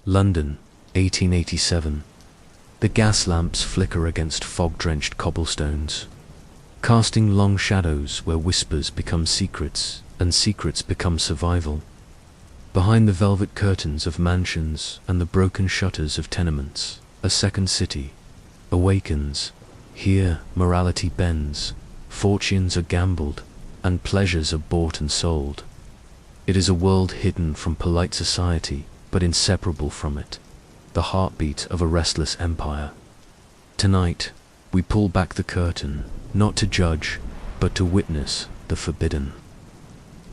London, 1887. The gas lamps flicker against fog-drenched cobblestones, casting long shadows where whispers become secrets and secrets become survival. Behind the velvet curtains of mansions and the broken shutters of tenements, a second city awakens. Here morality bends, fortunes are gambled, and pleasures are bought and sold. It is a world hidden from polite society, but inseparable from it, the heartbeat of a restless empire. Tonight, we pull back the curtain, not to judge, but to witness the forbidden.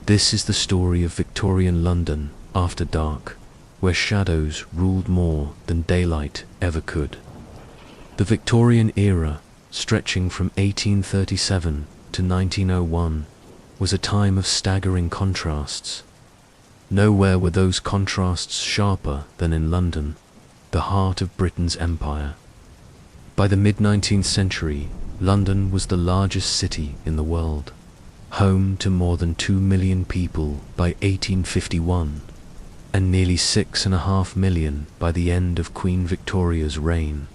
This is the story of Victorian London after dark, where shadows ruled more than daylight ever could. The Victorian era, stretching from 1837 to 1901, was a time of staggering contrasts. Nowhere were those contrasts sharper than in London, the heart of Britain's empire. By the mid-19th century, London was the largest city in the world, home to more than 2 million people by 1851, and nearly 6.5 million by the end of Queen Victoria's reign.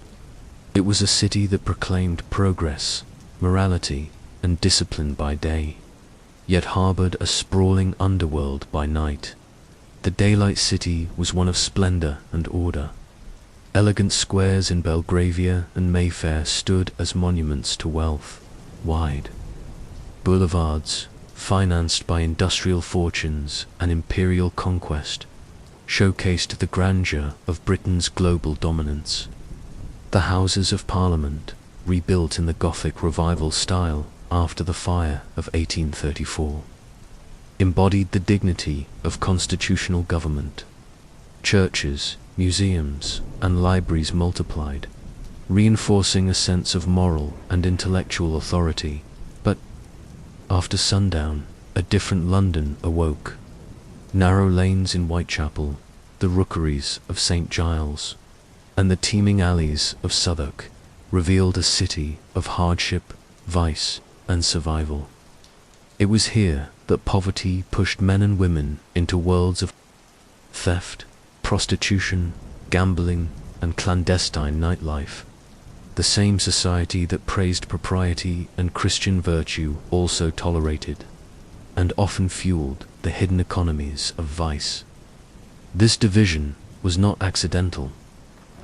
It was a city that proclaimed progress, morality, and discipline by day, yet harbored a sprawling underworld by night. The daylight city was one of splendor and order. Elegant squares in Belgravia and Mayfair stood as monuments to wealth. Wide boulevards, financed by industrial fortunes and imperial conquest, showcased the grandeur of Britain's global dominance. The Houses of Parliament, rebuilt in the Gothic Revival style after the fire of 1834, embodied the dignity of constitutional government. Churches, museums, and libraries multiplied, reinforcing a sense of moral and intellectual authority. But after sundown, a different London awoke. Narrow lanes in Whitechapel, the rookeries of St. Giles, and the teeming alleys of Southwark revealed a city of hardship, vice, and survival. It was here that poverty pushed men and women into worlds of theft, prostitution, gambling, and clandestine nightlife. The same society that praised propriety and Christian virtue also tolerated, and often fueled, the hidden economies of vice. This division was not accidental.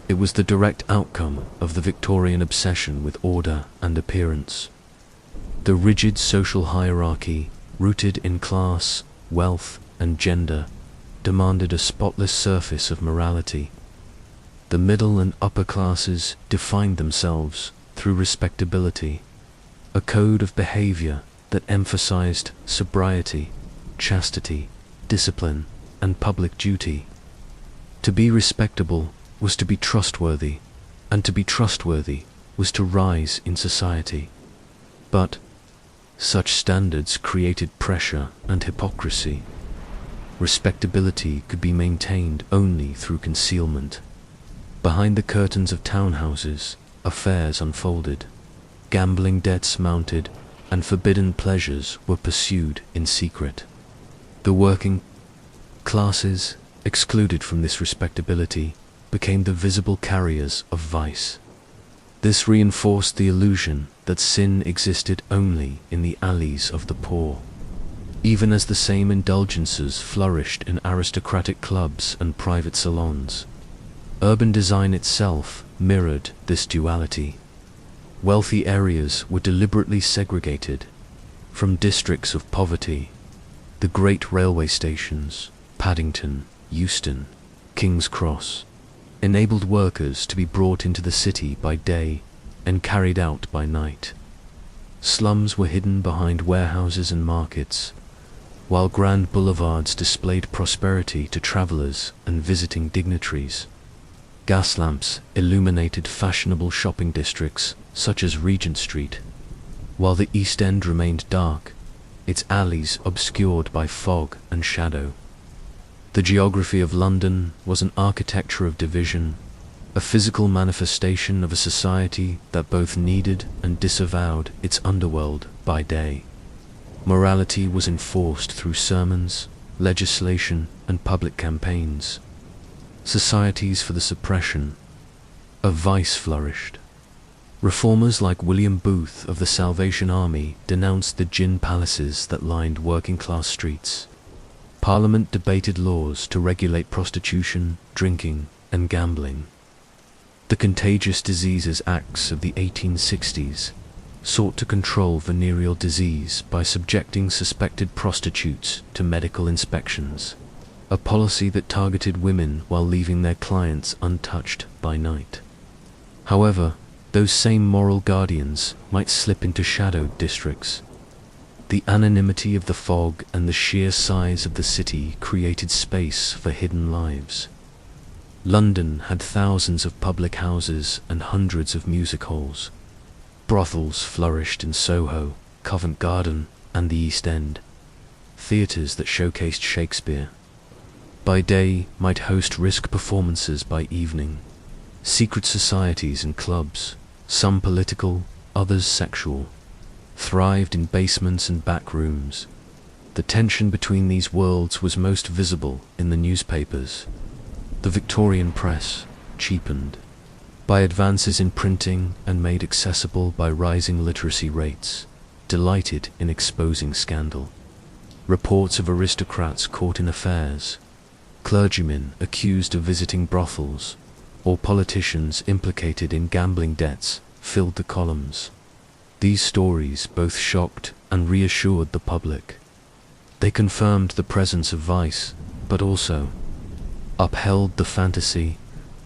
It was the direct outcome of the Victorian obsession with order and appearance. The rigid social hierarchy, rooted in class, wealth, and gender, demanded a spotless surface of morality. The middle and upper classes defined themselves through respectability, a code of behavior that emphasized sobriety, chastity, discipline, and public duty. To be respectable was to be trustworthy, and to be trustworthy was to rise in society. But such standards created pressure and hypocrisy. Respectability could be maintained only through concealment. Behind the curtains of townhouses, affairs unfolded, gambling debts mounted, and forbidden pleasures were pursued in secret. The working classes, excluded from this respectability, became the visible carriers of vice. This reinforced the illusion that sin existed only in the alleys of the poor, even as the same indulgences flourished in aristocratic clubs and private salons. Urban design itself mirrored this duality. Wealthy areas were deliberately segregated from districts of poverty. The great railway stations, Paddington, Euston, King's Cross, enabled workers to be brought into the city by day and carried out by night. Slums were hidden behind warehouses and markets, while grand boulevards displayed prosperity to travelers and visiting dignitaries. Gas lamps illuminated fashionable shopping districts such as Regent Street, while the East End remained dark, its alleys obscured by fog and shadow. The geography of London was an architecture of division, a physical manifestation of a society that both needed and disavowed its underworld by day. Morality was enforced through sermons, legislation, and public campaigns. societies for the suppression of vice flourished. Reformers like William Booth of the Salvation Army denounced the gin palaces that lined working-class streets. Parliament debated laws to regulate prostitution, drinking, and gambling. The Contagious Diseases Acts of the 1860s sought to control venereal disease by subjecting suspected prostitutes to medical inspections, a policy that targeted women while leaving their clients untouched by night. However, those same moral guardians might slip into shadowed districts. The anonymity of the fog and the sheer size of the city created space for hidden lives. London had thousands of public houses and hundreds of music halls. Brothels flourished in Soho, Covent Garden, and the East End. Theatres that showcased Shakespeare by day might host risk performances by evening. Secret societies and clubs, some political, others sexual, thrived in basements and back rooms. The tension between these worlds was most visible in the newspapers. The Victorian press, cheapened by advances in printing and made accessible by rising literacy rates, delighted in exposing scandal. Reports of aristocrats caught in affairs, clergymen accused of visiting brothels, or politicians implicated in gambling debts filled the columns. These stories both shocked and reassured the public. They confirmed the presence of vice, but also upheld the fantasy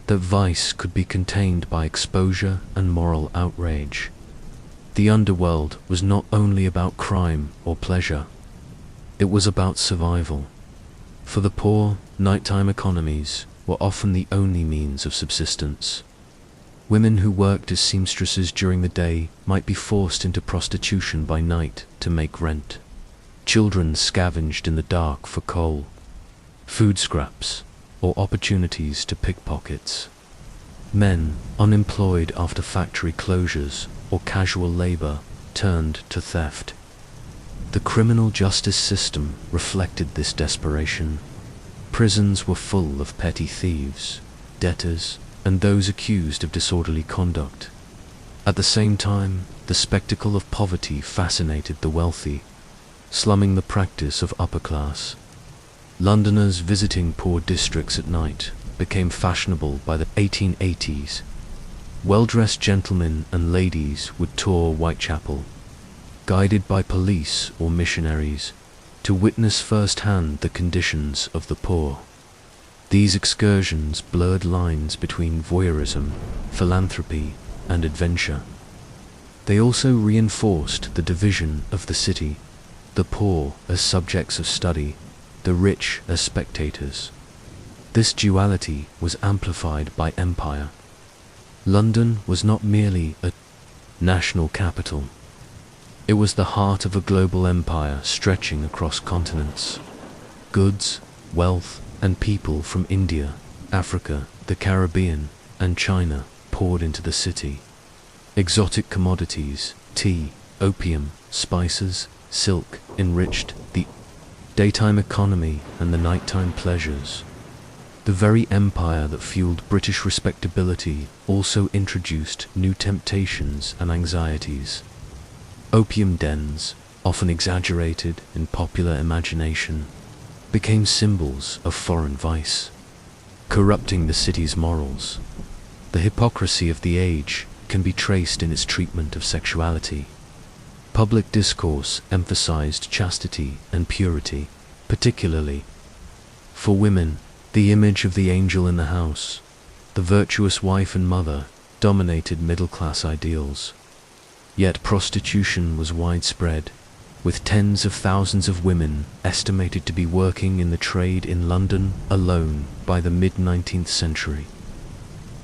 that vice could be contained by exposure and moral outrage. The underworld was not only about crime or pleasure, it was about survival. For the poor, nighttime economies were often the only means of subsistence. Women who worked as seamstresses during the day might be forced into prostitution by night to make rent. Children scavenged in the dark for coal, food scraps, or opportunities to pickpockets. Men, unemployed after factory closures or casual labor, turned to theft. The criminal justice system reflected this desperation. Prisons were full of petty thieves, debtors, and those accused of disorderly conduct. At the same time, the spectacle of poverty fascinated the wealthy, slumming the practice of upper class. Londoners visiting poor districts at night became fashionable by the 1880s. Well-dressed gentlemen and ladies would tour Whitechapel, guided by police or missionaries, to witness firsthand the conditions of the poor. These excursions blurred lines between voyeurism, philanthropy, and adventure. They also reinforced the division of the city, the poor as subjects of study, the rich as spectators. This duality was amplified by empire. London was not merely a national capital. It was the heart of a global empire stretching across continents. Goods, wealth, and people from India, Africa, the Caribbean, and China poured into the city. Exotic commodities, tea, opium, spices, silk enriched the daytime economy and the nighttime pleasures. The very empire that fueled British respectability also introduced new temptations and anxieties. Opium dens, often exaggerated in popular imagination, became symbols of foreign vice, corrupting the city's morals. The hypocrisy of the age can be traced in its treatment of sexuality. Public discourse emphasized chastity and purity, particularly for women. The image of the angel in the house, the virtuous wife and mother, dominated middle-class ideals. Yet prostitution was widespread, with tens of thousands of women estimated to be working in the trade in London alone by the mid-19th century.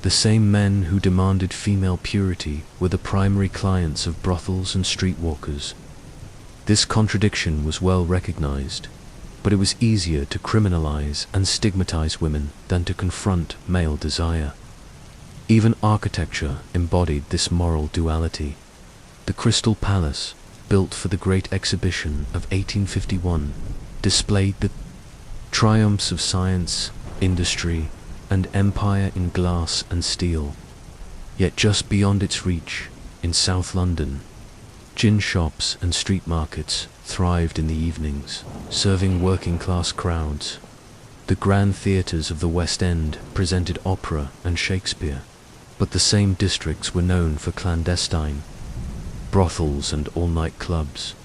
The same men who demanded female purity were the primary clients of brothels and streetwalkers. This contradiction was well recognized, but it was easier to criminalize and stigmatize women than to confront male desire. Even architecture embodied this moral duality. The Crystal Palace, built for the Great Exhibition of 1851, displayed the triumphs of science, industry, and empire in glass and steel. Yet just beyond its reach, in South London, gin shops and street markets thrived in the evenings, serving working-class crowds. The grand theatres of the West End presented opera and Shakespeare, but the same districts were known for clandestine brothels and all-night clubs.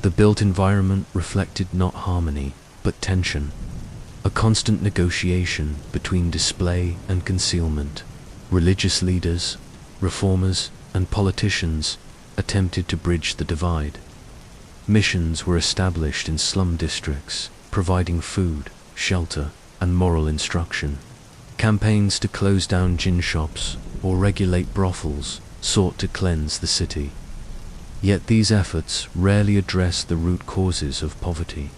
The built environment reflected not harmony, but tension, a constant negotiation between display and concealment. Religious leaders, reformers, and politicians attempted to bridge the divide. Missions were established in slum districts, providing food, shelter, and moral instruction. Campaigns to close down gin shops or regulate brothels sought to cleanse the city. Yet these efforts rarely addressed the root causes of poverty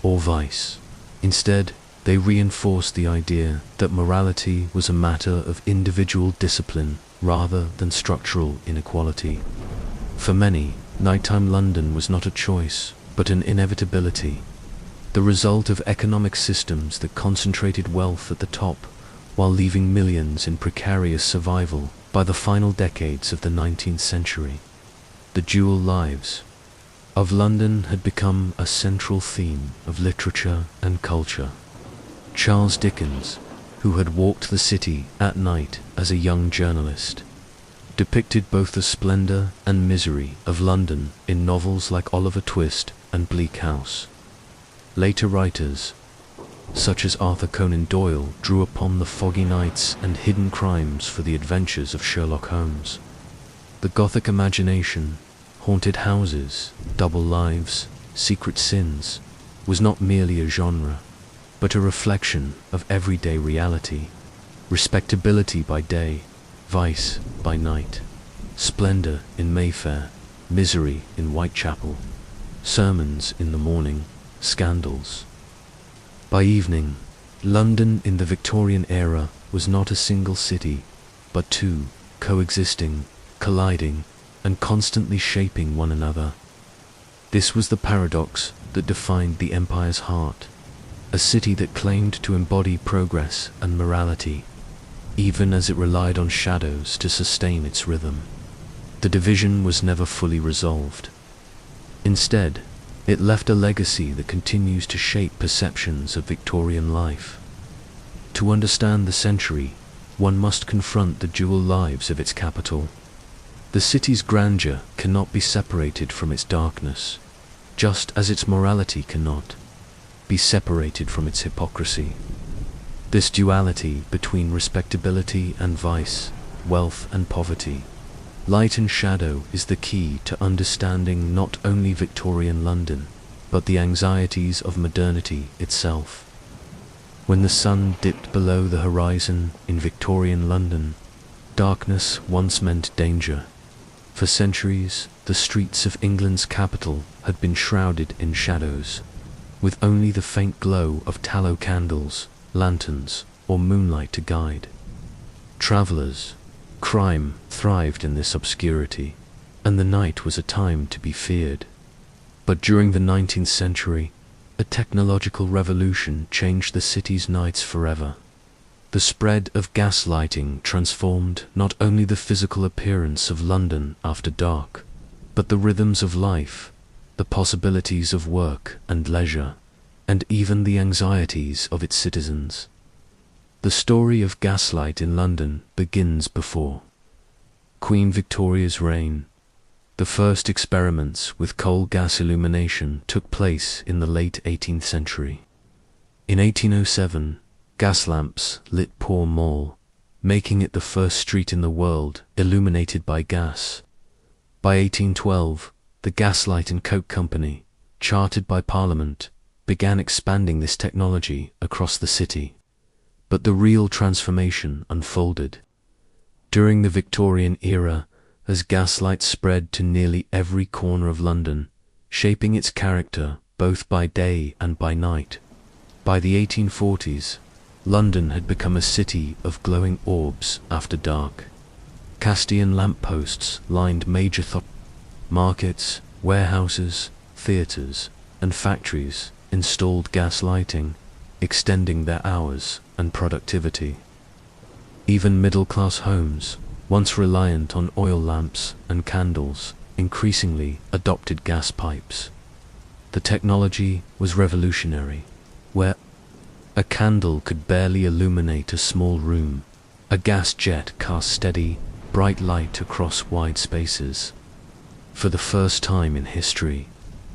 or vice. Instead, they reinforced the idea that morality was a matter of individual discipline rather than structural inequality. For many, nighttime London was not a choice, but an inevitability, the result of economic systems that concentrated wealth at the top while leaving millions in precarious survival. By the final decades of the 19th century, the dual lives of London had become a central theme of literature and culture. Charles Dickens, who had walked the city at night as a young journalist, depicted both the splendor and misery of London in novels like Oliver Twist and Bleak House. Later writers, such as Arthur Conan Doyle, drew upon the foggy nights and hidden crimes for the adventures of Sherlock Holmes. The Gothic imagination, haunted houses, double lives, secret sins, was not merely a genre, but a reflection of everyday reality. Respectability by day, vice by night, splendor in Mayfair, misery in Whitechapel, sermons in the morning, scandals by evening. London in the Victorian era was not a single city, but two, coexisting, colliding, and constantly shaping one another. This was the paradox that defined the empire's heart, a city that claimed to embody progress and morality, even as it relied on shadows to sustain its rhythm. The division was never fully resolved. Instead, it left a legacy that continues to shape perceptions of Victorian life. To understand the century, one must confront the dual lives of its capital. The city's grandeur cannot be separated from its darkness, just as its morality cannot be separated from its hypocrisy. This duality between respectability and vice, wealth and poverty, light and shadow is the key to understanding not only Victorian London, but the anxieties of modernity itself. When the sun dipped below the horizon in Victorian London, darkness once meant danger. For centuries, the streets of England's capital had been shrouded in shadows, with only the faint glow of tallow candles, lanterns, or moonlight to guide travellers. Crime thrived in this obscurity, and the night was a time to be feared. But during the 19th century, a technological revolution changed the city's nights forever. The spread of gaslighting transformed not only the physical appearance of London after dark, but the rhythms of life, the possibilities of work and leisure, and even the anxieties of its citizens. The story of gaslight in London begins before Queen Victoria's reign. The first experiments with coal gas illumination took place in the late 18th century. In 1807, gas lamps lit Pall Mall, making it the first street in the world illuminated by gas. By 1812, the Gaslight and Coke Company, chartered by Parliament, began expanding this technology across the city. But the real transformation unfolded during the Victorian era, as gaslight spread to nearly every corner of London, shaping its character both by day and by night. By the 1840s, London had become a city of glowing orbs after dark. Castian lampposts lined major markets, warehouses, theatres, and factories installed gas lighting, extending their hours and productivity. Even middle-class homes, once reliant on oil lamps and candles, increasingly adopted gas pipes. The technology was revolutionary, where a candle could barely illuminate a small room. A gas jet cast steady, bright light across wide spaces. For the first time in history,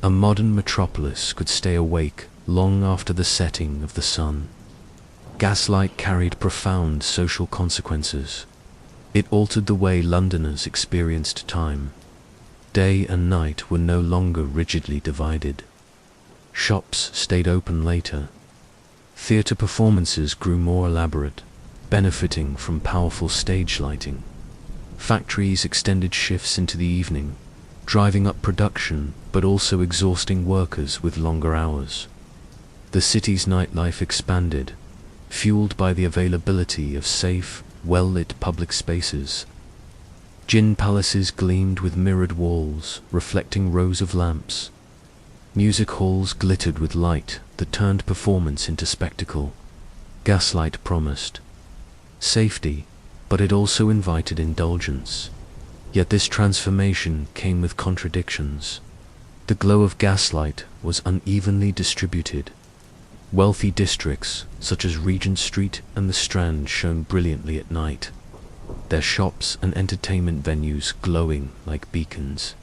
a modern metropolis could stay awake long after the setting of the sun. Gaslight carried profound social consequences. It altered the way Londoners experienced time. Day and night were no longer rigidly divided. Shops stayed open later. Theatre performances grew more elaborate, benefiting from powerful stage lighting. Factories extended shifts into the evening, driving up production but also exhausting workers with longer hours. The city's nightlife expanded, fueled by the availability of safe, well-lit public spaces. Gin palaces gleamed with mirrored walls, reflecting rows of lamps. Music halls glittered with light that turned performance into spectacle. Gaslight promised safety, but it also invited indulgence. Yet this transformation came with contradictions. The glow of gaslight was unevenly distributed. Wealthy districts, such as Regent Street and the Strand, shone brilliantly at night, their shops and entertainment venues glowing like beacons.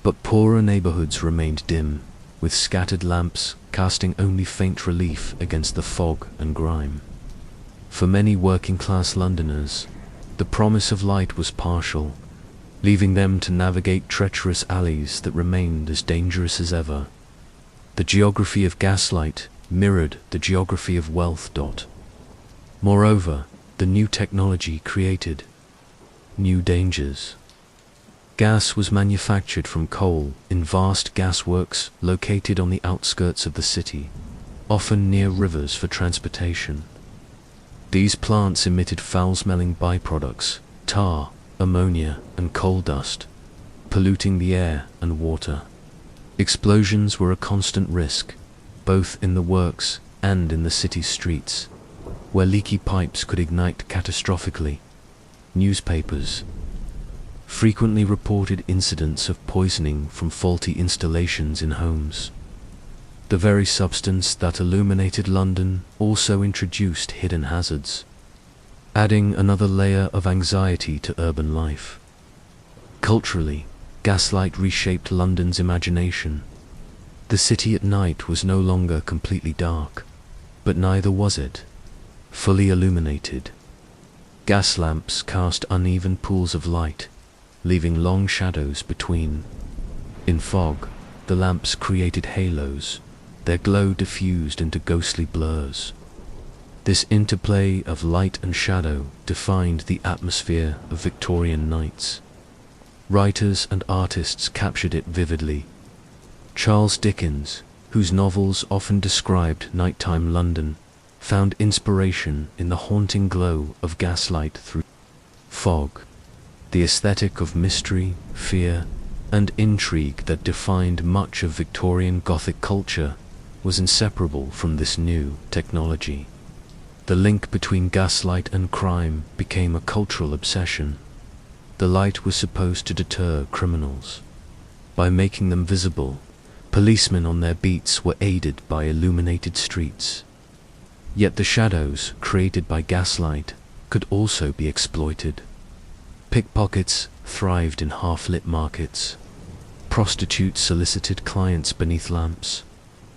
But poorer neighborhoods remained dim, with scattered lamps casting only faint relief against the fog and grime. For many working-class Londoners, the promise of light was partial, leaving them to navigate treacherous alleys that remained as dangerous as ever. The geography of gaslight mirrored the geography of wealth. Moreover, the new technology created new dangers. Gas was manufactured from coal in vast gasworks located on the outskirts of the city, often near rivers for transportation. These plants emitted foul-smelling byproducts, tar, ammonia, and coal dust, polluting the air and water. Explosions were a constant risk, both in the works and in the city's streets, where leaky pipes could ignite catastrophically. Newspapers frequently reported incidents of poisoning from faulty installations in homes. The very substance that illuminated London also introduced hidden hazards, adding another layer of anxiety to urban life. Culturally, gaslight reshaped London's imagination. The city at night was no longer completely dark, but neither was it fully illuminated. Gas lamps cast uneven pools of light, leaving long shadows between. In fog, the lamps created halos, their glow diffused into ghostly blurs. This interplay of light and shadow defined the atmosphere of Victorian nights. Writers and artists captured it vividly. Charles Dickens, whose novels often described nighttime London, found inspiration in the haunting glow of gaslight through fog. The aesthetic of mystery, fear, and intrigue that defined much of Victorian Gothic culture was inseparable from this new technology. The link between gaslight and crime became a cultural obsession. The light was supposed to deter criminals. By making them visible, policemen on their beats were aided by illuminated streets. Yet the shadows created by gaslight could also be exploited. Pickpockets thrived in half-lit markets. Prostitutes solicited clients beneath lamps,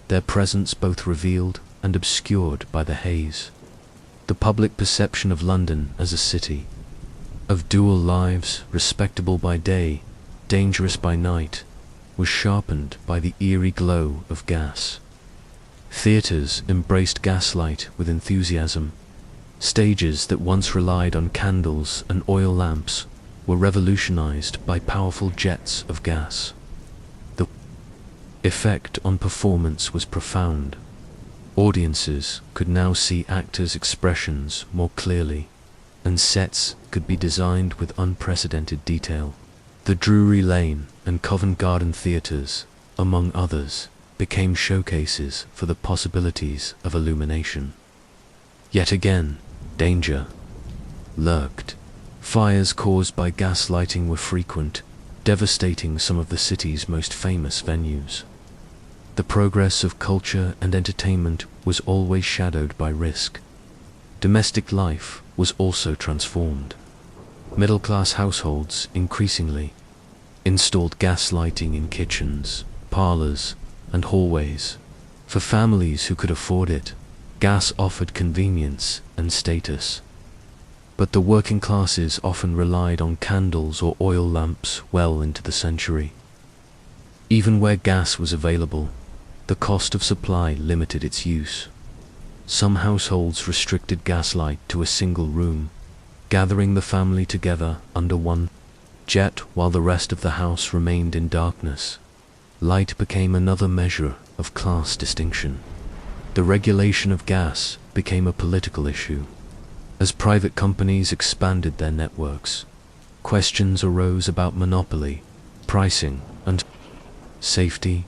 their presence both revealed and obscured by the haze. The public perception of London as a city of dual lives, respectable by day, dangerous by night, was sharpened by the eerie glow of gas. Theatres embraced gaslight with enthusiasm. Stages that once relied on candles and oil lamps were revolutionized by powerful jets of gas. The effect on performance was profound. Audiences could now see actors' expressions more clearly, and sets could be designed with unprecedented detail. The Drury Lane and Covent Garden theatres, among others, became showcases for the possibilities of illumination. Yet again, danger lurked. Fires caused by gaslighting were frequent, devastating some of the city's most famous venues. The progress of culture and entertainment was always shadowed by risk. Domestic life was also transformed. Middle-class households increasingly installed gaslighting in kitchens, parlors, and hallways. For families who could afford it, gas offered convenience and status. But the working classes often relied on candles or oil lamps well into the century. Even where gas was available, the cost of supply limited its use. Some households restricted gaslight to a single room, gathering the family together under one jet while the rest of the house remained in darkness. Light became another measure of class distinction. The regulation of gas became a political issue. As private companies expanded their networks, questions arose about monopoly, pricing, and safety.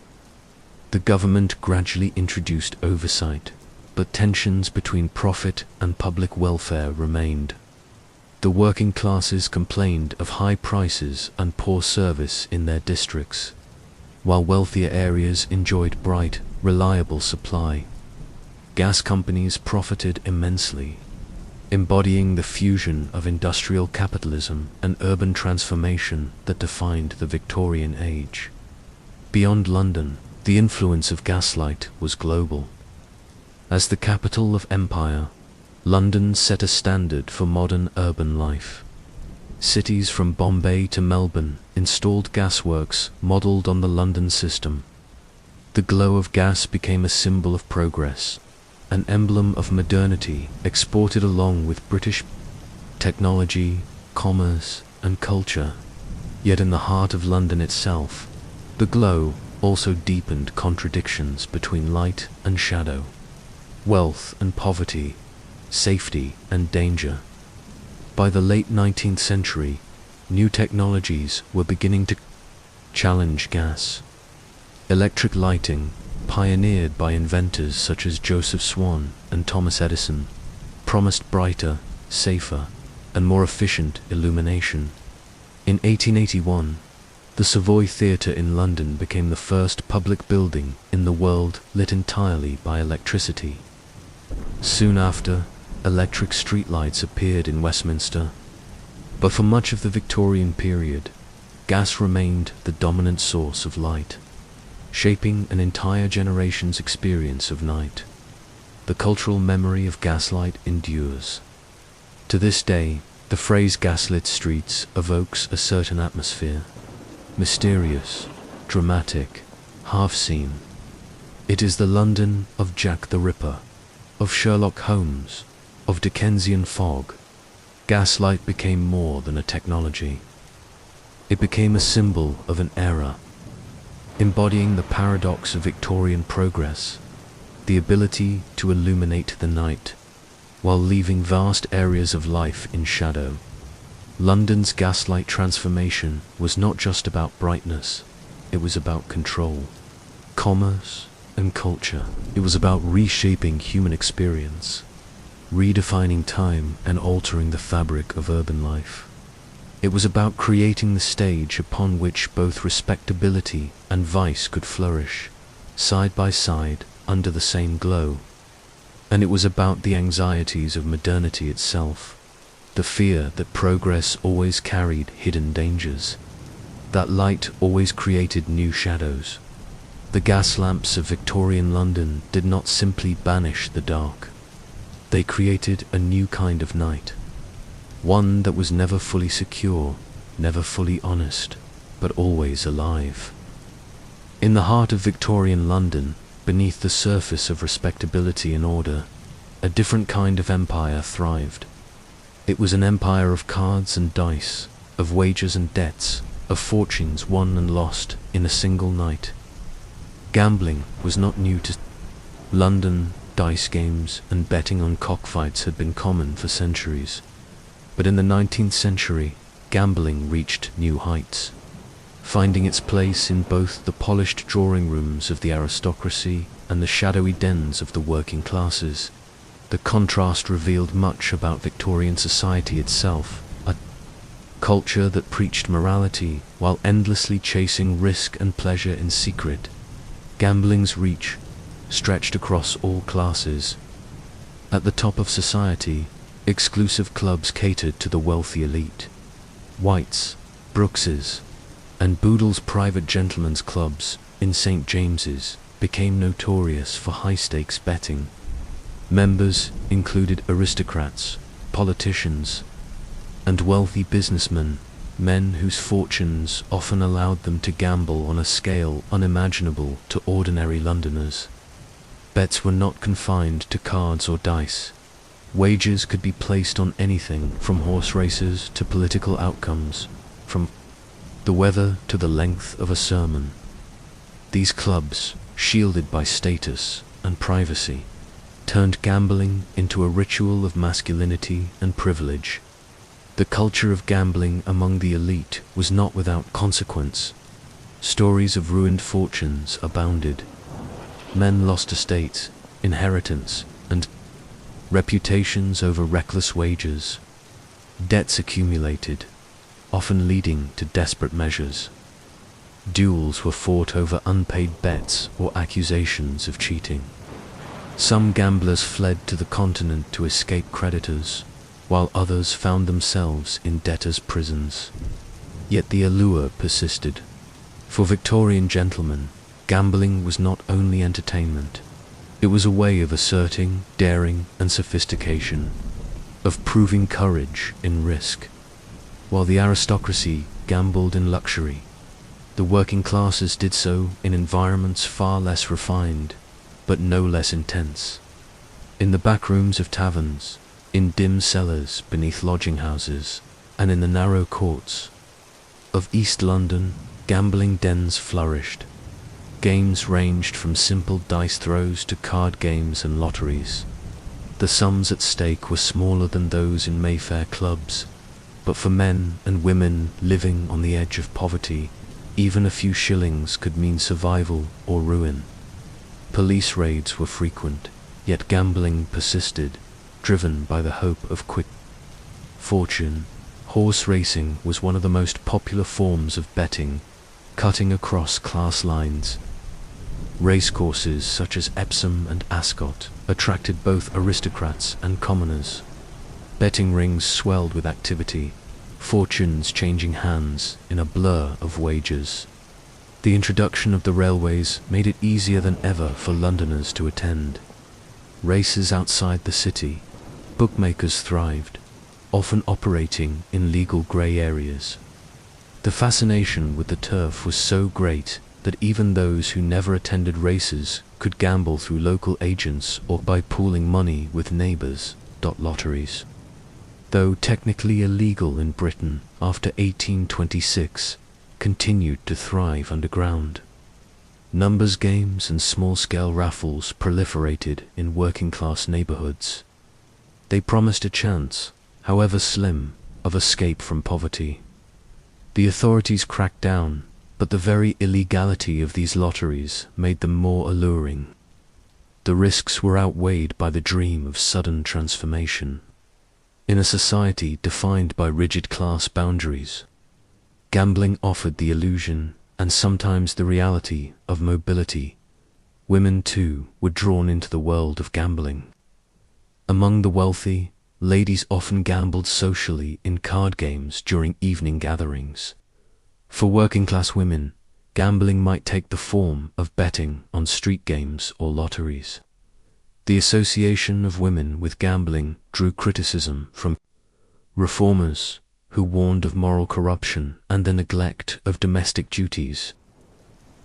The government gradually introduced oversight, but tensions between profit and public welfare remained. The working classes complained of high prices and poor service in their districts, while wealthier areas enjoyed bright, reliable supply. Gas companies profited immensely, embodying the fusion of industrial capitalism and urban transformation that defined the Victorian age. Beyond London, the influence of gaslight was global. As the capital of empire, London set a standard for modern urban life. Cities from Bombay to Melbourne installed gasworks modelled on the London system. The glow of gas became a symbol of progress, an emblem of modernity exported along with British technology, commerce, and culture. Yet in the heart of London itself, the glow also deepened contradictions between light and shadow, wealth and poverty, safety and danger. By the late 19th century, new technologies were beginning to challenge gas. Electric lighting, pioneered by inventors such as Joseph Swan and Thomas Edison, promised brighter, safer, and more efficient illumination. In 1881, the Savoy Theatre in London became the first public building in the world lit entirely by electricity. Soon after, electric streetlights appeared in Westminster. But for much of the Victorian period, gas remained the dominant source of light, shaping an entire generation's experience of night. The cultural memory of gaslight endures. To this day, the phrase gaslit streets evokes a certain atmosphere, mysterious, dramatic, half-seen. It is the London of Jack the Ripper, of Sherlock Holmes, of Dickensian fog. Gaslight became more than a technology. It became a symbol of an era, embodying the paradox of Victorian progress, the ability to illuminate the night, while leaving vast areas of life in shadow. London's gaslight transformation was not just about brightness, it was about control, commerce, and culture. It was about reshaping human experience, redefining time and altering the fabric of urban life. It was about creating the stage upon which both respectability and vice could flourish, side by side, under the same glow. And it was about the anxieties of modernity itself, the fear that progress always carried hidden dangers, that light always created new shadows. The gas lamps of Victorian London did not simply banish the dark. They created a new kind of night, one that was never fully secure, never fully honest, but always alive. In the heart of Victorian London, beneath the surface of respectability and order, a different kind of empire thrived. It was an empire of cards and dice, of wagers and debts, of fortunes won and lost in a single night. Gambling was not new to London. Dice games and betting on cockfights had been common for centuries. But in the 19th century, gambling reached new heights. finding its place in both the polished drawing rooms of the aristocracy and the shadowy dens of the working classes. The contrast revealed much about Victorian society itself, a culture that preached morality while endlessly chasing risk and pleasure in secret. Gambling's reach stretched across all classes. At the top of society, exclusive clubs catered to the wealthy elite. White's, Brooks's, and Boodle's private gentlemen's clubs in St. James's became notorious for high-stakes betting. Members included aristocrats, politicians, and wealthy businessmen, men whose fortunes often allowed them to gamble on a scale unimaginable to ordinary Londoners. Bets were not confined to cards or dice. Wagers could be placed on anything from horse races to political outcomes, from the weather to the length of a sermon. These clubs, shielded by status and privacy, turned gambling into a ritual of masculinity and privilege. The culture of gambling among the elite was not without consequence. Stories of ruined fortunes abounded. Men lost estates, inheritance, and reputations over reckless wagers. Debts accumulated, often leading to desperate measures. Duels were fought over unpaid bets or accusations of cheating. Some gamblers fled to the continent to escape creditors, while others found themselves in debtors' prisons. Yet the allure persisted. For Victorian gentlemen, gambling was not only entertainment. It was a way of asserting daring and sophistication, of proving courage in risk. While the aristocracy gambled in luxury, the working classes did so in environments far less refined, but no less intense. In the back rooms of taverns, in dim cellars beneath lodging houses, and in the narrow courts of East London, gambling dens flourished. Games ranged from simple dice throws to card games and lotteries. The sums at stake were smaller than those in Mayfair clubs, but for men and women living on the edge of poverty, even a few shillings could mean survival or ruin. Police raids were frequent, yet gambling persisted, driven by the hope of quick fortune. Horse racing was one of the most popular forms of betting, cutting across class lines. Racecourses such as Epsom and Ascot attracted both aristocrats and commoners. Betting rings swelled with activity, fortunes changing hands in a blur of wagers. The introduction of the railways made it easier than ever for Londoners to attend. Races outside the city, bookmakers thrived, often operating in legal grey areas. The fascination with the turf was so great that even those who never attended races could gamble through local agents or by pooling money with neighbours. Lotteries, though technically illegal in Britain after 1826, continued to thrive underground. Numbers games and small-scale raffles proliferated in working-class neighbourhoods. They promised a chance, however slim, of escape from poverty. The authorities cracked down, but the very illegality of these lotteries made them more alluring. The risks were outweighed by the dream of sudden transformation. In a society defined by rigid class boundaries, gambling offered the illusion, and sometimes the reality, of mobility. Women, too, were drawn into the world of gambling. Among the wealthy, ladies often gambled socially in card games during evening gatherings. For working-class women, gambling might take the form of betting on street games or lotteries. The association of women with gambling drew criticism from reformers, who warned of moral corruption and the neglect of domestic duties.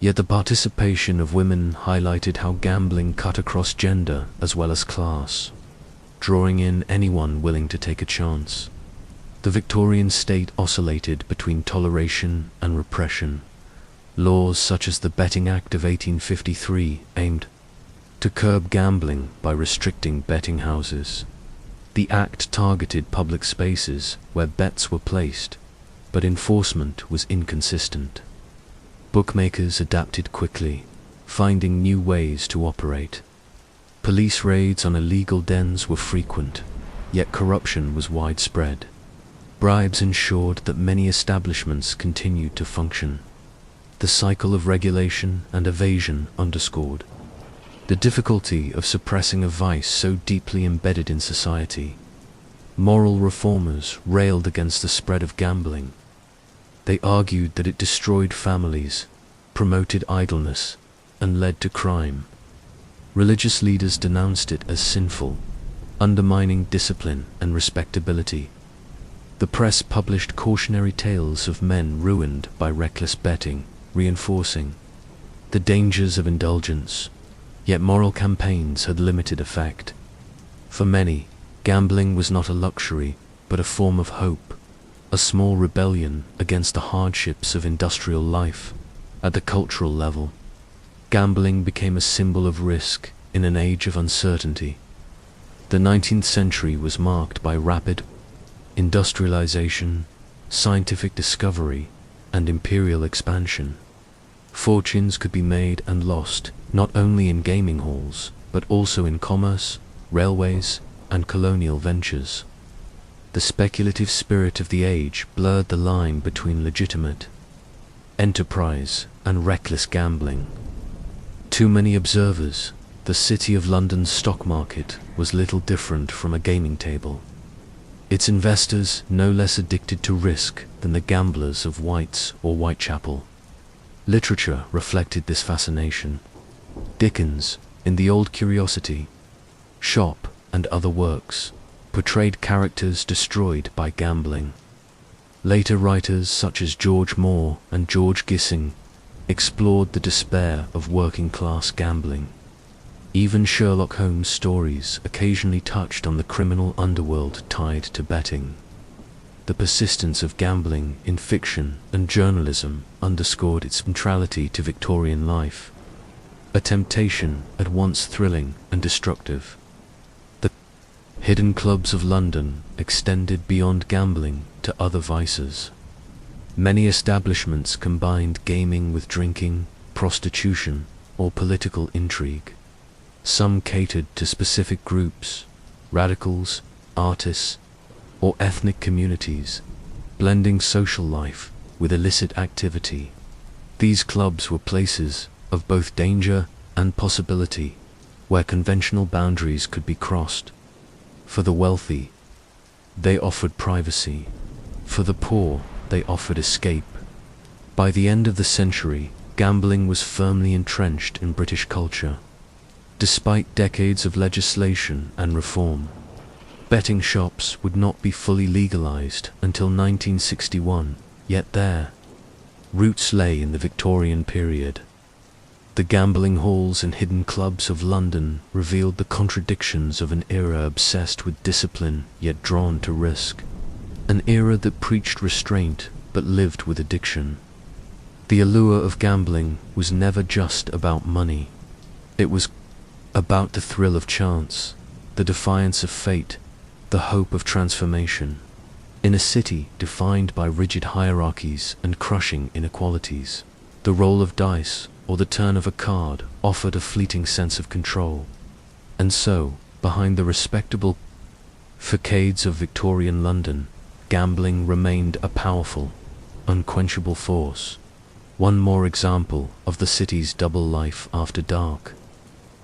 Yet the participation of women highlighted how gambling cut across gender as well as class, drawing in anyone willing to take a chance. The Victorian state oscillated between toleration and repression. Laws such as the Betting Act of 1853 aimed to curb gambling by restricting betting houses. The act targeted public spaces where bets were placed, but enforcement was inconsistent. Bookmakers adapted quickly, finding new ways to operate. Police raids on illegal dens were frequent, yet corruption was widespread. Bribes ensured that many establishments continued to function. The cycle of regulation and evasion underscored the difficulty of suppressing a vice so deeply embedded in society. Moral reformers railed against the spread of gambling. They argued that it destroyed families, promoted idleness, and led to crime. Religious leaders denounced it as sinful, undermining discipline and respectability. The press published cautionary tales of men ruined by reckless betting, reinforcing the dangers of indulgence. Yet moral campaigns had limited effect. For many, gambling was not a luxury, but a form of hope, a small rebellion against the hardships of industrial life. At the cultural level, gambling became a symbol of risk in an age of uncertainty. The 19th century was marked by rapid industrialization, scientific discovery, and imperial expansion. Fortunes could be made and lost, not only in gaming halls, but also in commerce, railways, and colonial ventures. The speculative spirit of the age blurred the line between legitimate enterprise and reckless gambling. To many observers, the City of London's stock market was little different from a gaming table. Its investors no less addicted to risk than the gamblers of White's or Whitechapel. Literature reflected this fascination. Dickens, in The Old Curiosity Shop and other works, portrayed characters destroyed by gambling. Later writers such as George Moore and George Gissing explored the despair of working-class gambling. Even Sherlock Holmes' stories occasionally touched on the criminal underworld tied to betting. The persistence of gambling in fiction and journalism underscored its centrality to Victorian life, a temptation at once thrilling and destructive. The hidden clubs of London extended beyond gambling to other vices. Many establishments combined gaming with drinking, prostitution, or political intrigue. Some catered to specific groups, radicals, artists, or ethnic communities, blending social life with illicit activity. These clubs were places of both danger and possibility, where conventional boundaries could be crossed. For the wealthy, they offered privacy. For the poor, they offered escape. By the end of the century, gambling was firmly entrenched in British culture. Despite decades of legislation and reform, betting shops would not be fully legalized until 1961, yet their roots lay in the Victorian period. The gambling halls and hidden clubs of London revealed the contradictions of an era obsessed with discipline yet drawn to risk, an era that preached restraint but lived with addiction. The allure of gambling was never just about money. It was about the thrill of chance, the defiance of fate, the hope of transformation. In a city defined by rigid hierarchies and crushing inequalities, the roll of dice or the turn of a card offered a fleeting sense of control. And so, behind the respectable facades of Victorian London, gambling remained a powerful, unquenchable force. One more example of the city's double life after dark.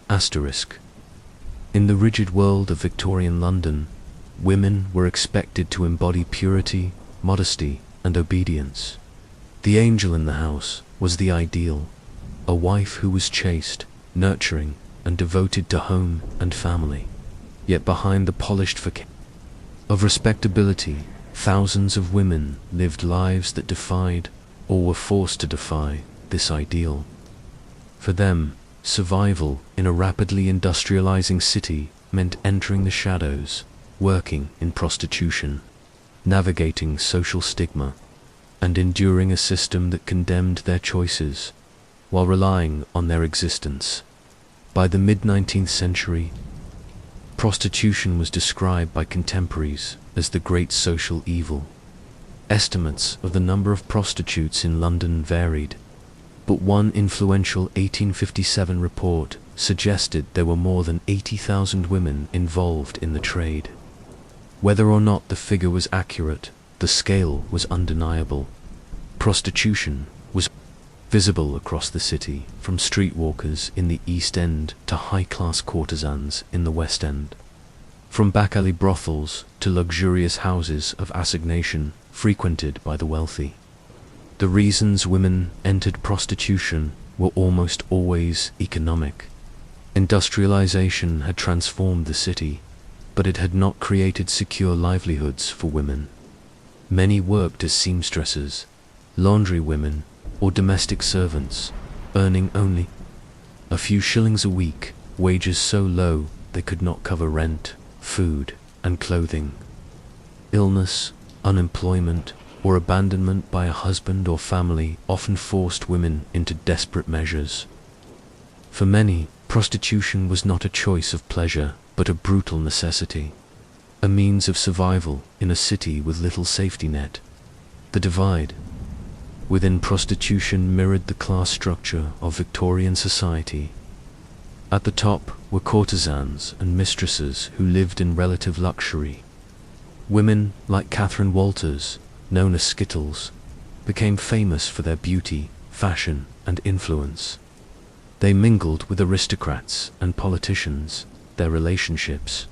Asterisk. In the rigid world of Victorian London, women were expected to embody purity, modesty, and obedience. The angel in the house was the ideal, a wife who was chaste, nurturing, and devoted to home and family. Yet behind the polished facade of respectability, thousands of women lived lives that defied, or were forced to defy, this ideal. For them, survival in a rapidly industrializing city meant entering the shadows, working in prostitution, navigating social stigma, and enduring a system that condemned their choices while relying on their existence. By the mid-19th century, prostitution was described by contemporaries as the great social evil. Estimates of the number of prostitutes in London varied, but one influential 1857 report suggested there were more than 80,000 women involved in the trade. Whether or not the figure was accurate, the scale was undeniable. Prostitution was visible across the city, from streetwalkers in the East End to high-class courtesans in the West End. From back-alley brothels to luxurious houses of assignation frequented by the wealthy. The reasons women entered prostitution were almost always economic. Industrialization had transformed the city, but it had not created secure livelihoods for women. Many worked as seamstresses, laundry women, or domestic servants, earning only a few shillings a week, wages so low they could not cover rent, food, and clothing. Illness, unemployment, or abandonment by a husband or family often forced women into desperate measures. For many, prostitution was not a choice of pleasure, but a brutal necessity, a means of survival in a city with little safety net. The divide within prostitution mirrored the class structure of Victorian society. At the top were courtesans and mistresses who lived in relative luxury. Women like Catherine Walters, known as Skittles, became famous for their beauty, fashion, and influence. They mingled with aristocrats and politicians, their relationships,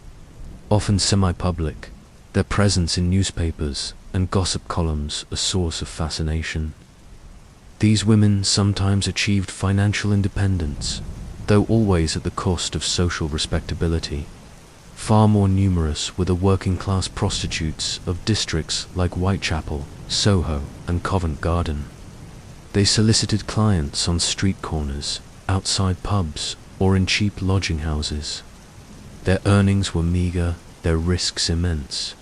often semi-public, their presence in newspapers and gossip columns a source of fascination. These women sometimes achieved financial independence, though always at the cost of social respectability. Far more numerous were the working-class prostitutes of districts like Whitechapel, Soho, and Covent Garden. They solicited clients on street corners, outside pubs, or in cheap lodging houses. Their earnings were meager, their risks immense.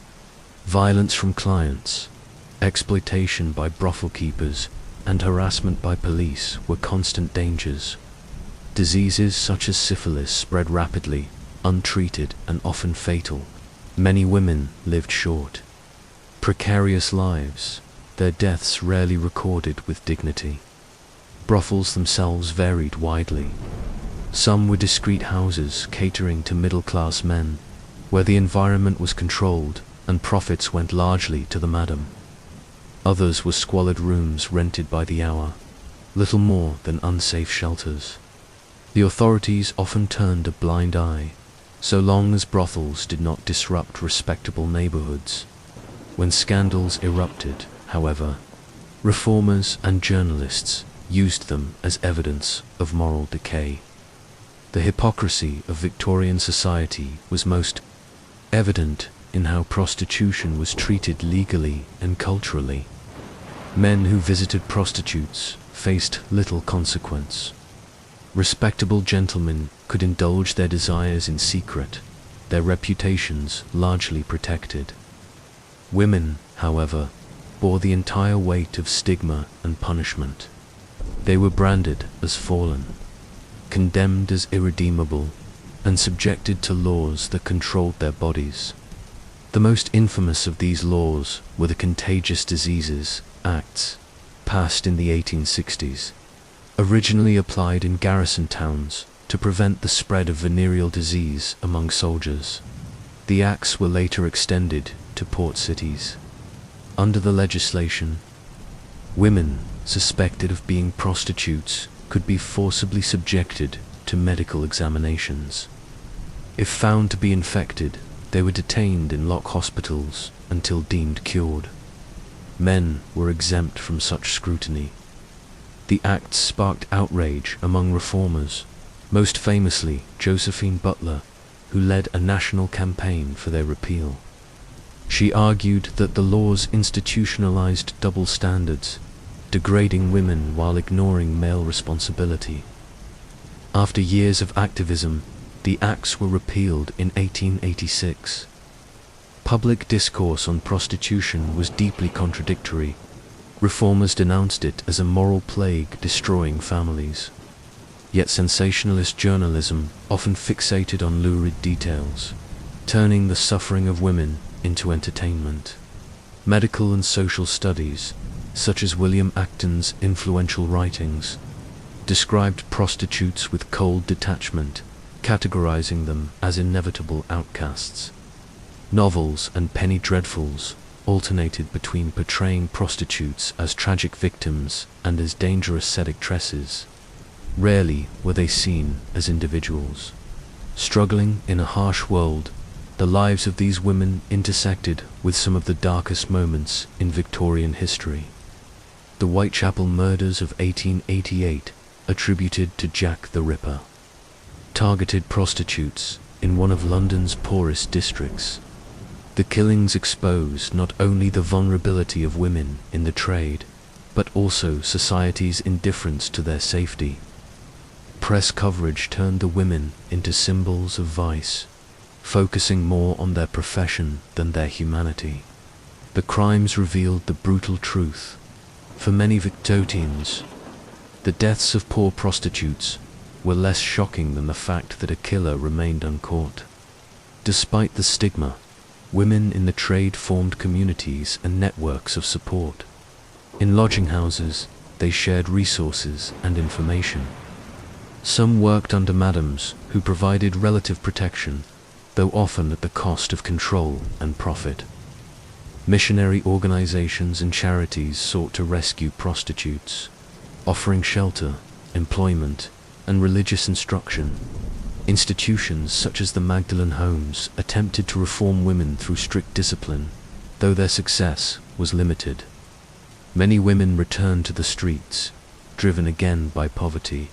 Violence from clients, exploitation by brothel keepers, and harassment by police were constant dangers. Diseases such as syphilis spread rapidly, untreated and often fatal. Many women lived short, precarious lives, their deaths rarely recorded with dignity. Brothels themselves varied widely. Some were discreet houses catering to middle-class men, where the environment was controlled and profits went largely to the madam. Others were squalid rooms rented by the hour, little more than unsafe shelters. The authorities often turned a blind eye, so long as brothels did not disrupt respectable neighborhoods. When scandals erupted, however, reformers and journalists used them as evidence of moral decay. The hypocrisy of Victorian society was most evident in how prostitution was treated legally and culturally. Men who visited prostitutes faced little consequence. Respectable gentlemen could indulge their desires in secret, their reputations largely protected. Women, however, bore the entire weight of stigma and punishment. They were branded as fallen, condemned as irredeemable, and subjected to laws that controlled their bodies. The most infamous of these laws were the Contagious Diseases Acts, passed in the 1860s, originally applied in garrison towns to prevent the spread of venereal disease among soldiers. The acts were later extended to port cities. Under the legislation, women suspected of being prostitutes could be forcibly subjected to medical examinations. If found to be infected, they were detained in lock hospitals until deemed cured. Men were exempt from such scrutiny. The acts sparked outrage among reformers, most famously Josephine Butler, who led a national campaign for their repeal. She argued that the laws institutionalized double standards, degrading women while ignoring male responsibility. After years of activism, the acts were repealed in 1886. Public discourse on prostitution was deeply contradictory. Reformers denounced it as a moral plague destroying families. Yet sensationalist journalism often fixated on lurid details, turning the suffering of women into entertainment. Medical and social studies, such as William Acton's influential writings, described prostitutes with cold detachment, categorizing them as inevitable outcasts. Novels and penny dreadfuls alternated between portraying prostitutes as tragic victims and as dangerous seductresses. Rarely were they seen as individuals. Struggling in a harsh world, the lives of these women intersected with some of the darkest moments in Victorian history. The Whitechapel murders of 1888, attributed to Jack the Ripper, targeted prostitutes in one of London's poorest districts. The killings exposed not only the vulnerability of women in the trade, but also society's indifference to their safety. Press coverage turned the women into symbols of vice, focusing more on their profession than their humanity. The crimes revealed the brutal truth. For many Victorians, the deaths of poor prostitutes were less shocking than the fact that a killer remained uncaught. Despite the stigma, women in the trade formed communities and networks of support. In lodging houses, they shared resources and information. Some worked under madams who provided relative protection, though often at the cost of control and profit. Missionary organizations and charities sought to rescue prostitutes, offering shelter, employment, and religious instruction. Institutions such as the Magdalen Homes attempted to reform women through strict discipline, though their success was limited. Many women returned to the streets, driven again by poverty.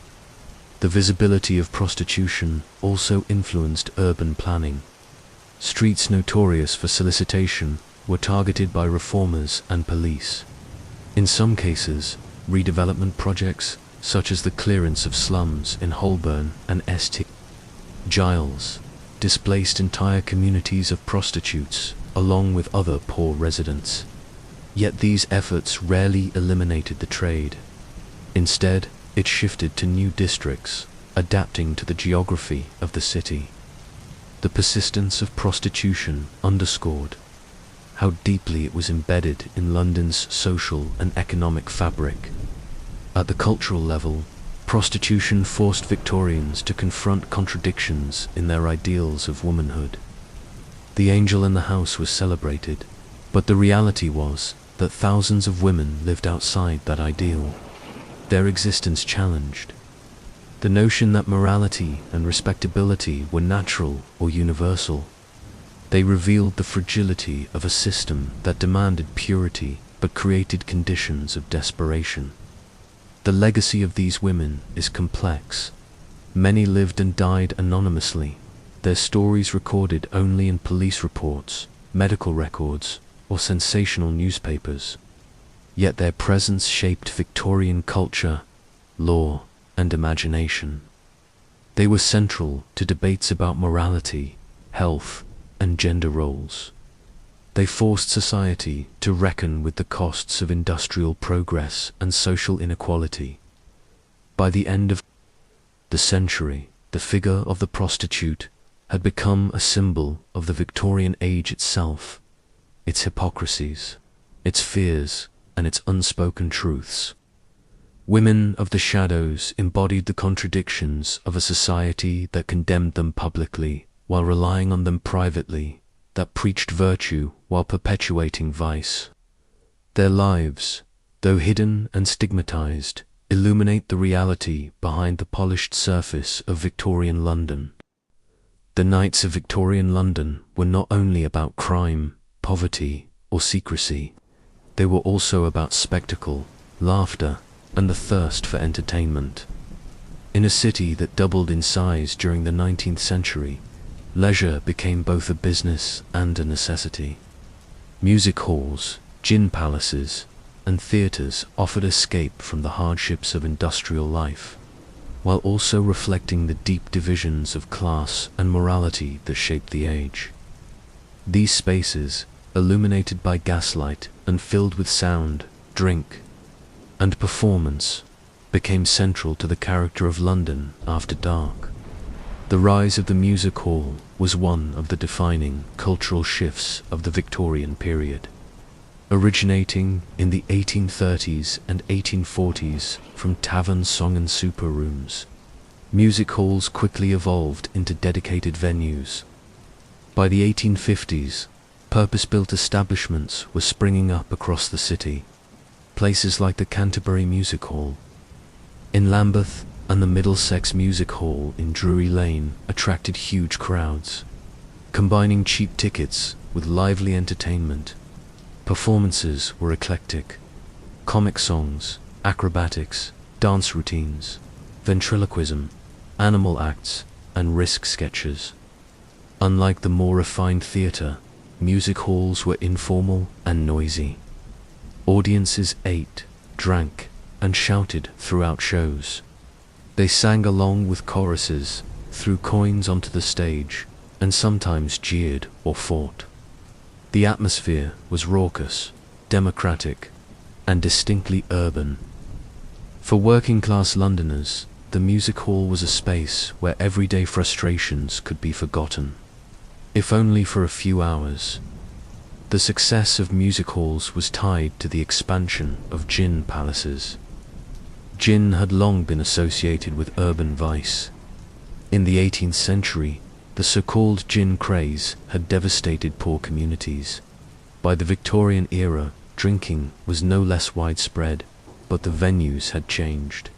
The visibility of prostitution also influenced urban planning. Streets notorious for solicitation were targeted by reformers and police. In some cases, redevelopment projects, such as the clearance of slums in Holborn and St. Giles, displaced entire communities of prostitutes, along with other poor residents. Yet these efforts rarely eliminated the trade. Instead, it shifted to new districts, adapting to the geography of the city. The persistence of prostitution underscored how deeply it was embedded in London's social and economic fabric. At the cultural level, prostitution forced Victorians to confront contradictions in their ideals of womanhood. The angel in the house was celebrated, but the reality was that thousands of women lived outside that ideal, their existence challenged. The notion that morality and respectability were natural or universal. They revealed the fragility of a system that demanded purity but created conditions of desperation. The legacy of these women is complex. Many lived and died anonymously, their stories recorded only in police reports, medical records, or sensational newspapers. Yet their presence shaped Victorian culture, law, and imagination. They were central to debates about morality, health, and gender roles. They forced society to reckon with the costs of industrial progress and social inequality. By the end of the century, the figure of the prostitute had become a symbol of the Victorian age itself, its hypocrisies, its fears, and its unspoken truths. Women of the shadows embodied the contradictions of a society that condemned them publicly while relying on them privately, that preached virtue while perpetuating vice. Their lives, though hidden and stigmatized, illuminate the reality behind the polished surface of Victorian London. The nights of Victorian London were not only about crime, poverty, or secrecy. They were also about spectacle, laughter, and the thirst for entertainment. In a city that doubled in size during the 19th century, leisure became both a business and a necessity. Music halls, gin palaces, and theatres offered escape from the hardships of industrial life, while also reflecting the deep divisions of class and morality that shaped the age. These spaces, illuminated by gaslight and filled with sound, drink, and performance, became central to the character of London after dark. The rise of the music hall was one of the defining cultural shifts of the Victorian period. Originating in the 1830s and 1840s from tavern song and super rooms, music halls quickly evolved into dedicated venues. By the 1850s, purpose-built establishments were springing up across the city, places like the Canterbury Music Hall in Lambeth and the Middlesex Music Hall in Drury Lane attracted huge crowds, combining cheap tickets with lively entertainment. Performances were eclectic: comic songs, acrobatics, dance routines, ventriloquism, animal acts, and risk sketches. Unlike the more refined theatre, music halls were informal and noisy. Audiences ate, drank, and shouted throughout shows. They sang along with choruses, threw coins onto the stage, and sometimes jeered or fought. The atmosphere was raucous, democratic, and distinctly urban. For working-class Londoners, the music hall was a space where everyday frustrations could be forgotten, if only for a few hours. The success of music halls was tied to the expansion of gin palaces. Gin had long been associated with urban vice. In the 18th century, the so-called gin craze had devastated poor communities. By the Victorian era, drinking was no less widespread, but the venues had changed.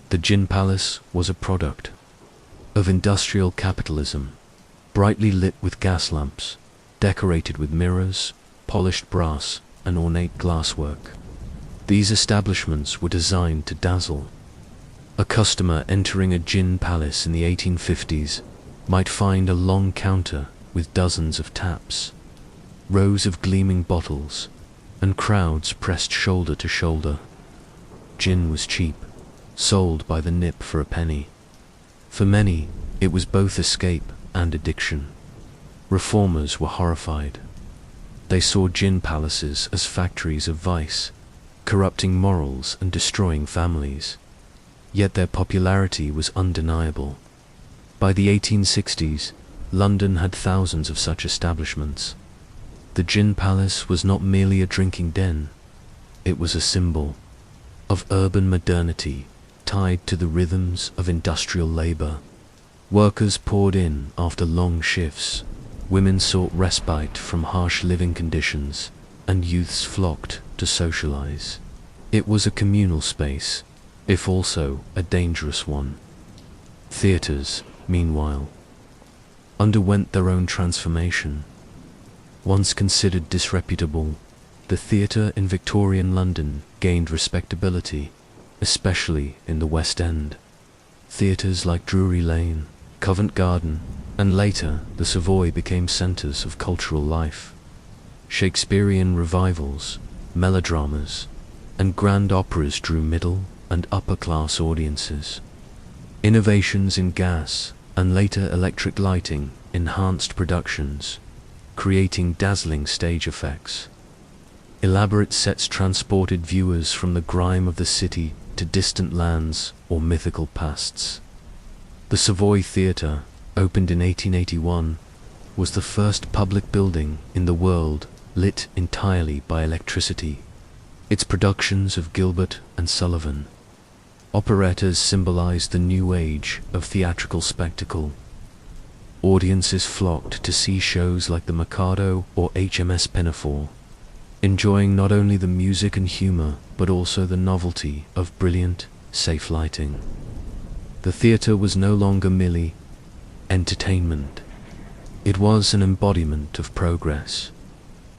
The gin palace was a product of industrial capitalism, brightly lit with gas lamps, decorated with mirrors, polished brass, and ornate glasswork. These establishments were designed to dazzle. A customer entering a gin palace in the 1850s might find a long counter with dozens of taps, rows of gleaming bottles, and crowds pressed shoulder to shoulder. Gin was cheap, sold by the nip for a penny. For many, it was both escape and addiction. Reformers were horrified. They saw gin palaces as factories of vice, corrupting morals and destroying families. Yet their popularity was undeniable. By the 1860s, London had thousands of such establishments. The gin palace was not merely a drinking den. It was a symbol of urban modernity tied to the rhythms of industrial labor. Workers poured in after long shifts, women sought respite from harsh living conditions, and youths flocked to socialize. It was a communal space, if also a dangerous one. Theatres, meanwhile, underwent their own transformation. Once considered disreputable, the theatre in Victorian London gained respectability, especially in the West End. Theatres like Drury Lane, Covent Garden, and later the Savoy became centres of cultural life. Shakespearean revivals, melodramas, and grand operas drew middle and upper-class audiences. Innovations in gas and later electric lighting enhanced productions, creating dazzling stage effects. Elaborate sets transported viewers from the grime of the city to distant lands or mythical pasts. The Savoy Theatre, opened in 1881, was the first public building in the world lit entirely by electricity. Its productions of Gilbert and Sullivan, operettas symbolized the new age of theatrical spectacle. Audiences flocked to see shows like the Mikado or HMS Pinafore, enjoying not only the music and humor, but also the novelty of brilliant, safe lighting. The theater was no longer merely entertainment. It was an embodiment of progress.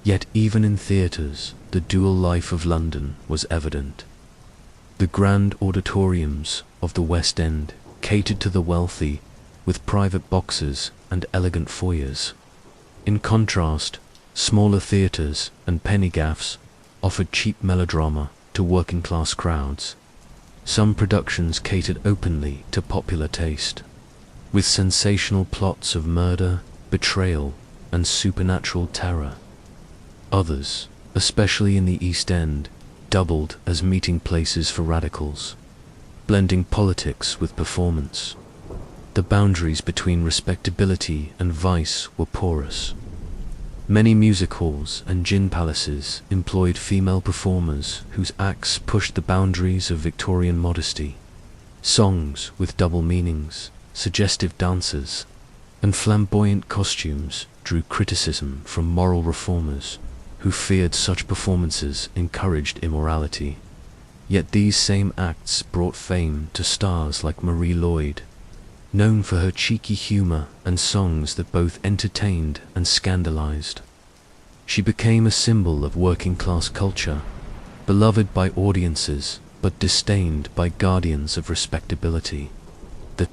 Yet even in theaters, the dual life of London was evident. The grand auditoriums of the West End catered to the wealthy, with private boxes and elegant foyers. In contrast, smaller theaters and penny gaffs offered cheap melodrama to working-class crowds. Some productions catered openly to popular taste, with sensational plots of murder, betrayal, and supernatural terror. Others, especially in the East End, doubled as meeting places for radicals, blending politics with performance. The boundaries between respectability and vice were porous. Many music halls and gin palaces employed female performers whose acts pushed the boundaries of Victorian modesty. Songs with double meanings, suggestive dances, and flamboyant costumes drew criticism from moral reformers who feared such performances encouraged immorality. Yet these same acts brought fame to stars like Marie Lloyd, known for her cheeky humor and songs that both entertained and scandalized. She became a symbol of working-class culture, beloved by audiences but disdained by guardians of respectability. The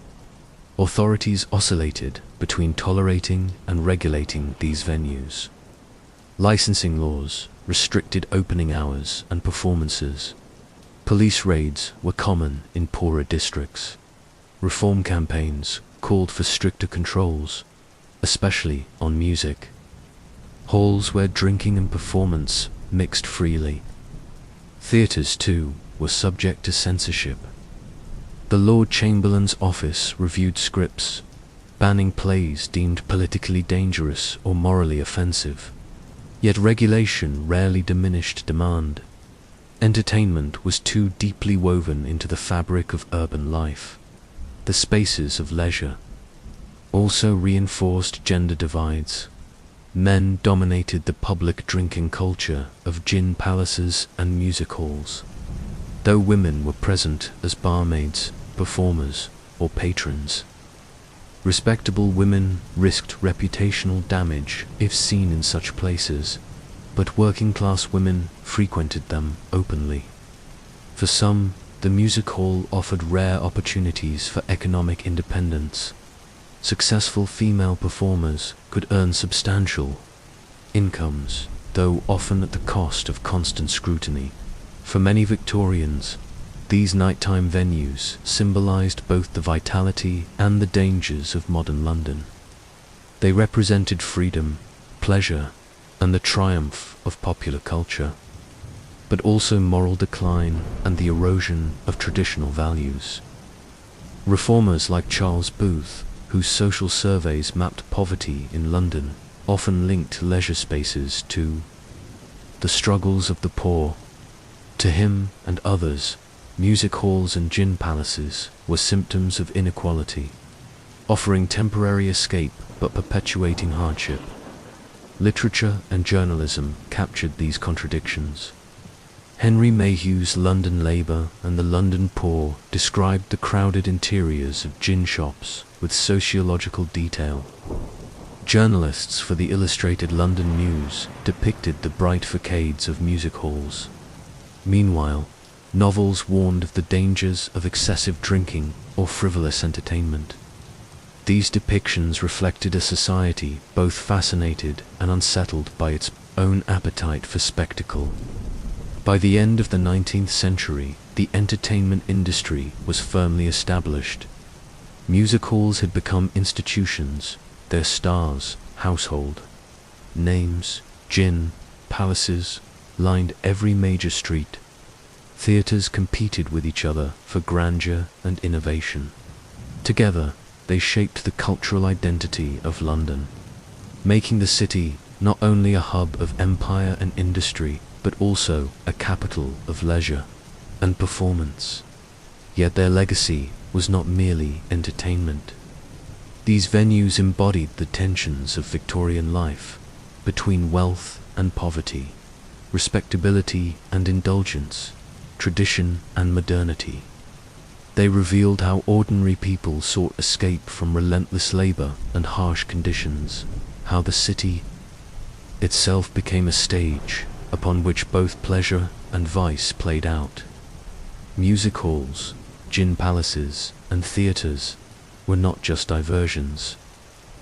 authorities oscillated between tolerating and regulating these venues. Licensing laws restricted opening hours and performances. Police raids were common in poorer districts. Reform campaigns called for stricter controls, especially on music. Halls where drinking and performance mixed freely. Theatres, too, were subject to censorship. The Lord Chamberlain's office reviewed scripts, banning plays deemed politically dangerous or morally offensive. Yet regulation rarely diminished demand. Entertainment was too deeply woven into the fabric of urban life. The spaces of leisure also reinforced gender divides. Men dominated the public drinking culture of gin palaces and music halls, though women were present as barmaids, performers, or patrons. Respectable women risked reputational damage if seen in such places, but working-class women frequented them openly. For some, the music hall offered rare opportunities for economic independence. Successful female performers could earn substantial incomes, though often at the cost of constant scrutiny. For many Victorians, these nighttime venues symbolized both the vitality and the dangers of modern London. They represented freedom, pleasure, and the triumph of popular culture, but also moral decline and the erosion of traditional values. Reformers like Charles Booth, whose social surveys mapped poverty in London, often linked leisure spaces to the struggles of the poor. To him and others, music halls and gin palaces were symptoms of inequality, offering temporary escape but perpetuating hardship. Literature and journalism captured these contradictions. Henry Mayhew's London Labour and the London Poor described the crowded interiors of gin shops with sociological detail. Journalists for the Illustrated London News depicted the bright facades of music halls. Meanwhile, novels warned of the dangers of excessive drinking or frivolous entertainment. These depictions reflected a society both fascinated and unsettled by its own appetite for spectacle. By the end of the 19th century, the entertainment industry was firmly established. Music halls had become institutions, their stars household names. Gin palaces lined every major street. Theatres competed with each other for grandeur and innovation. Together, they shaped the cultural identity of London, making the city not only a hub of empire and industry, but also a capital of leisure and performance. Yet their legacy was not merely entertainment. These venues embodied the tensions of Victorian life between wealth and poverty, respectability and indulgence, tradition and modernity. They revealed how ordinary people sought escape from relentless labor and harsh conditions, how the city itself became a stage upon which both pleasure and vice played out. Music halls, gin palaces, and theatres were not just diversions.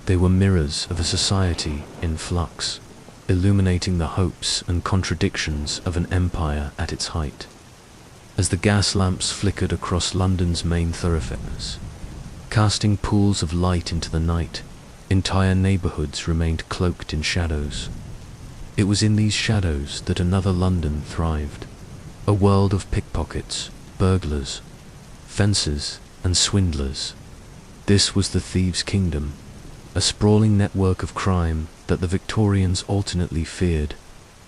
They were mirrors of a society in flux, illuminating the hopes and contradictions of an empire at its height. As the gas lamps flickered across London's main thoroughfares, casting pools of light into the night, entire neighbourhoods remained cloaked in shadows. It was in these shadows that another London thrived, a world of pickpockets, burglars, fencers, and swindlers. This was the thieves' kingdom, a sprawling network of crime that the Victorians alternately feared,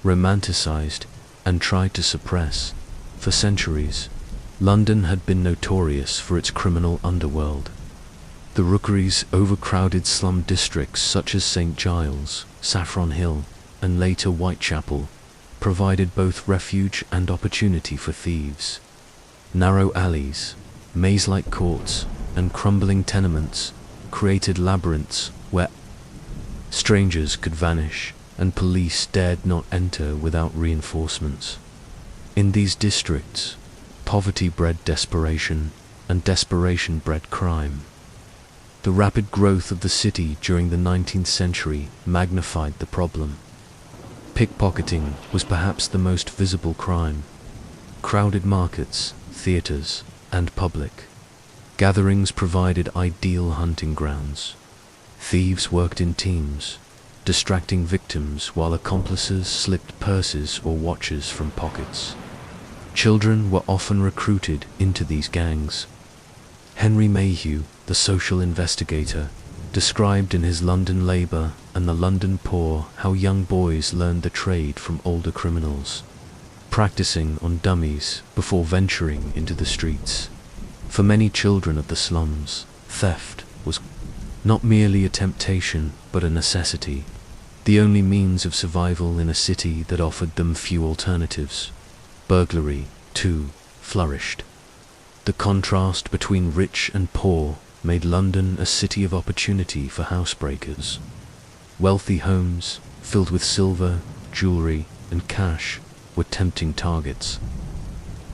romanticized, and tried to suppress. For centuries, London had been notorious for its criminal underworld. The rookeries, overcrowded slum districts such as St. Giles, Saffron Hill, and later Whitechapel, provided both refuge and opportunity for thieves. Narrow alleys, maze-like courts, and crumbling tenements created labyrinths where strangers could vanish and police dared not enter without reinforcements. In these districts, poverty bred desperation, and desperation bred crime. The rapid growth of the city during the 19th century magnified the problem. Pickpocketing was perhaps the most visible crime. Crowded markets, theaters, and public gatherings provided ideal hunting grounds. Thieves worked in teams, distracting victims while accomplices slipped purses or watches from pockets. Children were often recruited into these gangs. Henry Mayhew, the social investigator, described in his London Labour and the London Poor how young boys learned the trade from older criminals, practicing on dummies before venturing into the streets. For many children of the slums, theft was not merely a temptation but a necessity, the only means of survival in a city that offered them few alternatives. Burglary, too, flourished. The contrast between rich and poor made London a city of opportunity for housebreakers. Wealthy homes, filled with silver, jewelry, and cash, were tempting targets.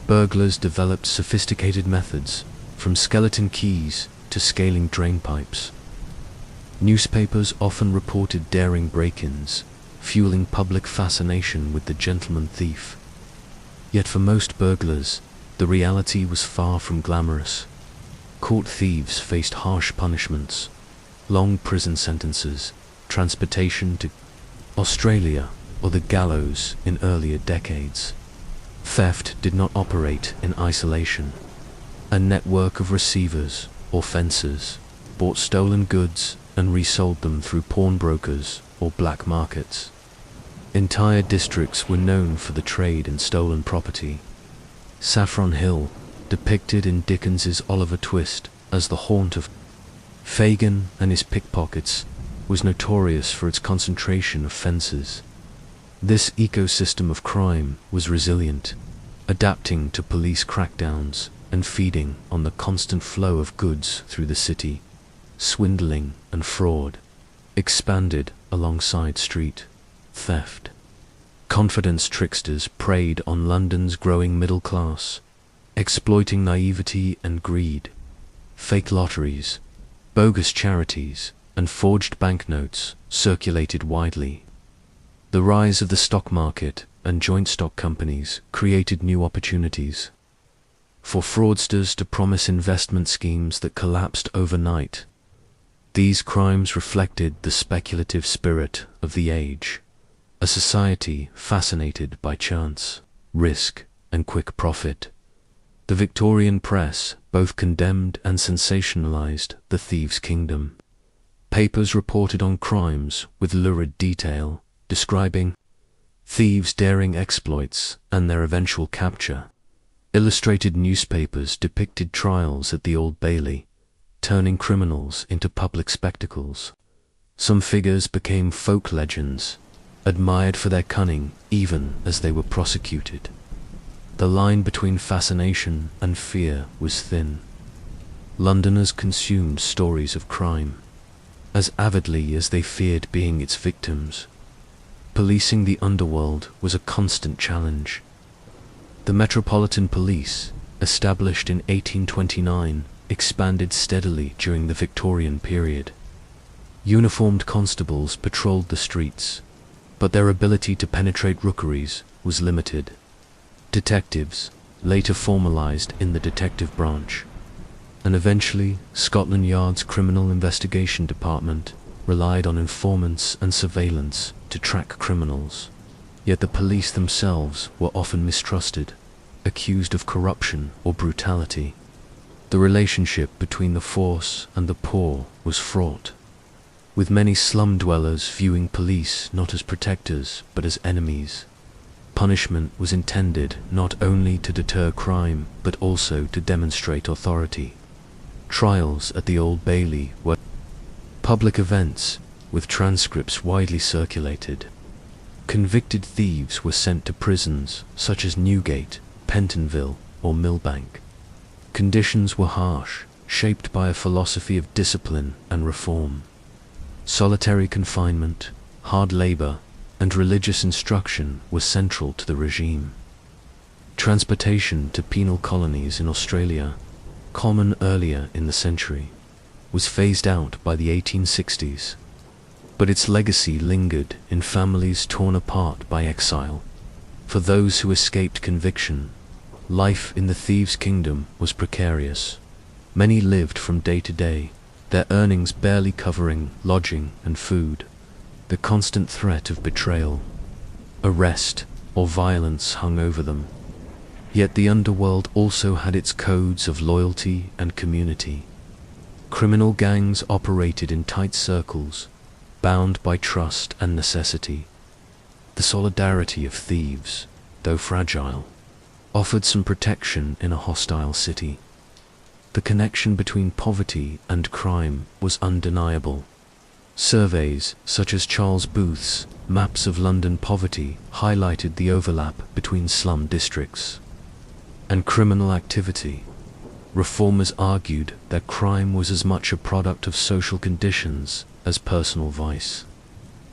Burglars developed sophisticated methods, from skeleton keys to scaling drain pipes. Newspapers often reported daring break-ins, fueling public fascination with the gentleman thief. Yet for most burglars, the reality was far from glamorous. Caught thieves faced harsh punishments, long prison sentences, transportation to Australia or the gallows in earlier decades. Theft did not operate in isolation. A network of receivers or fencers bought stolen goods and resold them through pawnbrokers or black markets. Entire districts were known for the trade in stolen property. Saffron Hill, depicted in Dickens's Oliver Twist as the haunt of Fagin and his pickpockets, was notorious for its concentration of fences. This ecosystem of crime was resilient, adapting to police crackdowns and feeding on the constant flow of goods through the city. Swindling and fraud expanded alongside street theft. Confidence tricksters preyed on London's growing middle class, exploiting naivety and greed. Fake lotteries, bogus charities, and forged banknotes circulated widely. The rise of the stock market and joint stock companies created new opportunities for fraudsters to promise investment schemes that collapsed overnight. These crimes reflected the speculative spirit of the age, a society fascinated by chance, risk, and quick profit. The Victorian press both condemned and sensationalized the thieves' kingdom. Papers reported on crimes with lurid detail, describing thieves' daring exploits and their eventual capture. Illustrated newspapers depicted trials at the Old Bailey, turning criminals into public spectacles. Some figures became folk legends, admired for their cunning even as they were prosecuted. The line between fascination and fear was thin. Londoners consumed stories of crime as avidly as they feared being its victims. Policing the underworld was a constant challenge. The Metropolitan Police, established in 1829, expanded steadily during the Victorian period. Uniformed constables patrolled the streets, but their ability to penetrate rookeries was limited. Detectives, later formalized in the detective branch, and eventually Scotland Yard's Criminal Investigation Department, relied on informants and surveillance to track criminals. Yet the police themselves were often mistrusted, accused of corruption or brutality. The relationship between the force and the poor was fraught. with many slum dwellers viewing police not as protectors but as enemies. Punishment was intended not only to deter crime but also to demonstrate authority. Trials at the Old Bailey were public events with transcripts widely circulated. Convicted thieves were sent to prisons such as Newgate, Pentonville, or Millbank. Conditions were harsh, shaped by a philosophy of discipline and reform. Solitary confinement, hard labor, and religious instruction were central to the regime. Transportation to penal colonies in Australia, common earlier in the century, was phased out by the 1860s, but its legacy lingered in families torn apart by exile. For those who escaped conviction, life in the thieves' kingdom was precarious. Many lived from day to day, their earnings barely covering lodging and food. The constant threat of betrayal, arrest, or violence hung over them. Yet the underworld also had its codes of loyalty and community. Criminal gangs operated in tight circles, bound by trust and necessity. The solidarity of thieves, though fragile, offered some protection in a hostile city. The connection between poverty and crime was undeniable. Surveys such as Charles Booth's Maps of London Poverty highlighted the overlap between slum districts and criminal activity. Reformers argued that crime was as much a product of social conditions as personal vice.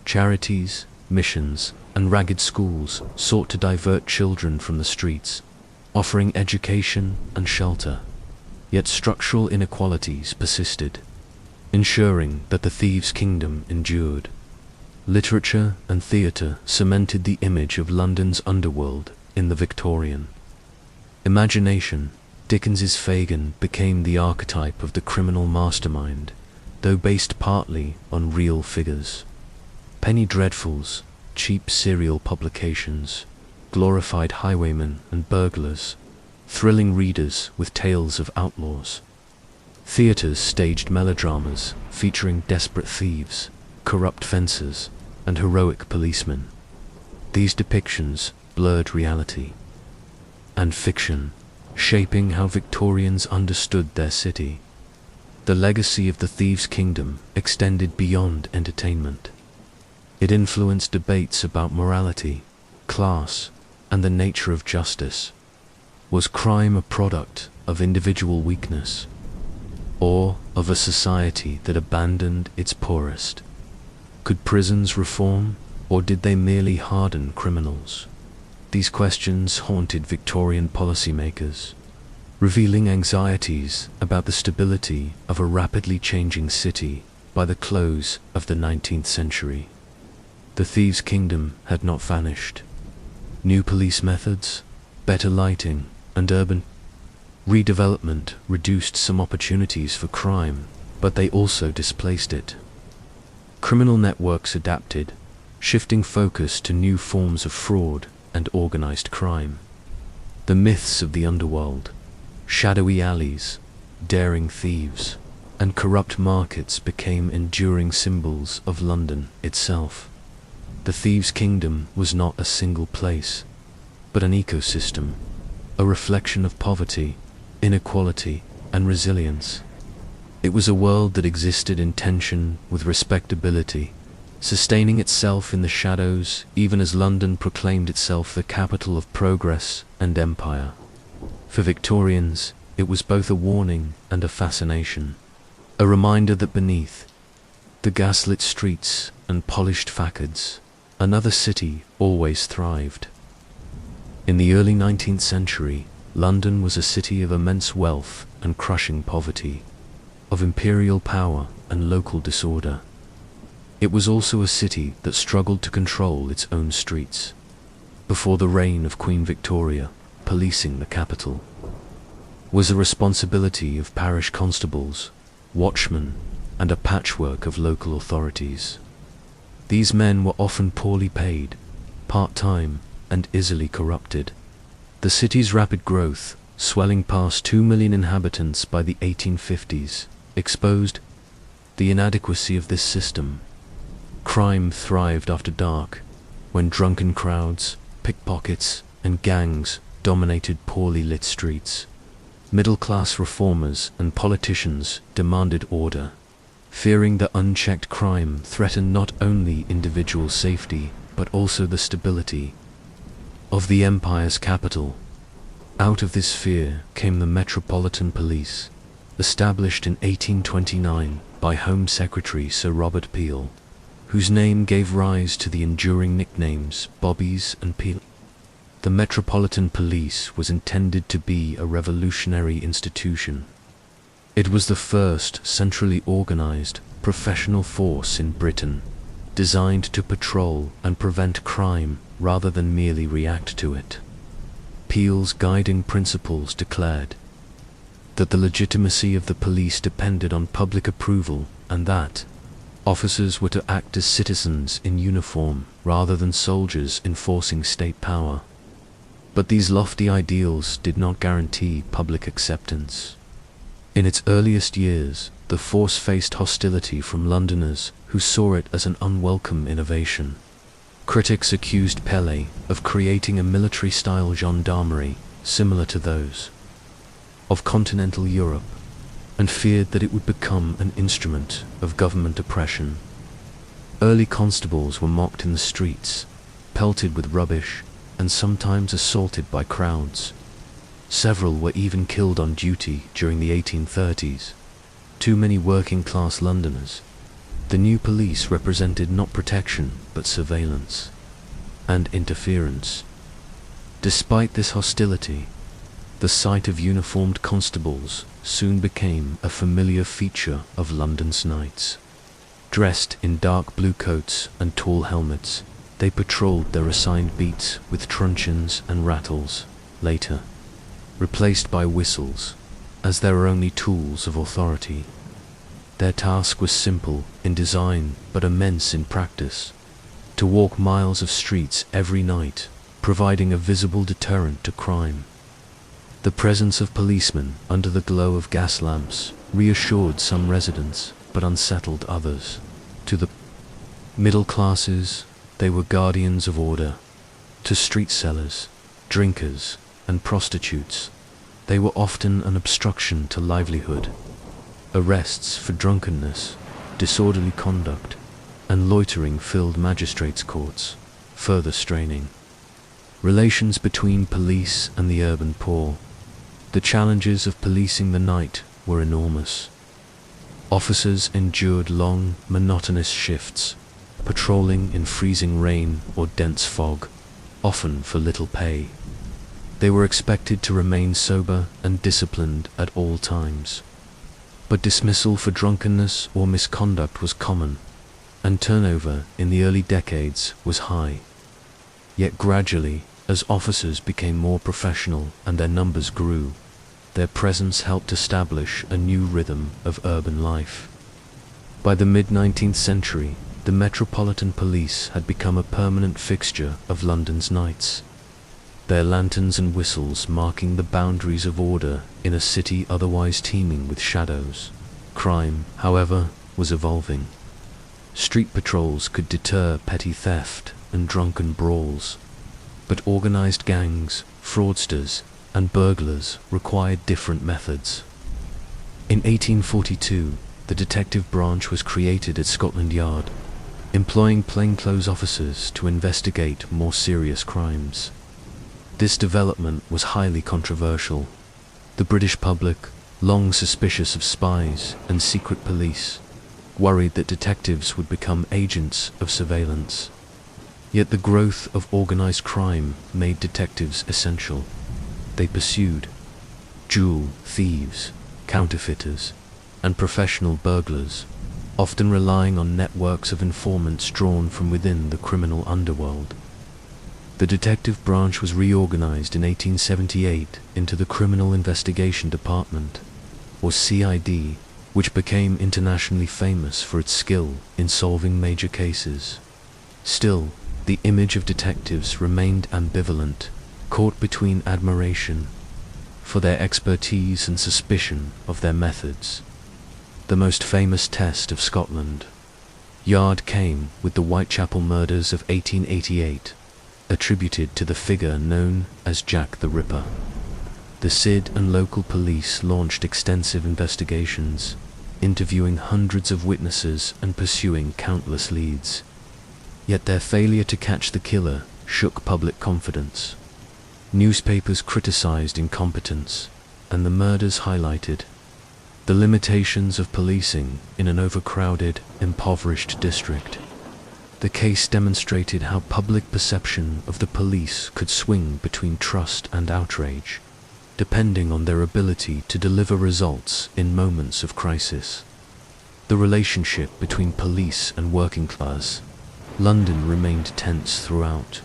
Charities, missions, and ragged schools sought to divert children from the streets, offering education and shelter. Yet structural inequalities persisted, ensuring that the thieves' kingdom endured. Literature and theatre cemented the image of London's underworld in the Victorian imagination. Dickens's Fagin became the archetype of the criminal mastermind, though based partly on real figures. Penny dreadfuls, cheap serial publications, glorified highwaymen and burglars, thrilling readers with tales of outlaws. Theatres staged melodramas featuring desperate thieves, corrupt fencers, and heroic policemen. These depictions blurred reality and fiction, shaping how Victorians understood their city. The legacy of the thieves' kingdom extended beyond entertainment. It influenced debates about morality, class, and the nature of justice. Was crime a product of individual weakness, or of a society that abandoned its poorest? Could prisons reform, or did they merely harden criminals? These questions haunted Victorian policymakers, revealing anxieties about the stability of a rapidly changing city by the close of the 19th century. The thieves' kingdom had not vanished. New police methods, better lighting, and urban redevelopment reduced some opportunities for crime, but they also displaced it. Criminal networks adapted, shifting focus to new forms of fraud and organized crime. The myths of the underworld, shadowy alleys, daring thieves, and corrupt markets became enduring symbols of London itself. The thieves' kingdom was not a single place, but an ecosystem, a reflection of poverty, inequality, and resilience. It was a world that existed in tension with respectability, sustaining itself in the shadows even as London proclaimed itself the capital of progress and empire. For Victorians, it was both a warning and a fascination, a reminder that beneath the gaslit streets and polished facades, another city always thrived. In the early 19th century, London was a city of immense wealth and crushing poverty, of imperial power and local disorder. It was also a city that struggled to control its own streets. Before the reign of Queen Victoria, policing the capital was a responsibility of parish constables, watchmen, and a patchwork of local authorities. These men were often poorly paid, part-time, and easily corrupted. The city's rapid growth, swelling past 2 million inhabitants by the 1850s, exposed the inadequacy of this system. Crime thrived after dark, when drunken crowds, pickpockets, and gangs dominated poorly lit streets. Middle-class reformers and politicians demanded order, fearing that unchecked crime threatened not only individual safety, but also the stability of the empire's capital. Out of this fear came the Metropolitan Police, established in 1829 by Home Secretary Sir Robert Peel, whose name gave rise to the enduring nicknames Bobbies and Peel. The Metropolitan Police was intended to be a revolutionary institution. It was the first centrally organized, professional force in Britain, designed to patrol and prevent crime rather than merely react to it. Peel's guiding principles declared that the legitimacy of the police depended on public approval and that officers were to act as citizens in uniform rather than soldiers enforcing state power. But these lofty ideals did not guarantee public acceptance. In its earliest years, the force faced hostility from Londoners who saw it as an unwelcome innovation. Critics accused Pele of creating a military-style gendarmerie similar to those of continental Europe, and feared that it would become an instrument of government oppression. Early constables were mocked in the streets, pelted with rubbish, and sometimes assaulted by crowds. Several were even killed on duty during the 1830s. Too many working-class Londoners. The new police represented not protection, but surveillance and interference. Despite this hostility, the sight of uniformed constables soon became a familiar feature of London's nights. Dressed in dark blue coats and tall helmets, they patrolled their assigned beats with truncheons and rattles, later replaced by whistles, as their only tools of authority. Their task was simple in design but immense in practice: to walk miles of streets every night, providing a visible deterrent to crime. The presence of policemen under the glow of gas lamps reassured some residents but unsettled others. To the middle classes, they were guardians of order. To street sellers, drinkers, and prostitutes, they were often an obstruction to livelihood. Arrests for drunkenness, disorderly conduct, and loitering filled magistrates' courts, further straining relations between police and the urban poor. The challenges of policing the night were enormous. Officers endured long, monotonous shifts, patrolling in freezing rain or dense fog, often for little pay. They were expected to remain sober and disciplined at all times. But dismissal for drunkenness or misconduct was common, and turnover in the early decades was high. Yet gradually, as officers became more professional and their numbers grew, their presence helped establish a new rhythm of urban life. By the mid-19th century, the Metropolitan Police had become a permanent fixture of London's nights, their lanterns and whistles marking the boundaries of order in a city otherwise teeming with shadows. Crime, however, was evolving. Street patrols could deter petty theft and drunken brawls, but organized gangs, fraudsters, and burglars required different methods. In 1842, the detective branch was created at Scotland Yard, employing plainclothes officers to investigate more serious crimes. This development was highly controversial. The British public, long suspicious of spies and secret police, worried that detectives would become agents of surveillance. Yet the growth of organized crime made detectives essential. They pursued jewel thieves, counterfeiters, and professional burglars, often relying on networks of informants drawn from within the criminal underworld. The detective branch was reorganized in 1878 into the Criminal Investigation Department, or CID, which became internationally famous for its skill in solving major cases. Still, the image of detectives remained ambivalent, caught between admiration for their expertise and suspicion of their methods. the most famous test of Scotland. Yard came with the Whitechapel murders of 1888, attributed to the figure known as Jack the Ripper. The CID and local police launched extensive investigations, interviewing hundreds of witnesses and pursuing countless leads. Yet their failure to catch the killer shook public confidence. Newspapers criticized incompetence, and the murders highlighted the limitations of policing in an overcrowded, impoverished district. The case demonstrated how public perception of the police could swing between trust and outrage, depending on their ability to deliver results in moments of crisis. The relationship between police and working class London remained tense throughout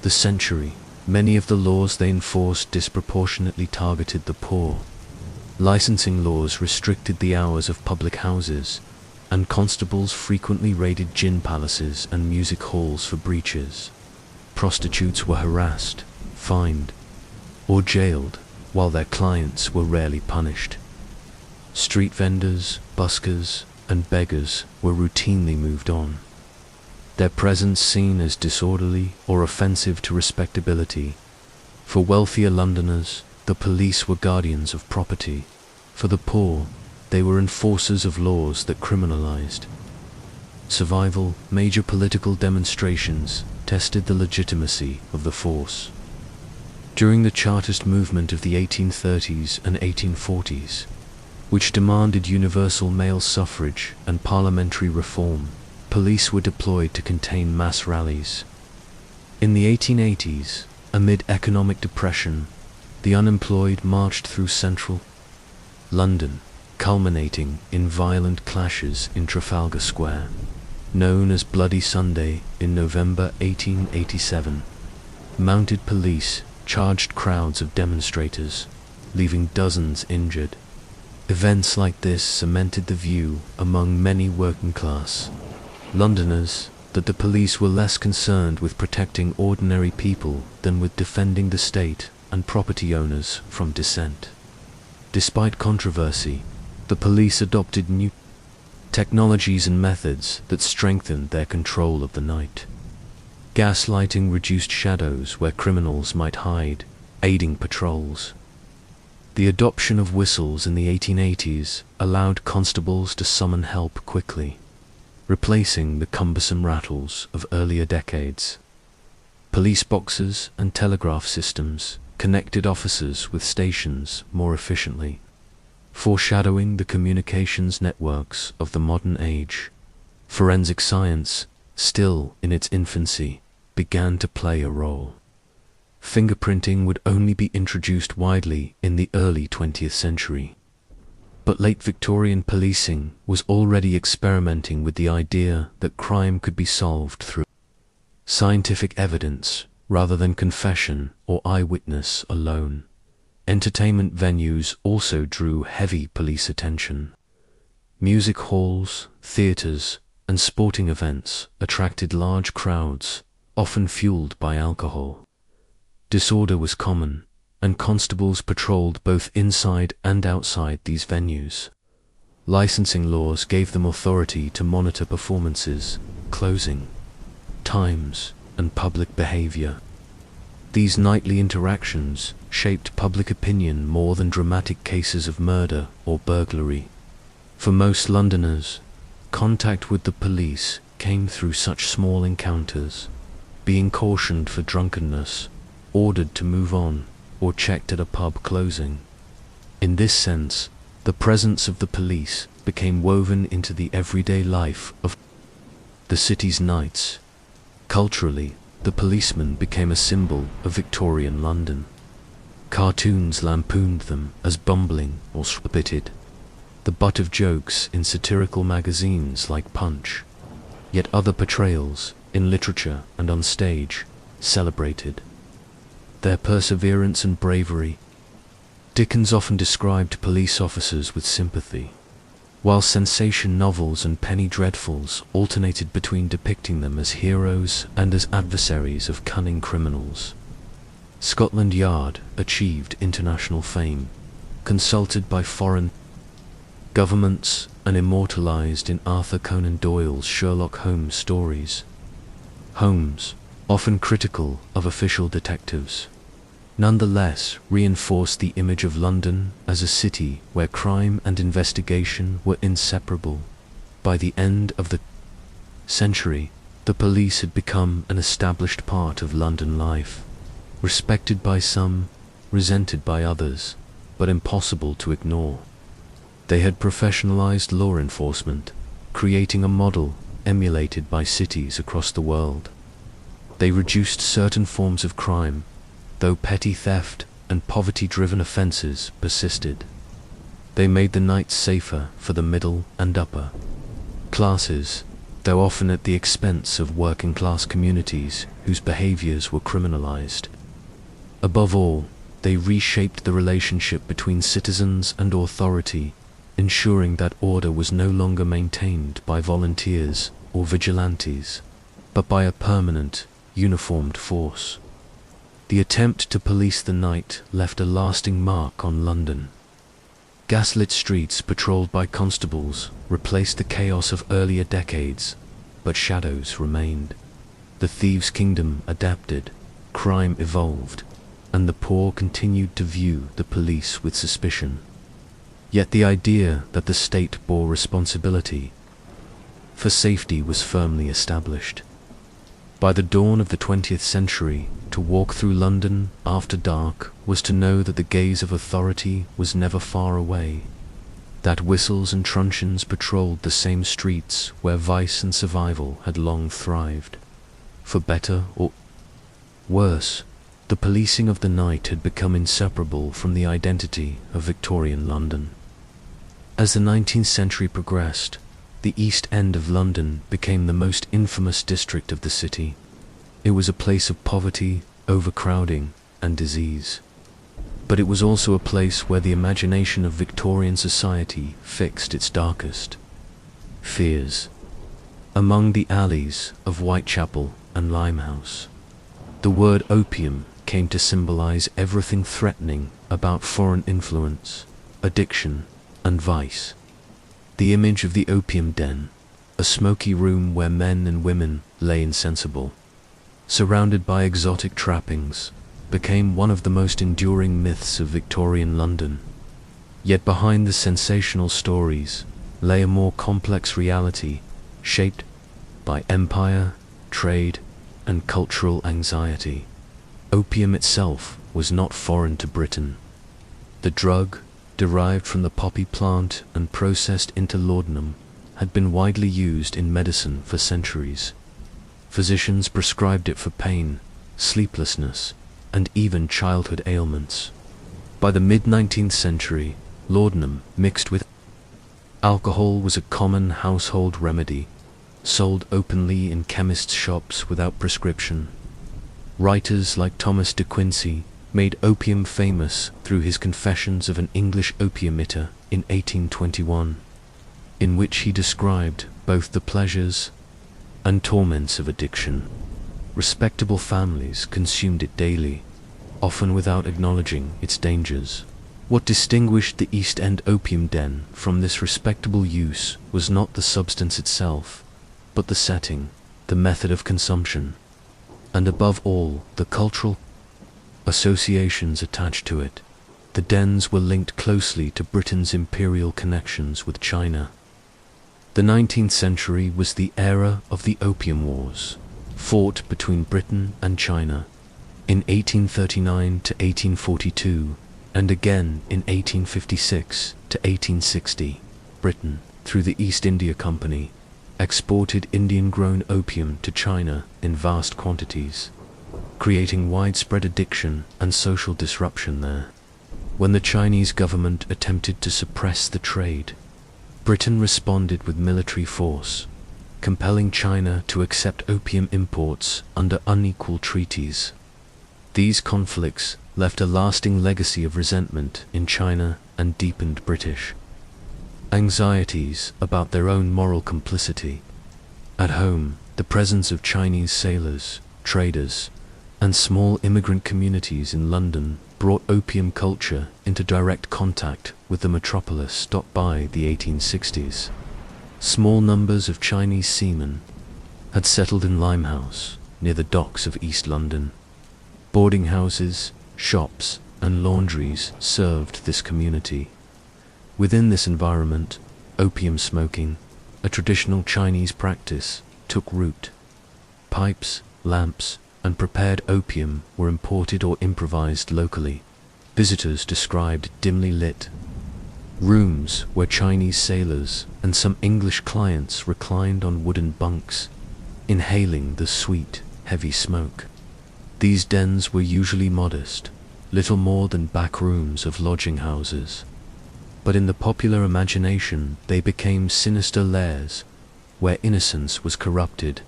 the century. Many of the laws they enforced disproportionately targeted the poor. Licensing laws restricted the hours of public houses, and constables frequently raided gin palaces and music halls for breaches. Prostitutes were harassed, fined, or jailed, while their clients were rarely punished. Street vendors, buskers, and beggars were routinely moved on, their presence seen as disorderly or offensive to respectability. For wealthier Londoners, the police were guardians of property. For the poor, they were enforcers of laws that criminalized survival. Major political demonstrations tested the legitimacy of the force. During the Chartist movement of the 1830s and 1840s, which demanded universal male suffrage and parliamentary reform, police were deployed to contain mass rallies. In the 1880s, amid economic depression, the unemployed marched through central London, culminating in violent clashes in Trafalgar Square. Known as Bloody Sunday in November 1887, mounted police charged crowds of demonstrators, leaving dozens injured. Events like this cemented the view among many working-class Londoners that the police were less concerned with protecting ordinary people than with defending the state and property owners from dissent. Despite controversy, the police adopted new technologies and methods that strengthened their control of the night. Gaslighting reduced shadows where criminals might hide, aiding patrols. The adoption of whistles in the 1880s allowed constables to summon help quickly, replacing the cumbersome rattles of earlier decades. Police boxes and telegraph systems connected officers with stations more efficiently, foreshadowing the communications networks of the modern age. Forensic science, still in its infancy, began to play a role. Fingerprinting would only be introduced widely in the early 20th century. But late Victorian policing was already experimenting with the idea that crime could be solved through scientific evidence rather than confession or eyewitness alone. Entertainment venues also drew heavy police attention. Music halls, theaters, and sporting events attracted large crowds, often fueled by alcohol. Disorder was common, and constables patrolled both inside and outside these venues. Licensing laws gave them authority to monitor performances, closing times, and public behavior. These nightly interactions shaped public opinion more than dramatic cases of murder or burglary. For most Londoners, contact with the police came through such small encounters, being cautioned for drunkenness, ordered to move on, or checked at a pub closing. In this sense, the presence of the police became woven into the everyday life of the city's nights. Culturally, the policeman became a symbol of Victorian London. Cartoons lampooned them as bumbling or spitted, the butt of jokes in satirical magazines like Punch. Yet other portrayals, in literature and on stage, celebrated their perseverance and bravery. Dickens often described police officers with sympathy, while sensation novels and penny dreadfuls alternated between depicting them as heroes and as adversaries of cunning criminals. Scotland Yard achieved international fame, consulted by foreign governments, and immortalized in Arthur Conan Doyle's Sherlock Holmes stories. Holmes, often critical of official detectives, nonetheless reinforced the image of London as a city where crime and investigation were inseparable. By the end of the century, the police had become an established part of London life, respected by some, resented by others, but impossible to ignore. They had professionalized law enforcement, creating a model emulated by cities across the world. They reduced certain forms of crime, though petty theft and poverty-driven offenses persisted. They made the night safer for the middle and upper classes, though often at the expense of working-class communities whose behaviors were criminalized. Above all, they reshaped the relationship between citizens and authority, ensuring that order was no longer maintained by volunteers or vigilantes, but by a permanent, uniformed force. The attempt to police the night left a lasting mark on London. Gaslit streets patrolled by constables replaced the chaos of earlier decades, but shadows remained. The thieves' kingdom adapted, crime evolved, and the poor continued to view the police with suspicion. Yet the idea that the state bore responsibility for safety was firmly established. By the dawn of the 20th century, to walk through London after dark was to know that the gaze of authority was never far away, that whistles and truncheons patrolled the same streets where vice and survival had long thrived. For better or worse, the policing of the night had become inseparable from the identity of Victorian London. As the 19th century progressed, the East End of London became the most infamous district of the city. It was a place of poverty, overcrowding, and disease. But it was also a place where the imagination of Victorian society fixed its darkest fears. Among the alleys of Whitechapel and Limehouse, the word opium came to symbolize everything threatening about foreign influence, addiction, and vice. The image of the opium den, a smoky room where men and women lay insensible, surrounded by exotic trappings, became one of the most enduring myths of Victorian London. Yet behind the sensational stories lay a more complex reality, shaped by empire, trade, and cultural anxiety. Opium itself was not foreign to Britain. The drug, derived from the poppy plant and processed into laudanum, had been widely used in medicine for centuries. Physicians prescribed it for pain, sleeplessness, and even childhood ailments. By the mid-19th century, laudanum mixed with alcohol was a common household remedy, sold openly in chemists' shops without prescription. Writers like Thomas de Quincey made opium famous through his Confessions of an English Opium Eater in 1821, in which he described both the pleasures and torments of addiction. Respectable families consumed it daily, often without acknowledging its dangers. What distinguished the East End opium den from this respectable use was not the substance itself, but the setting, the method of consumption, and above all, the cultural associations attached to it. The dens were linked closely to Britain's imperial connections with China. The 19th century was the era of the Opium Wars, fought between Britain and China in 1839 to 1842, and again in 1856 to 1860. Britain, through the East India Company, exported Indian-grown opium to China in vast quantities, creating widespread addiction and social disruption there. When the Chinese government attempted to suppress the trade, Britain responded with military force, compelling China to accept opium imports under unequal treaties. These conflicts left a lasting legacy of resentment in China and deepened British anxieties about their own moral complicity. At home, the presence of Chinese sailors, traders, and small immigrant communities in London brought opium culture into direct contact with the metropolis. By the 1860s, small numbers of Chinese seamen had settled in Limehouse, near the docks of East London. Boarding houses, shops, and laundries served this community. Within this environment, opium smoking, a traditional Chinese practice, took root. Pipes, lamps, and prepared opium were imported or improvised locally. Visitors described dimly lit rooms where Chinese sailors and some English clients reclined on wooden bunks, inhaling the sweet, heavy smoke. These dens were usually modest, little more than back rooms of lodging houses. But in the popular imagination they became sinister lairs, where innocence was corrupted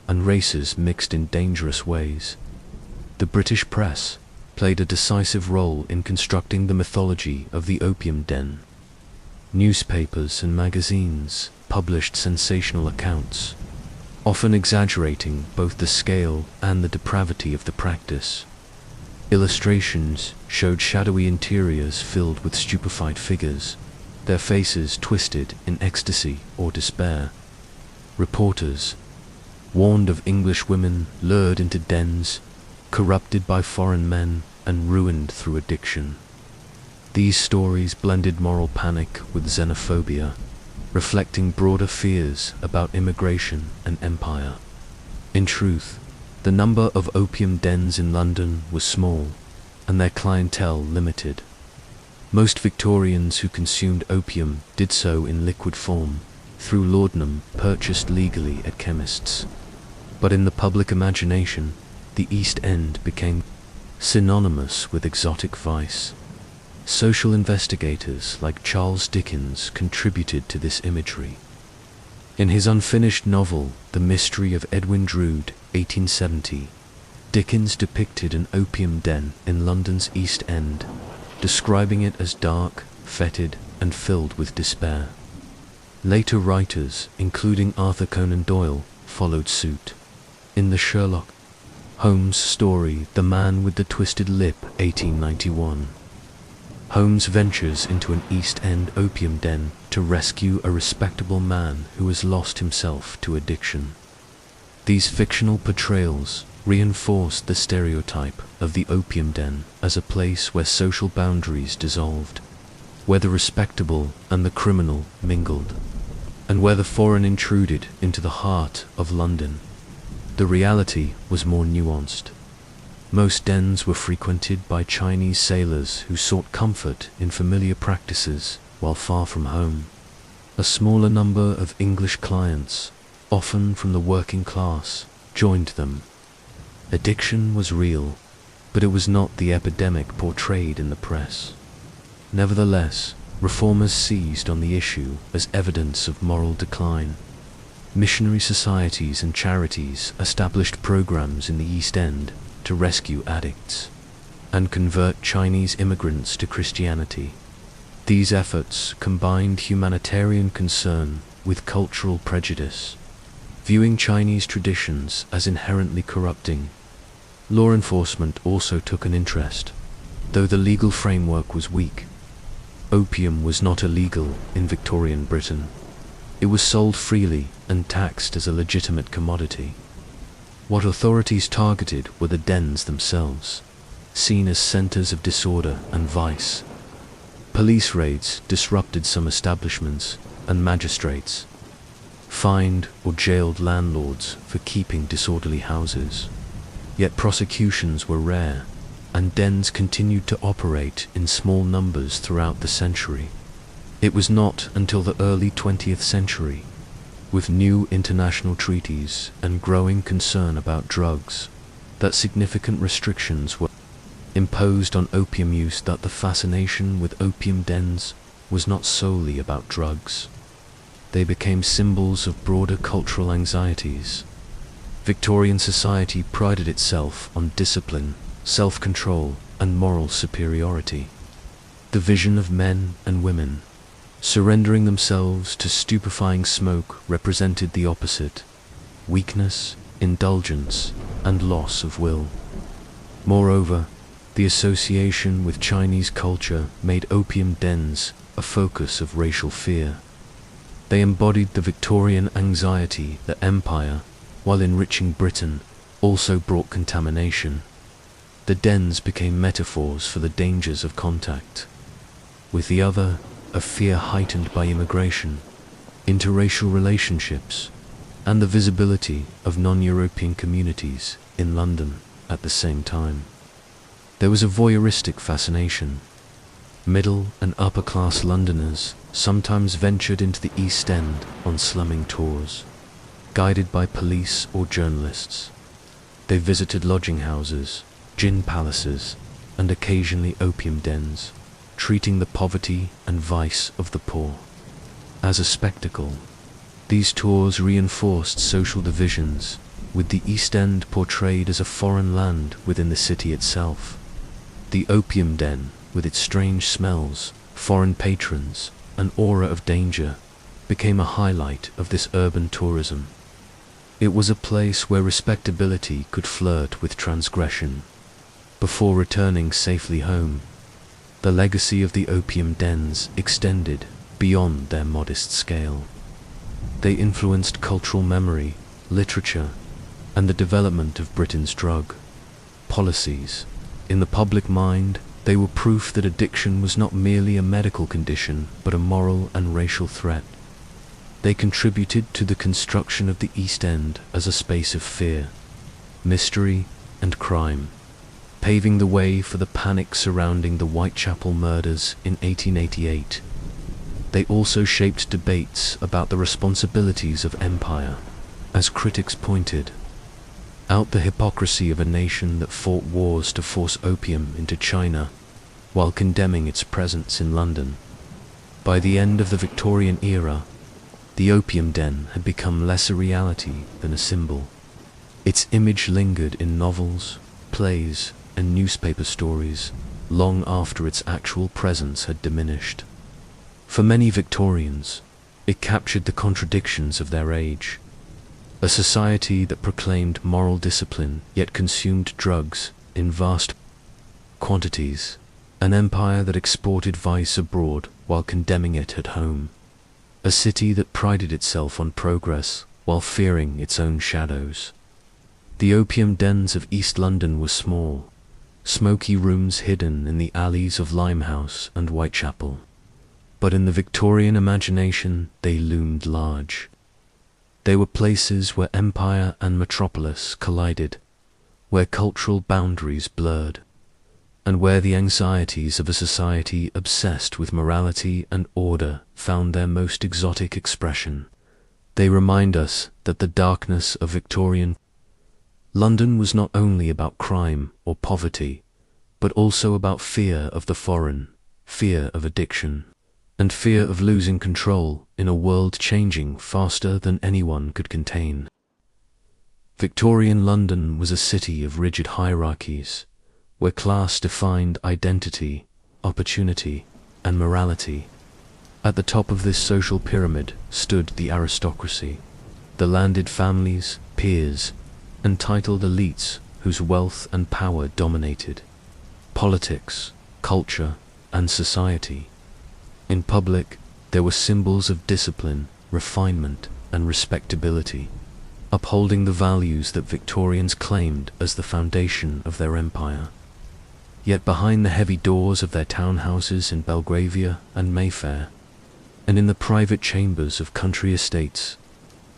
and races mixed in dangerous ways. The British press played a decisive role in constructing the mythology of the opium den. Newspapers and magazines published sensational accounts, often exaggerating both the scale and the depravity of the practice. Illustrations showed shadowy interiors filled with stupefied figures, their faces twisted in ecstasy or despair. Reporters warned of English women lured into dens, corrupted by foreign men and ruined through addiction. These stories blended moral panic with xenophobia, reflecting broader fears about immigration and empire. In truth, the number of opium dens in London was small, and their clientele limited. Most Victorians who consumed opium did so in liquid form, through laudanum purchased legally at chemists. But in the public imagination, the East End became synonymous with exotic vice. Social investigators like Charles Dickens contributed to this imagery. In his unfinished novel, The Mystery of Edwin Drood, 1870, Dickens depicted an opium den in London's East End, describing it as dark, fetid, and filled with despair. Later writers, including Arthur Conan Doyle, followed suit. In the Sherlock Holmes story, The Man with the Twisted Lip, 1891, Holmes ventures into an East End opium den to rescue a respectable man who has lost himself to addiction. These fictional portrayals reinforced the stereotype of the opium den as a place where social boundaries dissolved, where the respectable and the criminal mingled, and where the foreign intruded into the heart of London. The reality was more nuanced. Most dens were frequented by Chinese sailors who sought comfort in familiar practices while far from home. A smaller number of English clients, often from the working class, joined them. Addiction was real, but it was not the epidemic portrayed in the press. Nevertheless, reformers seized on the issue as evidence of moral decline. Missionary societies and charities established programs in the East End to rescue addicts and convert Chinese immigrants to Christianity. These efforts combined humanitarian concern with cultural prejudice, viewing Chinese traditions as inherently corrupting. Law enforcement also took an interest, though the legal framework was weak. Opium was not illegal in Victorian Britain. It was sold freely and taxed as a legitimate commodity. What authorities targeted were the dens themselves, seen as centers of disorder and vice. Police raids disrupted some establishments, and magistrates fined or jailed landlords for keeping disorderly houses. Yet prosecutions were rare, and dens continued to operate in small numbers throughout the century. It was not until the early 20th century, with new international treaties and growing concern about drugs, that significant restrictions were imposed on opium use, that the fascination with opium dens was not solely about drugs. They became symbols of broader cultural anxieties. Victorian society prided itself on discipline, self-control, and moral superiority. The vision of men and women surrendering themselves to stupefying smoke represented the opposite: weakness, indulgence, and loss of will. Moreover, The association with Chinese culture made opium dens a focus of racial fear. They embodied the Victorian anxiety that empire, while enriching Britain, also brought contamination. The dens became metaphors for the dangers of contact with the other, a fear heightened by immigration, interracial relationships, and the visibility of non-European communities in London at the same time. There was a voyeuristic fascination. Middle and upper-class Londoners sometimes ventured into the East End on slumming tours, guided by police or journalists. They visited lodging houses, gin palaces, and occasionally opium dens, treating the poverty and vice of the poor as a spectacle. These tours reinforced social divisions, with the East End portrayed as a foreign land within the city itself. The opium den, with its strange smells, foreign patrons, and aura of danger, became a highlight of this urban tourism. It was a place where respectability could flirt with transgression. Before returning safely home, the legacy of the opium dens extended beyond their modest scale. They influenced cultural memory, literature, and the development of Britain's drug policies. In the public mind, they were proof that addiction was not merely a medical condition, but a moral and racial threat. They contributed to the construction of the East End as a space of fear, mystery, and crime, paving the way for the panic surrounding the Whitechapel murders in 1888. They also shaped debates about the responsibilities of empire, as critics pointed out the hypocrisy of a nation that fought wars to force opium into China, while condemning its presence in London. By the end of the Victorian era, the opium den had become less a reality than a symbol. Its image lingered in novels, plays, and newspaper stories long after its actual presence had diminished. For many Victorians, it captured the contradictions of their age. A society that proclaimed moral discipline yet consumed drugs in vast quantities. An empire that exported vice abroad while condemning it at home. A city that prided itself on progress while fearing its own shadows. The opium dens of East London were small, smoky rooms hidden in the alleys of Limehouse and Whitechapel. But in the Victorian imagination, they loomed large. They were places where empire and metropolis collided, where cultural boundaries blurred, and where the anxieties of a society obsessed with morality and order found their most exotic expression. They remind us that the darkness of Victorian London was not only about crime or poverty, but also about fear of the foreign, fear of addiction, and fear of losing control in a world changing faster than anyone could contain. Victorian London was a city of rigid hierarchies, where class defined identity, opportunity, and morality. At the top of this social pyramid stood the aristocracy, the landed families, peers, and titled elites whose wealth and power dominated politics, culture, and society. In public, there were symbols of discipline, refinement, and respectability, upholding the values that Victorians claimed as the foundation of their empire. Yet behind the heavy doors of their townhouses in Belgravia and Mayfair, and in the private chambers of country estates,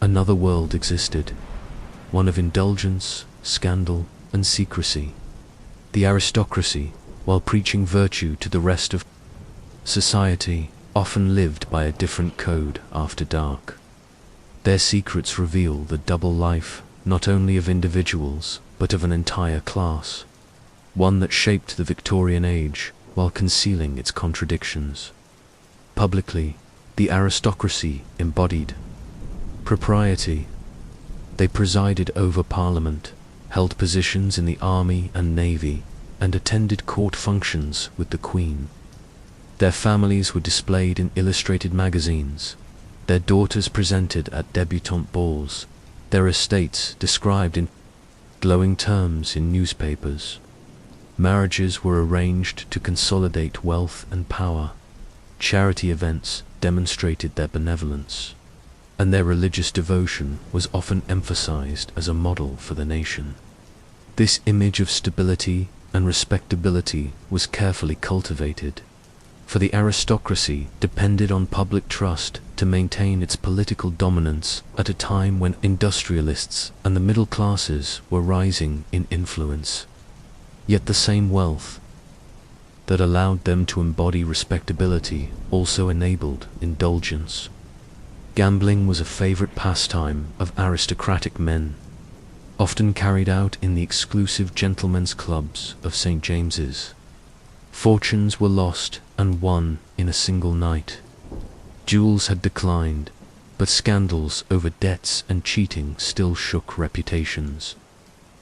another world existed, one of indulgence, scandal, and secrecy. The aristocracy, while preaching virtue to the rest of society, often lived by a different code after dark. Their secrets reveal the double life, not only of individuals, but of an entire class, one that shaped the Victorian age while concealing its contradictions. Publicly, the aristocracy embodied propriety. They presided over Parliament, held positions in the army and navy, and attended court functions with the Queen. Their families were displayed in illustrated magazines, their daughters presented at debutante balls, their estates described in glowing terms in newspapers. Marriages were arranged to consolidate wealth and power. Charity events demonstrated their benevolence, and their religious devotion was often emphasized as a model for the nation. This image of stability and respectability was carefully cultivated, for the aristocracy depended on public trust to maintain its political dominance at a time when industrialists and the middle classes were rising in influence. Yet the same wealth that allowed them to embody respectability also enabled indulgence. Gambling was a favorite pastime of aristocratic men, often carried out in the exclusive gentlemen's clubs of St. James's. Fortunes were lost and won in a single night. Jewels had declined, but scandals over debts and cheating still shook reputations.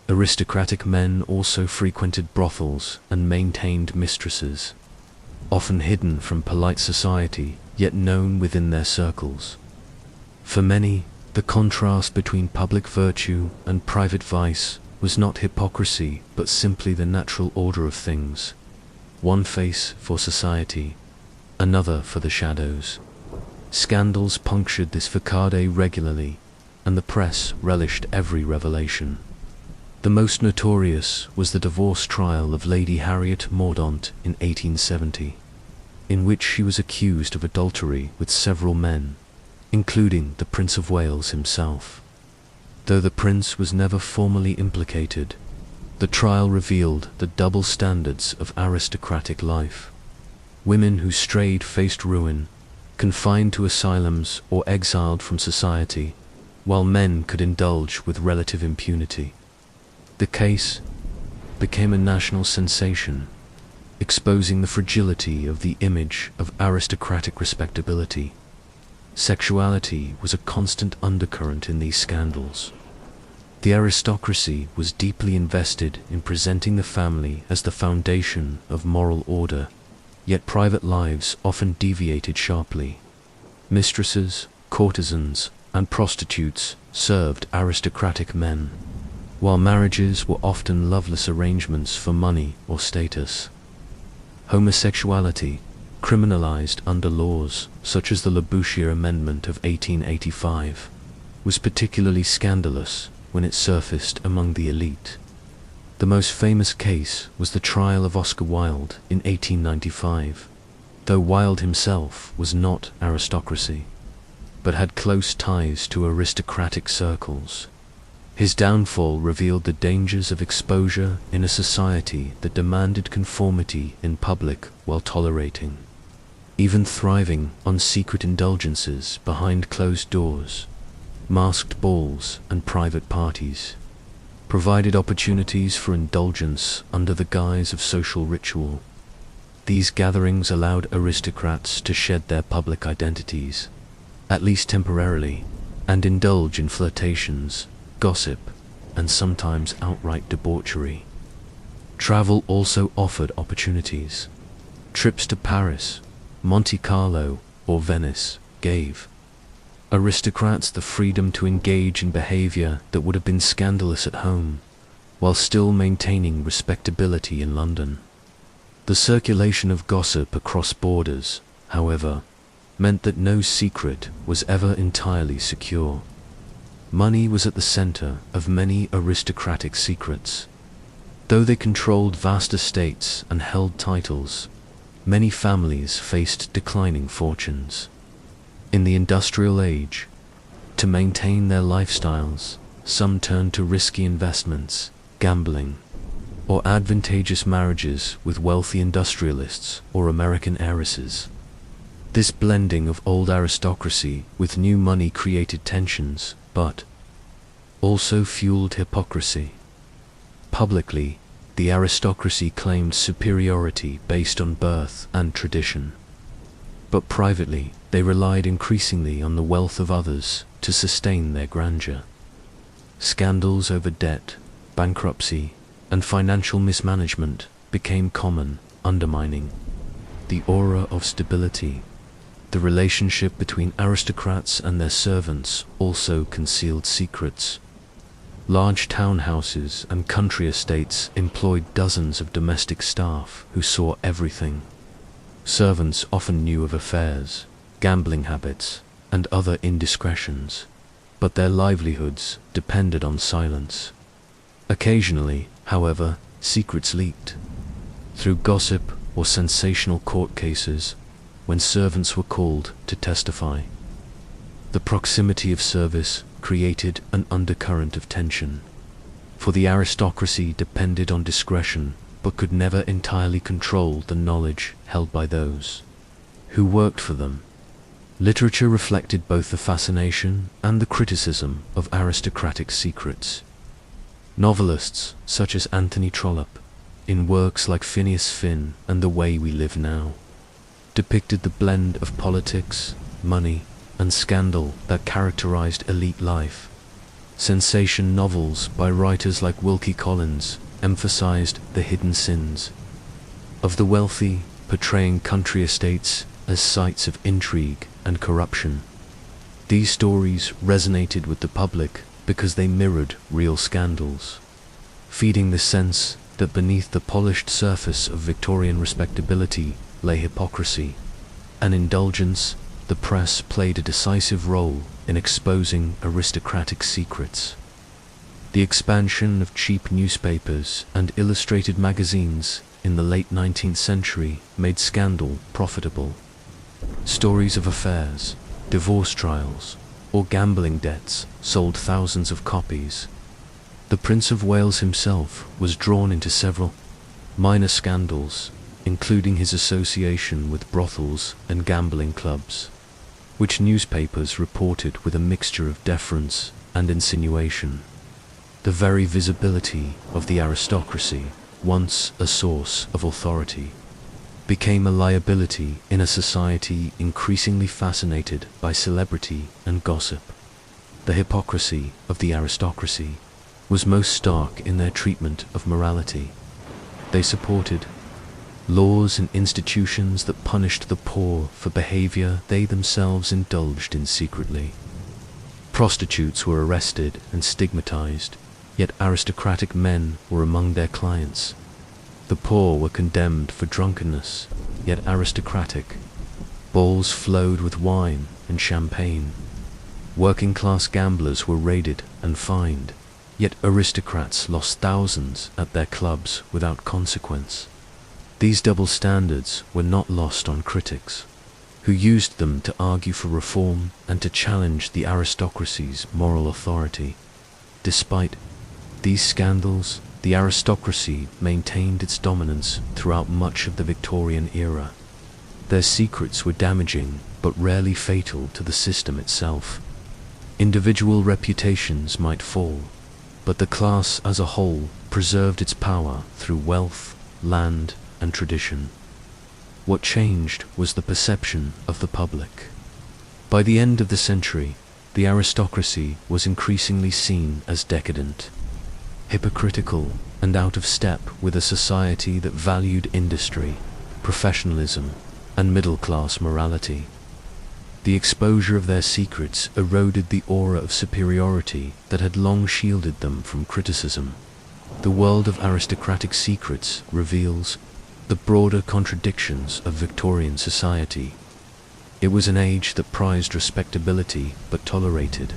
Aristocratic men also frequented brothels and maintained mistresses, often hidden from polite society, yet known within their circles. For many, the contrast between public virtue and private vice was not hypocrisy, but simply the natural order of things. One face for society, another for the shadows. Scandals punctured this facade regularly, and the press relished every revelation. The most notorious was the divorce trial of Lady Harriet Mordaunt in 1870, in which she was accused of adultery with several men, including the Prince of Wales himself. Though the prince was never formally implicated, the trial revealed the double standards of aristocratic life. Women who strayed faced ruin, confined to asylums or exiled from society, while men could indulge with relative impunity. The case became a national sensation, exposing the fragility of the image of aristocratic respectability. Sexuality was a constant undercurrent in these scandals. The aristocracy was deeply invested in presenting the family as the foundation of moral order, yet private lives often deviated sharply. Mistresses, courtesans, and prostitutes served aristocratic men, while marriages were often loveless arrangements for money or status. Homosexuality, criminalized under laws such as the Labouchere Amendment of 1885, was particularly scandalous when it surfaced among the elite. The most famous case was the trial of Oscar Wilde in 1895, though Wilde himself was not aristocracy, but had close ties to aristocratic circles. His downfall revealed the dangers of exposure in a society that demanded conformity in public while tolerating, even thriving on secret indulgences behind closed doors. Masked balls and private parties provided opportunities for indulgence under the guise of social ritual. These gatherings allowed aristocrats to shed their public identities, at least temporarily, and indulge in flirtations, gossip, and sometimes outright debauchery. Travel also offered opportunities. Trips to Paris, Monte Carlo, or Venice gave aristocrats the freedom to engage in behavior that would have been scandalous at home, while still maintaining respectability in London. The circulation of gossip across borders, however, meant that no secret was ever entirely secure. Money was at the center of many aristocratic secrets. Though they controlled vast estates and held titles, many families faced declining fortunes. In the industrial age, to maintain their lifestyles, some turned to risky investments, gambling, or advantageous marriages with wealthy industrialists or American heiresses. This blending of old aristocracy with new money created tensions, but also fueled hypocrisy. Publicly, the aristocracy claimed superiority based on birth and tradition, but privately, they relied increasingly on the wealth of others to sustain their grandeur. Scandals over debt, bankruptcy, and financial mismanagement became common, undermining the aura of stability. The relationship between aristocrats and their servants also concealed secrets. Large townhouses and country estates employed dozens of domestic staff who saw everything. Servants often knew of affairs, gambling habits, and other indiscretions, but their livelihoods depended on silence. Occasionally, however, secrets leaked. Through gossip or sensational court cases, when servants were called to testify. The proximity of service created an undercurrent of tension, for the aristocracy depended on discretion but could never entirely control the knowledge held by those who worked for them. Literature reflected both the fascination and the criticism of aristocratic secrets. Novelists such as Anthony Trollope, in works like Phineas Finn and The Way We Live Now, depicted the blend of politics, money, and scandal that characterized elite life. Sensation novels by writers like Wilkie Collins emphasized the hidden sins of the wealthy, portraying country estates as sites of intrigue and corruption. These stories resonated with the public because they mirrored real scandals, feeding the sense that beneath the polished surface of Victorian respectability lay hypocrisy and indulgence. The press played a decisive role in exposing aristocratic secrets. The expansion of cheap newspapers and illustrated magazines in the late 19th century made scandal profitable. Stories of affairs, divorce trials, or gambling debts sold thousands of copies. The Prince of Wales himself was drawn into several minor scandals, including his association with brothels and gambling clubs, which newspapers reported with a mixture of deference and insinuation. The very visibility of the aristocracy, once a source of authority, became a liability in a society increasingly fascinated by celebrity and gossip. The hypocrisy of the aristocracy was most stark in their treatment of morality. They supported laws and institutions that punished the poor for behavior they themselves indulged in secretly. Prostitutes were arrested and stigmatized, yet aristocratic men were among their clients. The poor were condemned for drunkenness, yet aristocratic. Balls flowed with wine and champagne. Working-class gamblers were raided and fined, yet aristocrats lost thousands at their clubs without consequence. These double standards were not lost on critics, who used them to argue for reform and to challenge the aristocracy's moral authority. Despite these scandals, the aristocracy maintained its dominance throughout much of the Victorian era. Their secrets were damaging but rarely fatal to the system itself. Individual reputations might fall, but the class as a whole preserved its power through wealth, land, and tradition. What changed was the perception of the public. By the end of the century, the aristocracy was increasingly seen as decadent, hypocritical, and out of step with a society that valued industry, professionalism, and middle-class morality. The exposure of their secrets eroded the aura of superiority that had long shielded them from criticism. The world of aristocratic secrets reveals the broader contradictions of Victorian society. It was an age that prized respectability but tolerated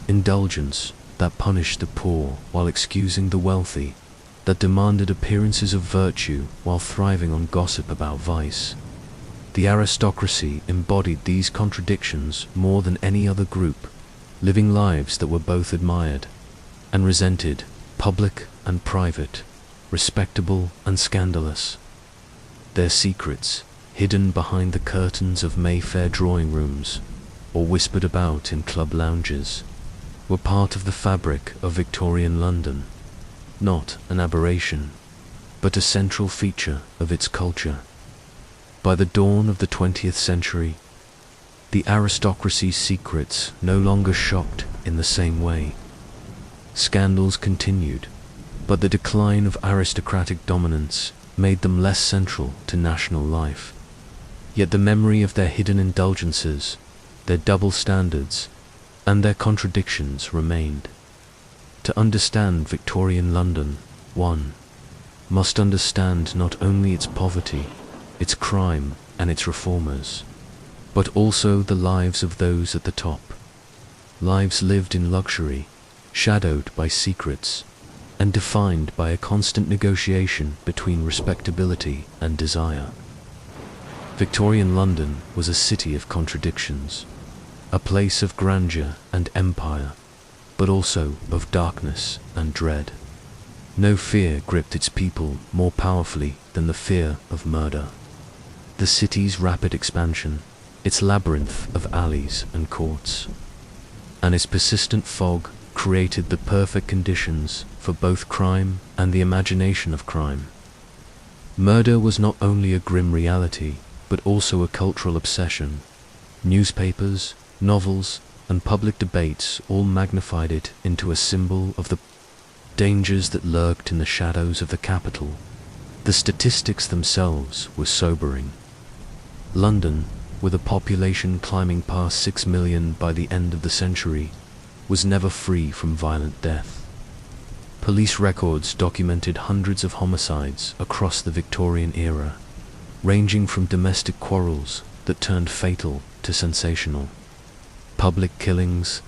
indulgence, that punished the poor while excusing the wealthy, that demanded appearances of virtue while thriving on gossip about vice. The aristocracy embodied these contradictions more than any other group, living lives that were both admired and resented, public and private, respectable and scandalous. Their secrets, hidden behind the curtains of Mayfair drawing rooms or whispered about in club lounges, were part of the fabric of Victorian London, not an aberration, but a central feature of its culture. By the dawn of the 20th century, the aristocracy's secrets no longer shocked in the same way. Scandals continued, but the decline of aristocratic dominance made them less central to national life. Yet the memory of their hidden indulgences, their double standards, and their contradictions remained. To understand Victorian London, one must understand not only its poverty, its crime, and its reformers, but also the lives of those at the top. Lives lived in luxury, shadowed by secrets, and defined by a constant negotiation between respectability and desire. Victorian London was a city of contradictions, a place of grandeur and empire, but also of darkness and dread. No fear gripped its people more powerfully than the fear of murder. The city's rapid expansion, its labyrinth of alleys and courts, and its persistent fog created the perfect conditions for both crime and the imagination of crime. Murder was not only a grim reality, but also a cultural obsession. Newspapers, novels, and public debates all magnified it into a symbol of the dangers that lurked in the shadows of the capital. The statistics themselves were sobering. London, with a population climbing past 6 million by the end of the century, was never free from violent death. Police records documented hundreds of homicides across the Victorian era, ranging from domestic quarrels that turned fatal to sensational public killings,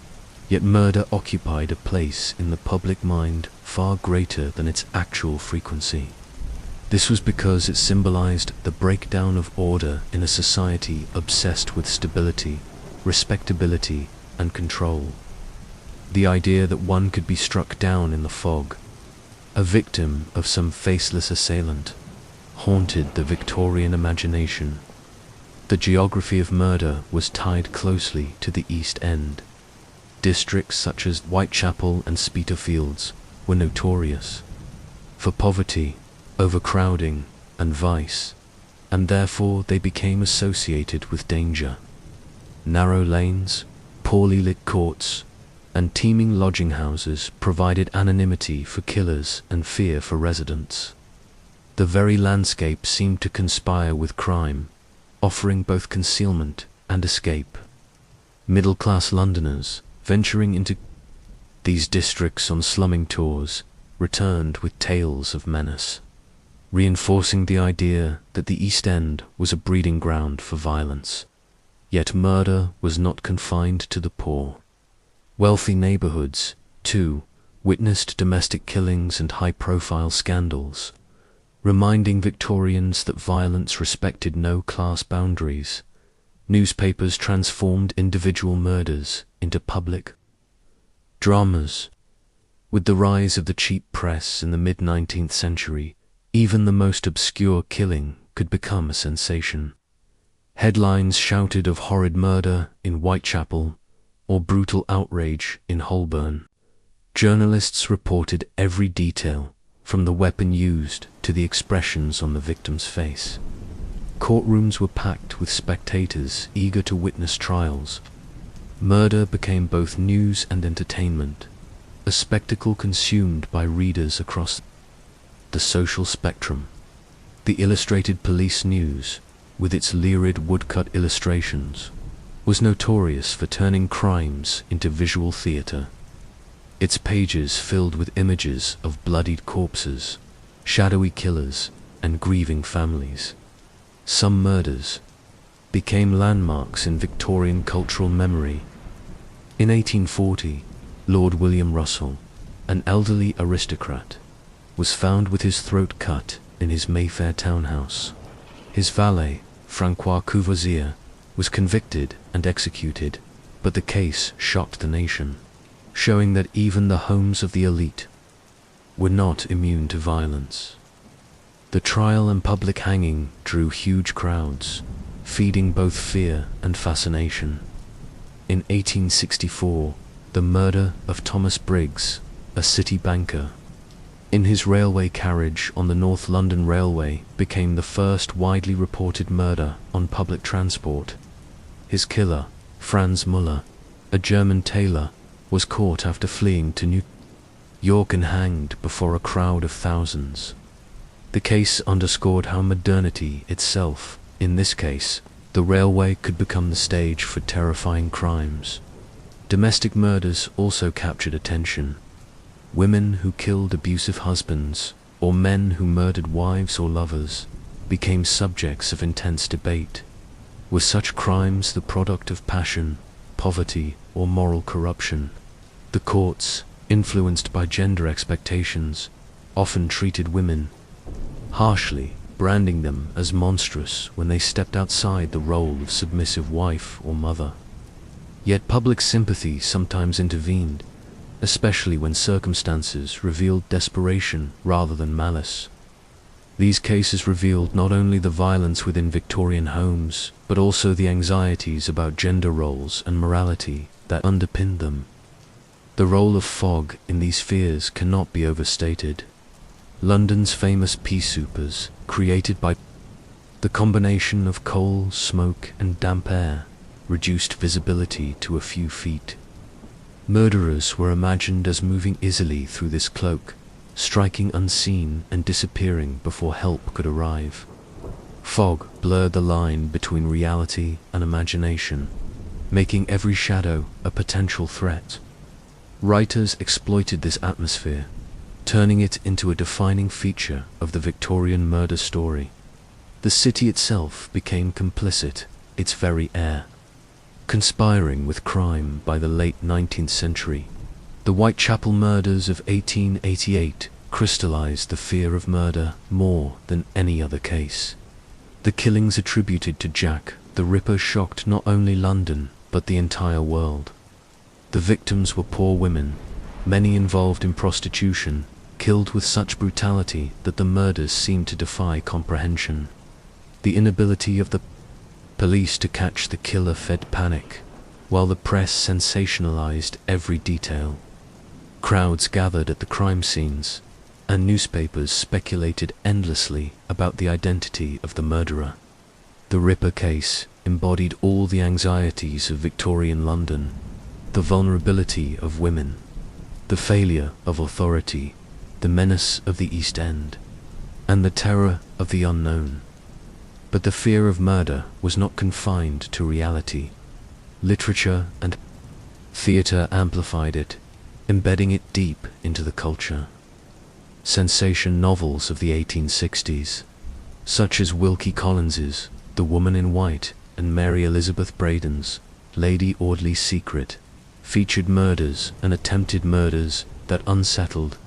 yet murder occupied a place in the public mind far greater than its actual frequency. This was because it symbolized the breakdown of order in a society obsessed with stability, respectability, and control. The idea that one could be struck down in the fog, a victim of some faceless assailant, haunted the Victorian imagination. The geography of murder was tied closely to the East End. Districts such as Whitechapel and Spitalfields were notorious for poverty, overcrowding, and vice, and therefore they became associated with danger. Narrow lanes, poorly lit courts, and teeming lodging houses provided anonymity for killers and fear for residents. The very landscape seemed to conspire with crime, offering both concealment and escape. Middle-class Londoners, venturing into these districts on slumming tours, returned with tales of menace, reinforcing the idea that the East End was a breeding ground for violence. Yet murder was not confined to the poor. Wealthy neighborhoods, too, witnessed domestic killings and high-profile scandals, reminding Victorians that violence respected no class boundaries. Newspapers transformed individual murders into public dramas. With the rise of the cheap press in the mid-19th century, even the most obscure killing could become a sensation. Headlines shouted of horrid murder in Whitechapel or brutal outrage in Holborn. Journalists reported every detail, from the weapon used to the expressions on the victim's face. Courtrooms were packed with spectators eager to witness trials. Murder became both news and entertainment, a spectacle consumed by readers across the social spectrum. The Illustrated Police News, with its lurid woodcut illustrations, was notorious for turning crimes into visual theatre. Its pages filled with images of bloodied corpses, shadowy killers, and grieving families. Some murders became landmarks in Victorian cultural memory. In 1840, Lord William Russell, an elderly aristocrat, was found with his throat cut in his Mayfair townhouse. His valet, Francois Courvoisier, was convicted and executed, but the case shocked the nation, showing that even the homes of the elite were not immune to violence. The trial and public hanging drew huge crowds, feeding both fear and fascination. In 1864, the murder of Thomas Briggs, a city banker, in his railway carriage on the North London Railway, became the first widely reported murder on public transport. His killer, Franz Müller, a German tailor, was caught after fleeing to New York and hanged before a crowd of thousands. The case underscored how modernity itself, in this case, the railway, could become the stage for terrifying crimes. Domestic murders also captured attention. Women who killed abusive husbands, or men who murdered wives or lovers, became subjects of intense debate. Were such crimes the product of passion, poverty, or moral corruption? The courts, influenced by gender expectations, often treated women harshly, branding them as monstrous when they stepped outside the role of submissive wife or mother. Yet public sympathy sometimes intervened, especially when circumstances revealed desperation rather than malice. These cases revealed not only the violence within Victorian homes, but also the anxieties about gender roles and morality that underpinned them. The role of fog in these fears cannot be overstated. London's famous pea soupers, created by the combination of coal, smoke, and damp air, reduced visibility to a few feet. Murderers were imagined as moving easily through this cloak, striking unseen and disappearing before help could arrive. Fog blurred the line between reality and imagination, making every shadow a potential threat. Writers exploited this atmosphere, turning it into a defining feature of the Victorian murder story. The city itself became complicit, its very air conspiring with crime. By the late 19th century, the Whitechapel murders of 1888 crystallized the fear of murder more than any other case. The killings attributed to Jack the Ripper shocked not only London, but the entire world. The victims were poor women, many involved in prostitution, killed with such brutality that the murders seemed to defy comprehension. The inability of the police to catch the killer fed panic, while the press sensationalized every detail. Crowds gathered at the crime scenes, and newspapers speculated endlessly about the identity of the murderer. The Ripper case embodied all the anxieties of Victorian London: the vulnerability of women, the failure of authority, the menace of the East End, and the terror of the unknown. But the fear of murder was not confined to reality. Literature and theatre amplified it, embedding it deep into the culture. Sensation novels of the 1860s, such as Wilkie Collins's The Woman in White and Mary Elizabeth Braden's Lady Audley's Secret, featured murders and attempted murders that unsettled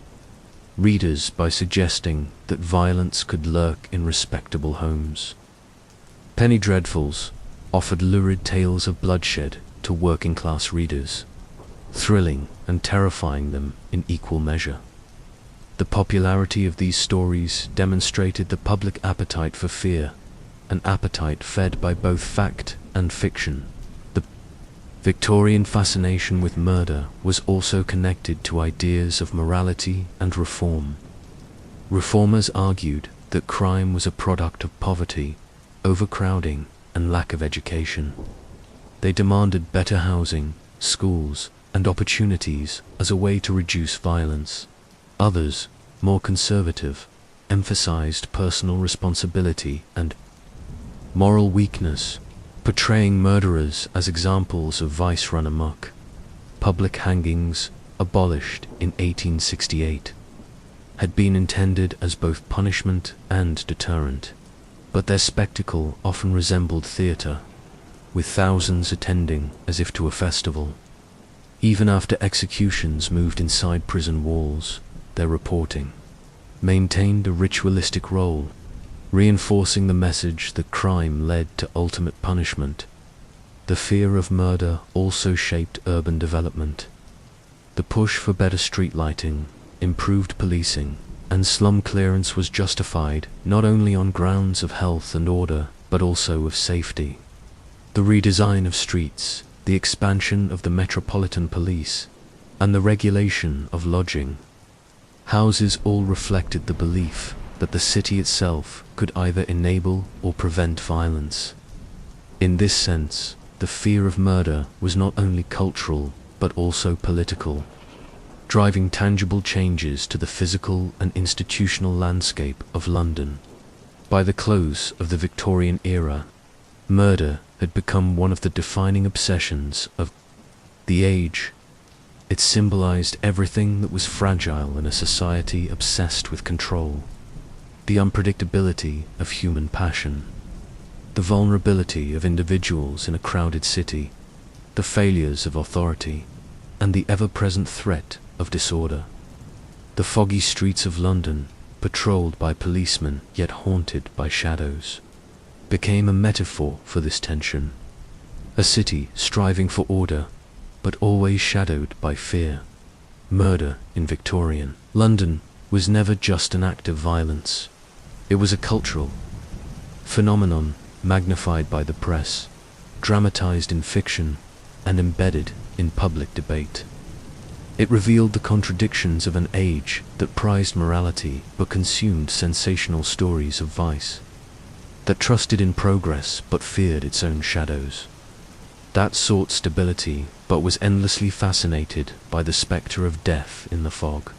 readers by suggesting that violence could lurk in respectable homes. Penny Dreadfuls offered lurid tales of bloodshed to working-class readers, thrilling and terrifying them in equal measure. The popularity of these stories demonstrated the public appetite for fear, an appetite fed by both fact and fiction. The Victorian fascination with murder was also connected to ideas of morality and reform. Reformers argued that crime was a product of poverty, overcrowding, and lack of education. They demanded better housing, schools, and opportunities as a way to reduce violence. Others, more conservative, emphasized personal responsibility and moral weakness, portraying murderers as examples of vice run amok. Public hangings, abolished in 1868, had been intended as both punishment and deterrent, but their spectacle often resembled theatre, with thousands attending as if to a festival. Even after executions moved inside prison walls, their reporting maintained a ritualistic role, reinforcing the message that crime led to ultimate punishment. The fear of murder also shaped urban development. The push for better street lighting, improved policing, and slum clearance was justified not only on grounds of health and order, but also of safety. The redesign of streets, the expansion of the Metropolitan Police, and the regulation of lodging houses all reflected the belief that the city itself could either enable or prevent violence. In this sense, the fear of murder was not only cultural, but also political, driving tangible changes to the physical and institutional landscape of London. By the close of the Victorian era, murder had become one of the defining obsessions of the age. It symbolized everything that was fragile in a society obsessed with control. The unpredictability of human passion, the vulnerability of individuals in a crowded city, the failures of authority, and the ever-present threat of disorder. The foggy streets of London, patrolled by policemen yet haunted by shadows, became a metaphor for this tension. A city striving for order, but always shadowed by fear. Murder in Victorian London was never just an act of violence. It was a cultural phenomenon magnified by the press, dramatized in fiction, and embedded in public debate. It revealed the contradictions of an age that prized morality but consumed sensational stories of vice, that trusted in progress but feared its own shadows, that sought stability but was endlessly fascinated by the spectre of death in the fog.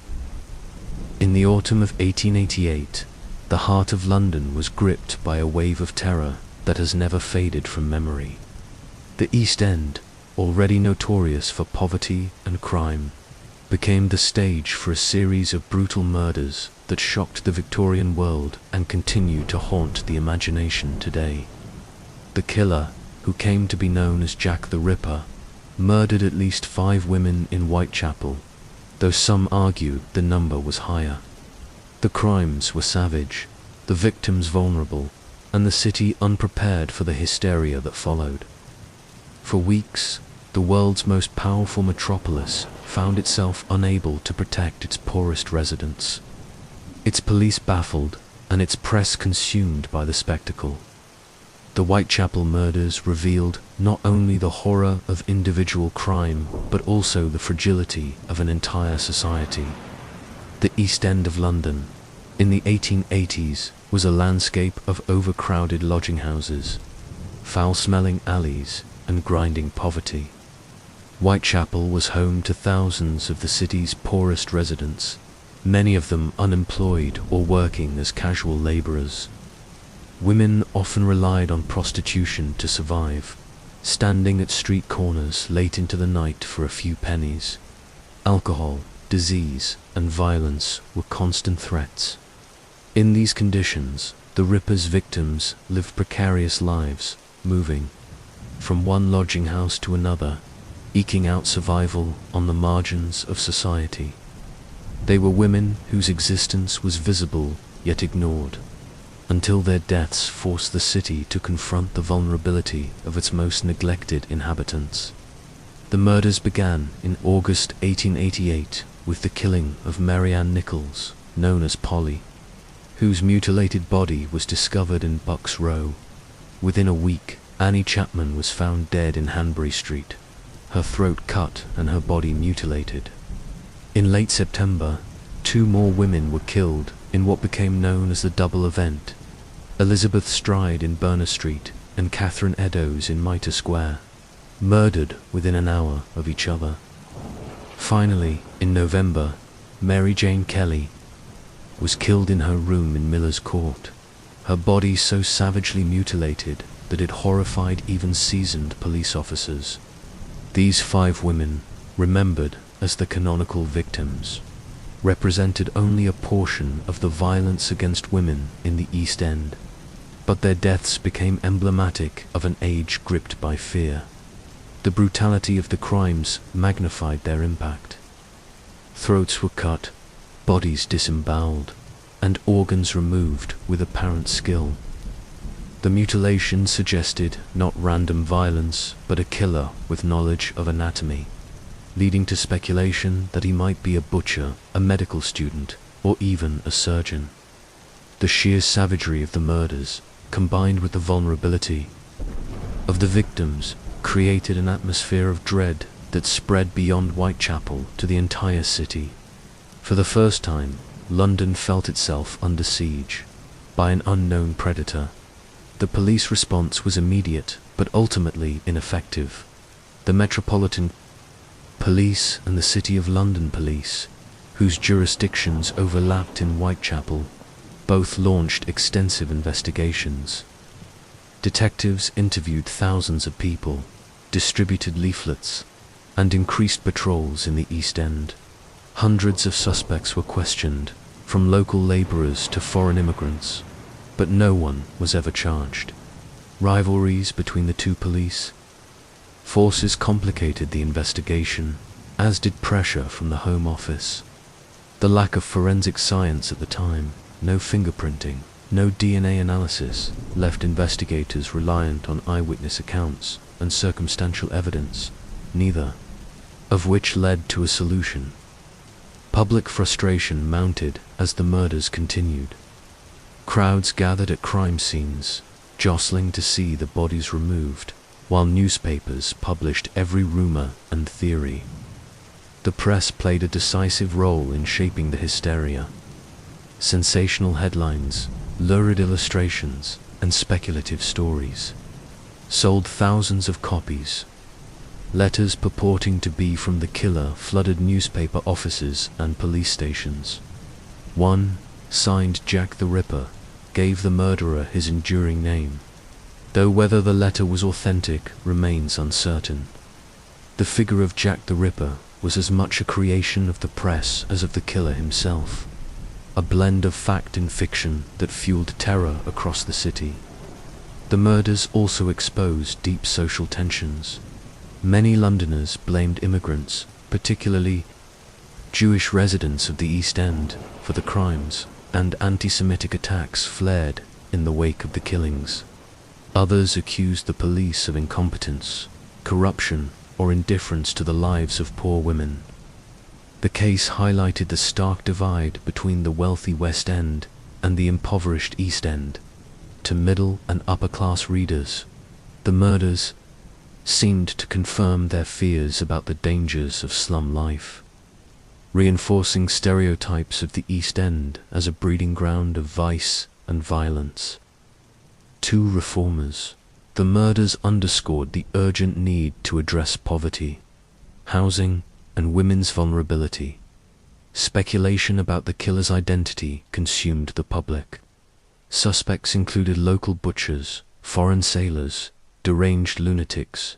In the autumn of 1888, the heart of London was gripped by a wave of terror that has never faded from memory. The East End, already notorious for poverty and crime, became the stage for a series of brutal murders that shocked the Victorian world and continue to haunt the imagination today. The killer, who came to be known as Jack the Ripper, murdered at least 5 women in Whitechapel, though some argue the number was higher. The crimes were savage, the victims vulnerable, and the city unprepared for the hysteria that followed. For weeks, the world's most powerful metropolis found itself unable to protect its poorest residents, its police baffled and its press consumed by the spectacle. The Whitechapel murders revealed not only the horror of individual crime, but also the fragility of an entire society. The East End of London, in the 1880s, was a landscape of overcrowded lodging houses, foul-smelling alleys, and grinding poverty. Whitechapel was home to thousands of the city's poorest residents, many of them unemployed or working as casual laborers. Women often relied on prostitution to survive, standing at street corners late into the night for a few pennies. Alcohol, disease, and violence were constant threats. In these conditions, the Ripper's victims lived precarious lives, moving from one lodging house to another, eking out survival on the margins of society. They were women whose existence was visible yet ignored, until their deaths forced the city to confront the vulnerability of its most neglected inhabitants. The murders began in August 1888 with the killing of Mary Ann Nichols, known as Polly, whose mutilated body was discovered in Bucks Row. Within a week, Annie Chapman was found dead in Hanbury Street, her throat cut and her body mutilated. In late September, 2 more women were killed in what became known as the double event: Elizabeth Stride in Berner Street and Catherine Eddowes in Mitre Square, murdered within an hour of each other. Finally, in November, Mary Jane Kelly was killed in her room in Miller's Court, her body so savagely mutilated that it horrified even seasoned police officers. These 5 women, remembered as the canonical victims, represented only a portion of the violence against women in the East End, but their deaths became emblematic of an age gripped by fear. The brutality of the crimes magnified their impact. Throats were cut, bodies disemboweled, and organs removed with apparent skill. The mutilation suggested not random violence, but a killer with knowledge of anatomy, leading to speculation that he might be a butcher, a medical student, or even a surgeon. The sheer savagery of the murders, combined with the vulnerability of the victims, created an atmosphere of dread that spread beyond Whitechapel to the entire city. For the first time, London felt itself under siege by an unknown predator. The police response was immediate, but ultimately ineffective. The Metropolitan Police and the City of London Police, whose jurisdictions overlapped in Whitechapel, both launched extensive investigations. Detectives interviewed thousands of people, distributed leaflets, and increased patrols in the East End. Hundreds of suspects were questioned, from local labourers to foreign immigrants, but no one was ever charged. Rivalries between the two police forces complicated the investigation, as did pressure from the Home Office. The lack of forensic science at the time, no fingerprinting, no DNA analysis, left investigators reliant on eyewitness accounts and circumstantial evidence, neither of which led to a solution. Public frustration mounted as the murders continued. Crowds gathered at crime scenes, jostling to see the bodies removed, while newspapers published every rumor and theory. The press played a decisive role in shaping the hysteria. Sensational headlines, lurid illustrations, and speculative stories sold thousands of copies. Letters purporting to be from the killer flooded newspaper offices and police stations. One, signed Jack the Ripper, gave the murderer his enduring name, though whether the letter was authentic remains uncertain. The figure of Jack the Ripper was as much a creation of the press as of the killer himself, a blend of fact and fiction that fueled terror across the city. The murders also exposed deep social tensions. Many Londoners blamed immigrants, particularly Jewish residents of the East End, for the crimes, and anti-Semitic attacks flared in the wake of the killings. Others accused the police of incompetence, corruption, or indifference to the lives of poor women. The case highlighted the stark divide between the wealthy West End and the impoverished East End. To middle and upper-class readers, the murders seemed to confirm their fears about the dangers of slum life, reinforcing stereotypes of the East End as a breeding ground of vice and violence. To reformers, the murders underscored the urgent need to address poverty, housing, and women's vulnerability. Speculation about the killer's identity consumed the public. Suspects included local butchers, foreign sailors, deranged lunatics,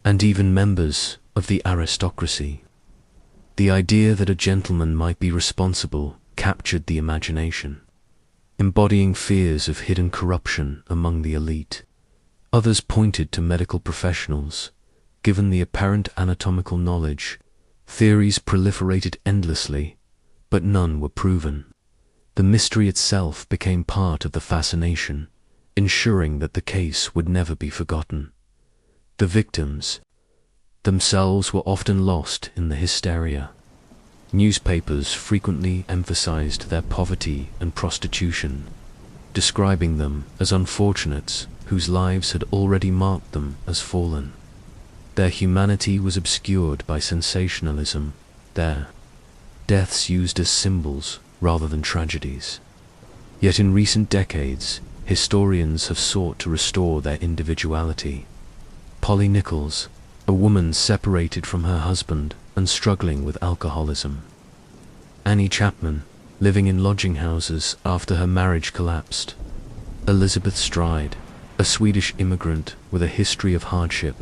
and even members of the aristocracy. The idea that a gentleman might be responsible captured the imagination, embodying fears of hidden corruption among the elite. Others pointed to medical professionals. Given the apparent anatomical knowledge, theories proliferated endlessly, but none were proven. The mystery itself became part of the fascination, ensuring that the case would never be forgotten. The victims themselves were often lost in the hysteria. Newspapers frequently emphasized their poverty and prostitution, describing them as unfortunates whose lives had already marked them as fallen. Their humanity was obscured by sensationalism, their deaths used as symbols rather than tragedies. Yet in recent decades, historians have sought to restore their individuality. Polly Nichols, a woman separated from her husband and struggling with alcoholism. Annie Chapman, living in lodging houses after her marriage collapsed. Elizabeth Stride, a Swedish immigrant with a history of hardship.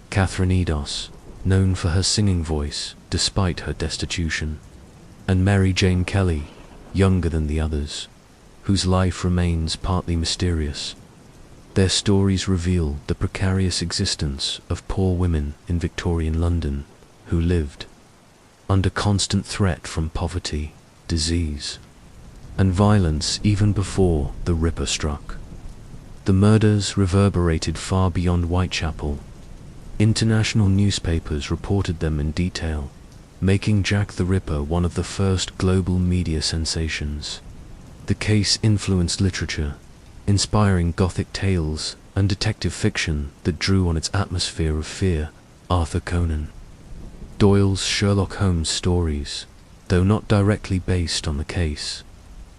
Catherine Edos, known for her singing voice despite her destitution. And Mary Jane Kelly, younger than the others, whose life remains partly mysterious. Their stories reveal the precarious existence of poor women in Victorian London who lived under constant threat from poverty, disease, and violence even before the Ripper struck. The murders reverberated far beyond Whitechapel. International newspapers reported them in detail, making Jack the Ripper one of the first global media sensations. The case influenced literature, inspiring Gothic tales and detective fiction that drew on its atmosphere of fear. Arthur Conan Doyle's Sherlock Holmes stories, though not directly based on the case,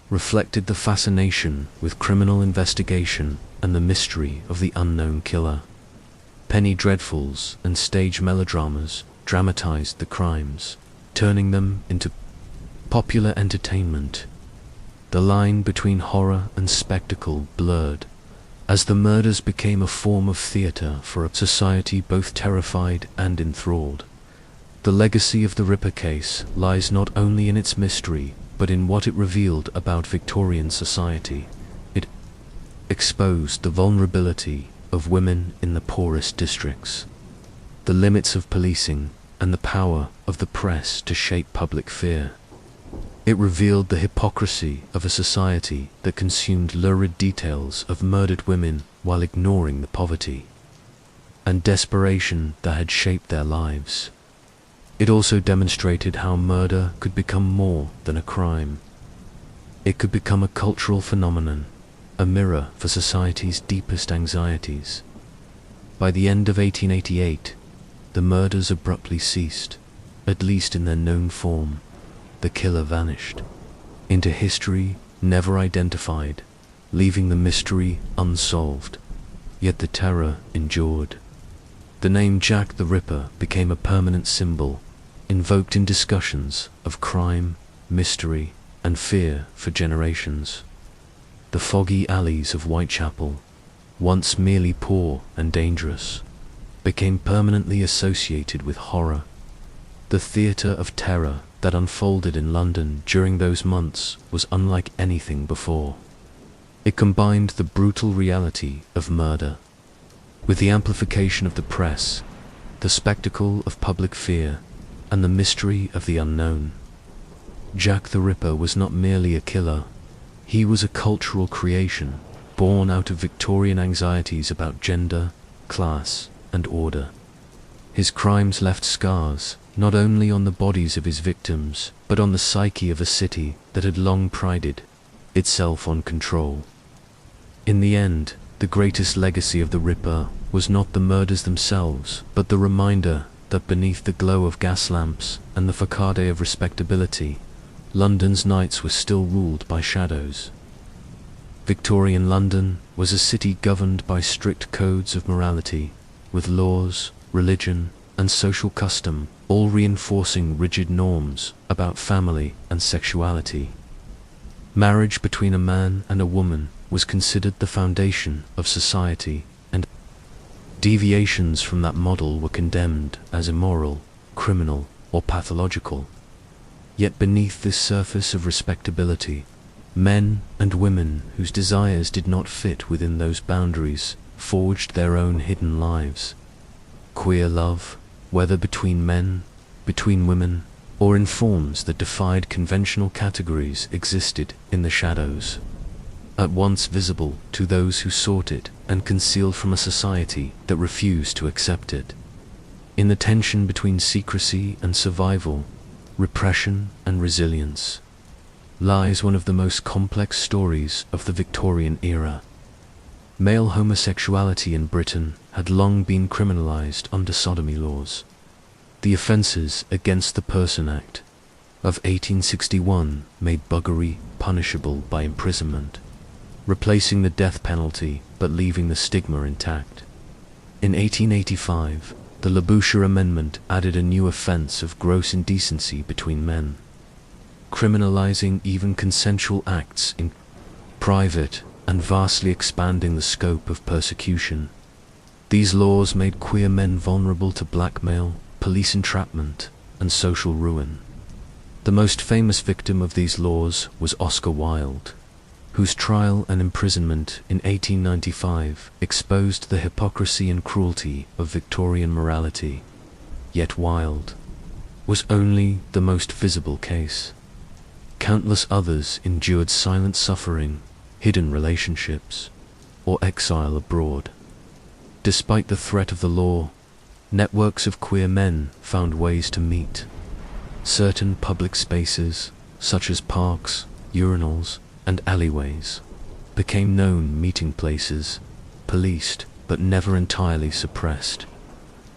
reflected the fascination with criminal investigation and the mystery of the unknown killer. Penny dreadfuls and stage melodramas dramatized the crimes, turning them into popular entertainment. The line between horror and spectacle blurred, as the murders became a form of theatre for a society both terrified and enthralled. The legacy of the Ripper case lies not only in its mystery, but in what it revealed about Victorian society. It exposed the vulnerability of women in the poorest districts, the limits of policing, and the power of the press to shape public fear. It revealed the hypocrisy of a society that consumed lurid details of murdered women while ignoring the poverty and desperation that had shaped their lives. It also demonstrated how murder could become more than a crime. It could become a cultural phenomenon, a mirror for society's deepest anxieties. By the end of 1888, the murders abruptly ceased, at least in their known form. The killer vanished into history, never identified, leaving the mystery unsolved. Yet the terror endured. The name Jack the Ripper became a permanent symbol, invoked in discussions of crime, mystery, and fear for generations. The foggy alleys of Whitechapel, once merely poor and dangerous, became permanently associated with horror. The theatre of terror that unfolded in London during those months was unlike anything before. It combined the brutal reality of murder with the amplification of the press, the spectacle of public fear, and the mystery of the unknown. Jack the Ripper was not merely a killer. He was a cultural creation, born out of Victorian anxieties about gender, class, and order. His crimes left scars, not only on the bodies of his victims, but on the psyche of a city that had long prided itself on control. In the end, the greatest legacy of the Ripper was not the murders themselves, but the reminder that beneath the glow of gas lamps and the facade of respectability, London's nights were still ruled by shadows. Victorian London was a city governed by strict codes of morality, with laws, religion, and social custom all reinforcing rigid norms about family and sexuality. Marriage between a man and a woman was considered the foundation of society, and deviations from that model were condemned as immoral, criminal, or pathological. Yet beneath this surface of respectability, men and women whose desires did not fit within those boundaries forged their own hidden lives. Queer love, whether between men, between women, or in forms that defied conventional categories, existed in the shadows, at once visible to those who sought it and concealed from a society that refused to accept it. In the tension between secrecy and survival, repression and resilience, lies one of the most complex stories of the Victorian era. Male homosexuality in Britain had long been criminalized under sodomy laws. The Offences Against the Person Act of 1861 made buggery punishable by imprisonment, replacing the death penalty but leaving the stigma intact. In 1885, the Labouchere Amendment added a new offence of gross indecency between men, criminalizing even consensual acts in private and vastly expanding the scope of persecution. These laws made queer men vulnerable to blackmail, police entrapment, and social ruin. The most famous victim of these laws was Oscar Wilde, whose trial and imprisonment in 1895 exposed the hypocrisy and cruelty of Victorian morality. Yet Wilde was only the most visible case. Countless others endured silent suffering, hidden relationships, or exile abroad. Despite the threat of the law, networks of queer men found ways to meet. Certain public spaces, such as parks, urinals, and alleyways, became known meeting places, policed but never entirely suppressed.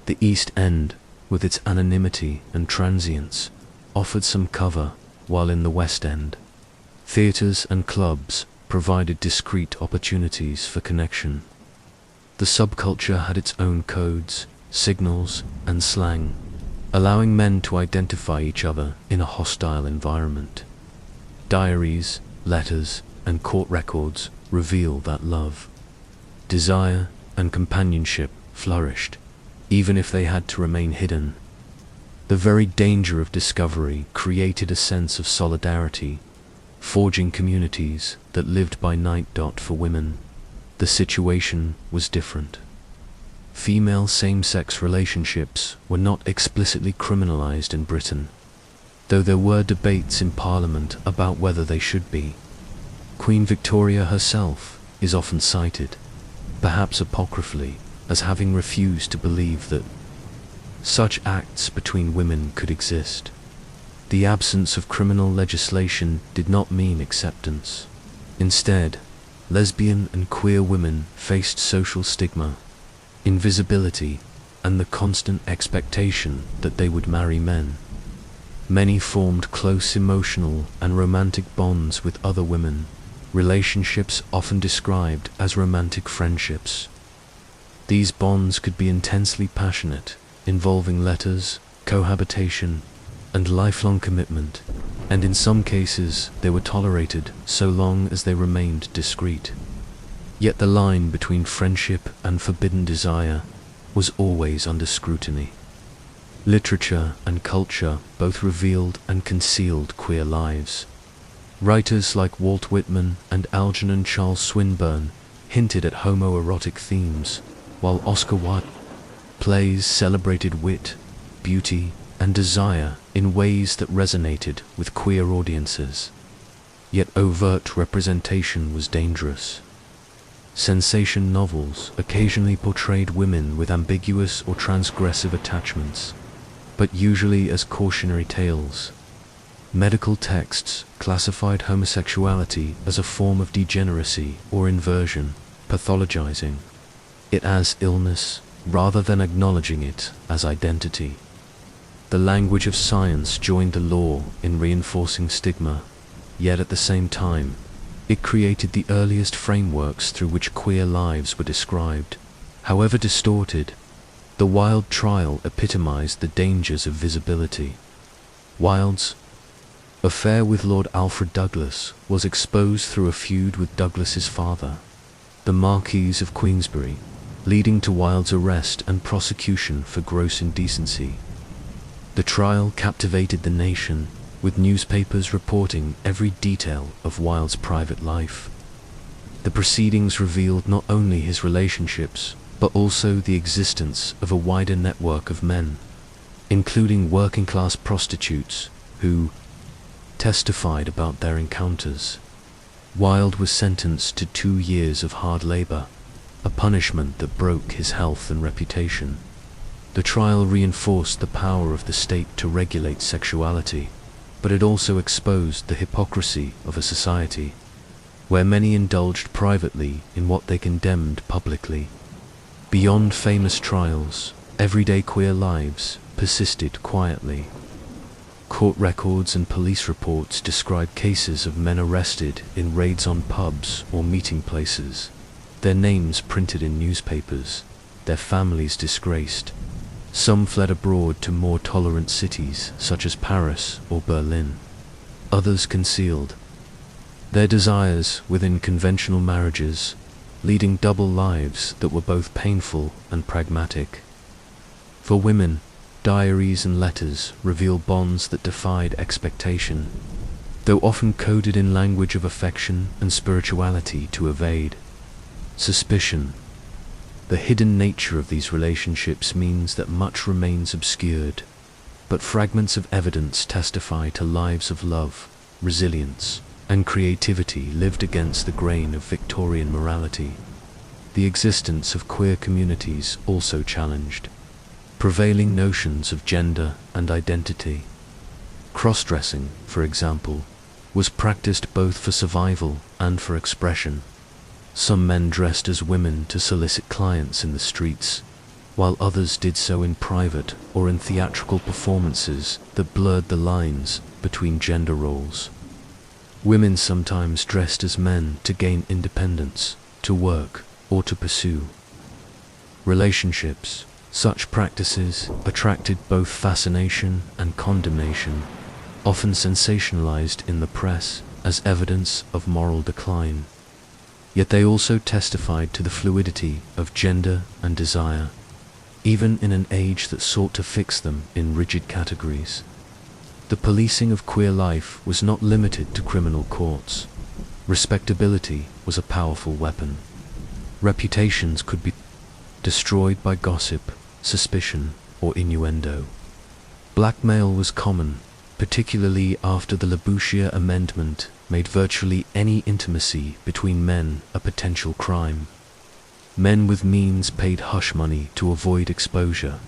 The East End, with its anonymity and transience, offered some cover, while in the West End, theatres and clubs provided discreet opportunities for connection. The subculture had its own codes, signals, and slang, allowing men to identify each other in a hostile environment. Diaries, letters, and court records reveal that love Desire and companionship flourished, even if they had to remain hidden. The very danger of discovery created a sense of solidarity, forging communities that lived by night. For women, the situation was different. Female same-sex relationships were not explicitly criminalized in Britain, though there were debates in Parliament about whether they should be. Queen Victoria herself is often cited, perhaps apocryphally, as having refused to believe that such acts between women could exist. The absence of criminal legislation did not mean acceptance. Instead, lesbian and queer women faced social stigma, invisibility, and the constant expectation that they would marry men. Many formed close emotional and romantic bonds with other women, relationships often described as romantic friendships. These bonds could be intensely passionate, involving letters, cohabitation, and lifelong commitment, and in some cases they were tolerated so long as they remained discreet. Yet the line between friendship and forbidden desire was always under scrutiny. Literature and culture both revealed and concealed queer lives. Writers like Walt Whitman and Algernon Charles Swinburne hinted at homoerotic themes, while Oscar Wilde's plays celebrated wit, beauty, and desire in ways that resonated with queer audiences. Yet overt representation was dangerous. Sensation novels occasionally portrayed women with ambiguous or transgressive attachments, but usually as cautionary tales. Medical texts classified homosexuality as a form of degeneracy or inversion, pathologizing it as illness rather than acknowledging it as identity. The language of science joined the law in reinforcing stigma, yet at the same time, it created the earliest frameworks through which queer lives were described. However distorted, the Wilde trial epitomized the dangers of visibility. Wilde's affair with Lord Alfred Douglas was exposed through a feud with Douglas's father, the Marquis of Queensberry, leading to Wilde's arrest and prosecution for gross indecency. The trial captivated the nation, with newspapers reporting every detail of Wilde's private life. The proceedings revealed not only his relationships, but also the existence of a wider network of men, including working-class prostitutes, who testified about their encounters. Wilde was sentenced to 2 years of hard labor, a punishment that broke his health and reputation. The trial reinforced the power of the state to regulate sexuality, but it also exposed the hypocrisy of a society where many indulged privately in what they condemned publicly. Beyond famous trials, everyday queer lives persisted quietly. Court records and police reports describe cases of men arrested in raids on pubs or meeting places, their names printed in newspapers, their families disgraced. Some fled abroad to more tolerant cities such as Paris or Berlin. Others concealed their desires within conventional marriages, leading double lives that were both painful and pragmatic. For women, diaries and letters reveal bonds that defied expectation, though often coded in language of affection and spirituality to evade suspicion. The hidden nature of these relationships means that much remains obscured, but fragments of evidence testify to lives of love, resilience, and creativity lived against the grain of Victorian morality. The existence of queer communities also challenged prevailing notions of gender and identity. Cross-dressing, for example, was practiced both for survival and for expression. Some men dressed as women to solicit clients in the streets, while others did so in private or in theatrical performances that blurred the lines between gender roles. Women sometimes dressed as men to gain independence, to work, or to pursue relationships. Such practices attracted both fascination and condemnation, often sensationalized in the press as evidence of moral decline. Yet they also testified to the fluidity of gender and desire, even in an age that sought to fix them in rigid categories. The policing of queer life was not limited to criminal courts. Respectability was a powerful weapon. Reputations could be destroyed by gossip, suspicion, or innuendo. Blackmail was common, particularly after the Labouchere Amendment made virtually any intimacy between men a potential crime. Men with means paid hush money to avoid exposure.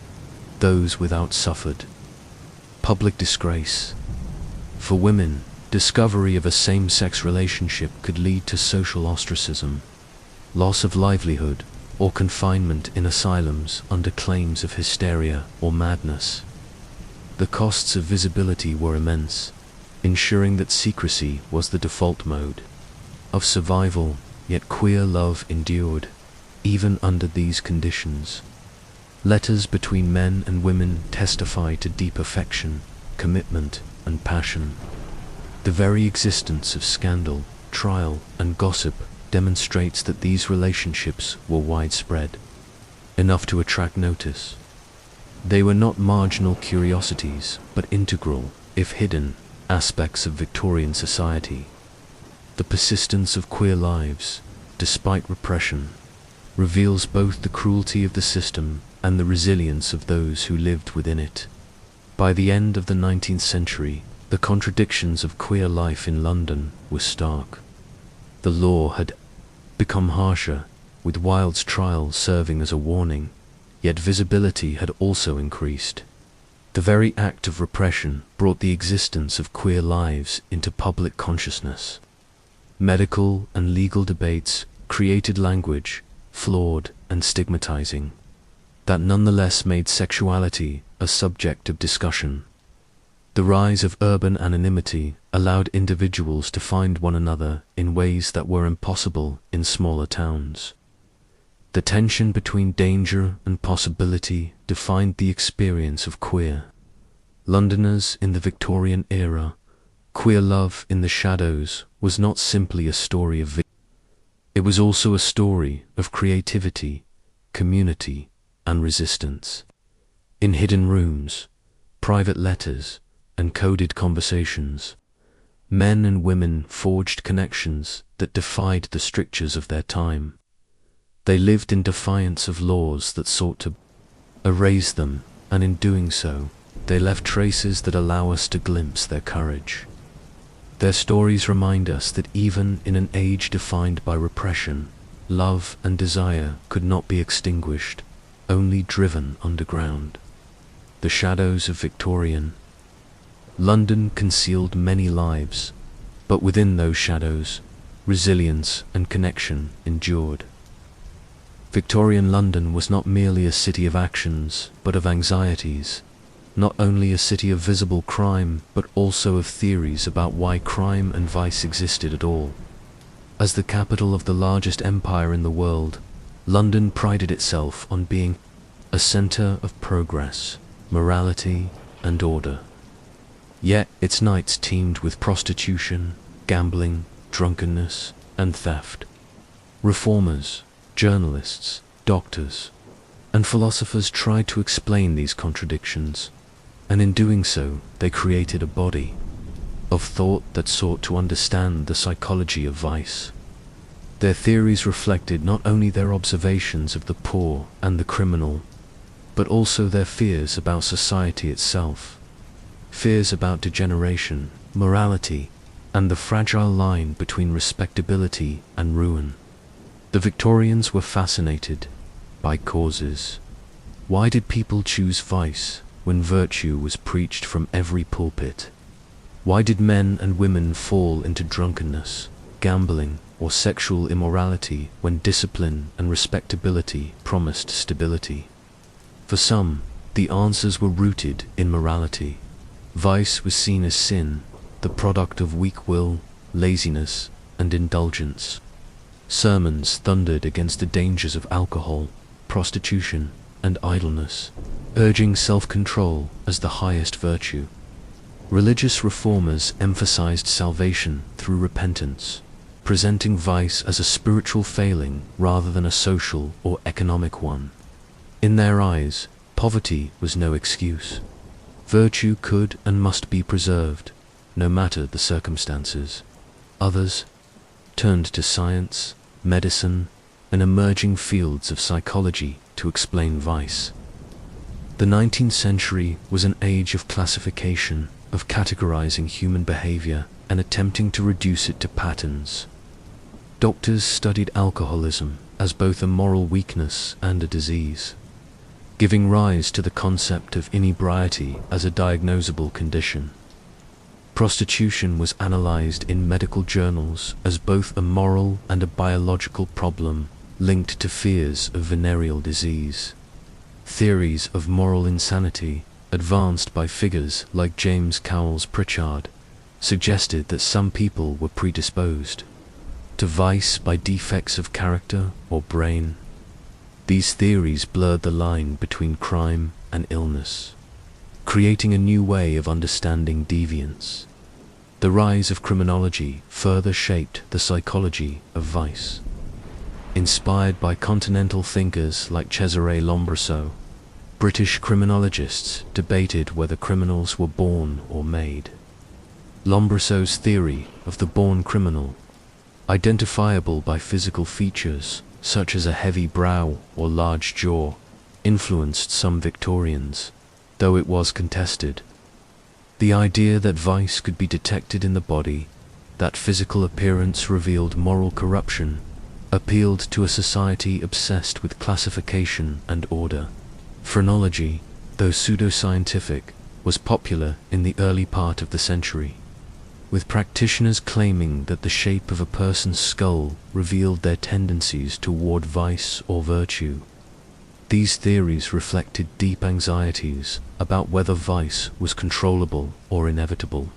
Those without suffered. Public disgrace. For women, discovery of a same-sex relationship could lead to social ostracism, loss of livelihood, or confinement in asylums under claims of hysteria or madness. The costs of visibility were immense, ensuring that secrecy was the default mode of survival, yet queer love endured, even under these conditions. Letters between men and women testify to deep affection, commitment, and passion. The very existence of scandal, trial, and gossip demonstrates that these relationships were widespread, enough to attract notice. They were not marginal curiosities, but integral, if hidden, aspects of Victorian society. The persistence of queer lives, despite repression, reveals both the cruelty of the system and the resilience of those who lived within it. By the end of the 19th century, the contradictions of queer life in London were stark. The law had become harsher, with Wilde's trial serving as a warning, yet visibility had also increased. The very act of repression brought the existence of queer lives into public consciousness. Medical and legal debates created language, flawed and stigmatizing, that nonetheless made sexuality a subject of discussion. The rise of urban anonymity allowed individuals to find one another in ways that were impossible in smaller towns. The tension between danger and possibility defined the experience of queer Londoners in the Victorian era. Queer love in the shadows was not simply a story of it was also a story of creativity, community, and resistance. In hidden rooms, private letters, and coded conversations, men and women forged connections that defied the strictures of their time. They lived in defiance of laws that sought to erase them, and in doing so, they left traces that allow us to glimpse their courage. Their stories remind us that even in an age defined by repression, love and desire could not be extinguished, only driven underground. The shadows of Victorian London concealed many lives, but within those shadows, resilience and connection endured. Victorian London was not merely a city of actions, but of anxieties, not only a city of visible crime, but also of theories about why crime and vice existed at all. As the capital of the largest empire in the world, London prided itself on being a center of progress, morality, and order. Yet its nights teemed with prostitution, gambling, drunkenness, and theft. Reformers, journalists, doctors, and philosophers tried to explain these contradictions, and in doing so, they created a body of thought that sought to understand the psychology of vice. Their theories reflected not only their observations of the poor and the criminal, but also their fears about society itself, fears about degeneration, morality, and the fragile line between respectability and ruin. The Victorians were fascinated by causes. Why did people choose vice when virtue was preached from every pulpit? Why did men and women fall into drunkenness, gambling, or sexual immorality when discipline and respectability promised stability? For some, the answers were rooted in morality. Vice was seen as sin, the product of weak will, laziness, and indulgence. Sermons thundered against the dangers of alcohol, prostitution, and idleness, urging self-control as the highest virtue. Religious reformers emphasized salvation through repentance, presenting vice as a spiritual failing rather than a social or economic one. In their eyes, poverty was no excuse. Virtue could and must be preserved, no matter the circumstances. Others turned to science, medicine, and emerging fields of psychology to explain vice. The 19th century was an age of classification, of categorizing human behavior and attempting to reduce it to patterns. Doctors studied alcoholism as both a moral weakness and a disease, giving rise to the concept of inebriety as a diagnosable condition. Prostitution was analyzed in medical journals as both a moral and a biological problem linked to fears of venereal disease. Theories of moral insanity, advanced by figures like James Cowles Pritchard, suggested that some people were predisposed to vice by defects of character or brain. These theories blurred the line between crime and illness, creating a new way of understanding deviance. The rise of criminology further shaped the psychology of vice. Inspired by continental thinkers like Cesare Lombroso, British criminologists debated whether criminals were born or made. Lombroso's theory of the born criminal, identifiable by physical features such as a heavy brow or large jaw, influenced some Victorians, though it was contested. The idea that vice could be detected in the body, that physical appearance revealed moral corruption, appealed to a society obsessed with classification and order. Phrenology, though pseudoscientific, was popular in the early part of the century, with practitioners claiming that the shape of a person's skull revealed their tendencies toward vice or virtue. These theories reflected deep anxieties about whether vice was controllable or inevitable.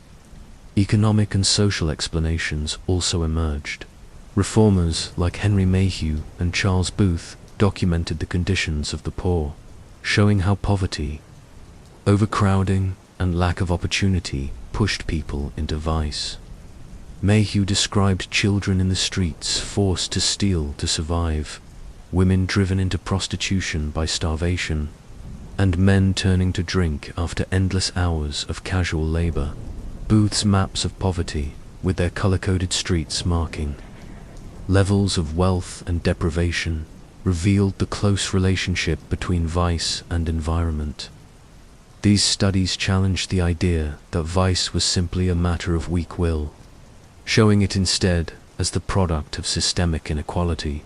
Economic and social explanations also emerged. Reformers like Henry Mayhew and Charles Booth documented the conditions of the poor, showing how poverty, overcrowding, and lack of opportunity pushed people into vice. Mayhew described children in the streets forced to steal to survive, women driven into prostitution by starvation, and men turning to drink after endless hours of casual labor. Booth's maps of poverty, with their color-coded streets marking levels of wealth and deprivation, revealed the close relationship between vice and environment. These studies challenged the idea that vice was simply a matter of weak will, showing it instead as the product of systemic inequality.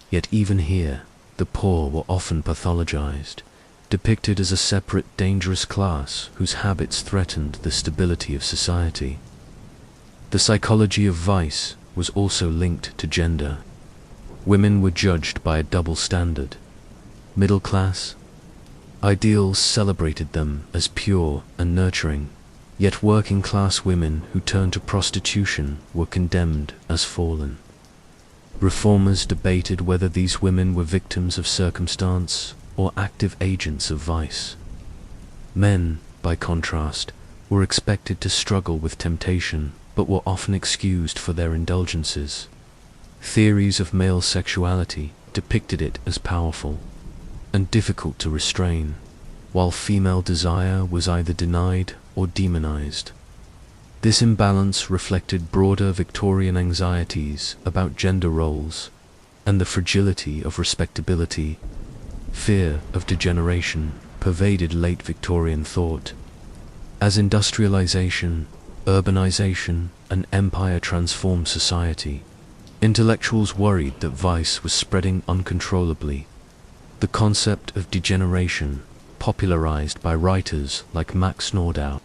Yet even here, the poor were often pathologized, depicted as a separate, dangerous class whose habits threatened the stability of society. The psychology of vice was also linked to gender. Women were judged by a double standard. Middle class ideals celebrated them as pure and nurturing, yet working class women who turned to prostitution were condemned as fallen. Reformers debated whether these women were victims of circumstance or active agents of vice. Men, by contrast, were expected to struggle with temptation, but were often excused for their indulgences. Theories of male sexuality depicted it as powerful and difficult to restrain, while female desire was either denied or demonized. This imbalance reflected broader Victorian anxieties about gender roles and the fragility of respectability. Fear of degeneration pervaded late Victorian thought. As industrialization, urbanization, and empire transformed society, intellectuals worried that vice was spreading uncontrollably. The concept of degeneration, popularized by writers like Max Nordau,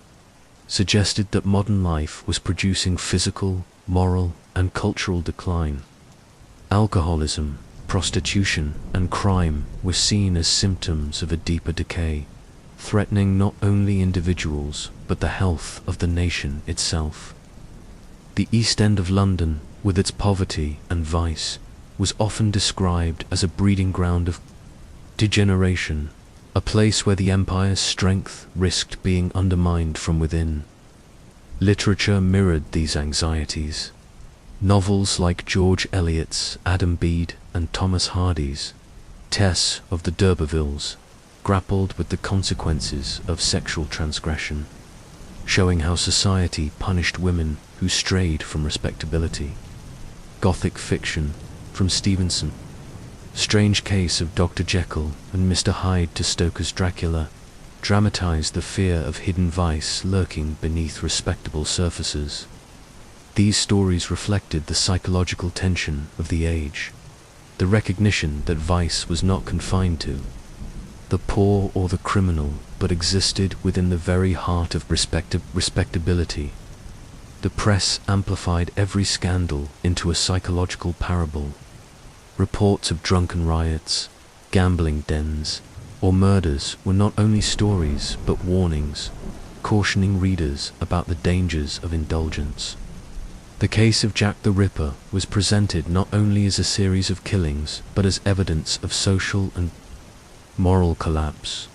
suggested that modern life was producing physical, moral, and cultural decline. Alcoholism, prostitution, and crime were seen as symptoms of a deeper decay, threatening not only individuals but the health of the nation itself. The East End of London, with its poverty and vice, was often described as a breeding ground of degeneration, a place where the empire's strength risked being undermined from within. Literature mirrored these anxieties. Novels like George Eliot's Adam Bede and Thomas Hardy's Tess of the D'Urbervilles grappled with the consequences of sexual transgression, showing how society punished women who strayed from respectability. Gothic fiction from Stevenson, Strange Case of Dr. Jekyll and Mr. Hyde to Stoker's Dracula, dramatized the fear of hidden vice lurking beneath respectable surfaces. These stories reflected the psychological tension of the age, the recognition that vice was not confined to the poor or the criminal, but existed within the very heart of respectability. The press amplified every scandal into a psychological parable. Reports of drunken riots, gambling dens, or murders were not only stories but warnings, cautioning readers about the dangers of indulgence. The case of Jack the Ripper was presented not only as a series of killings but as evidence of social and moral collapse.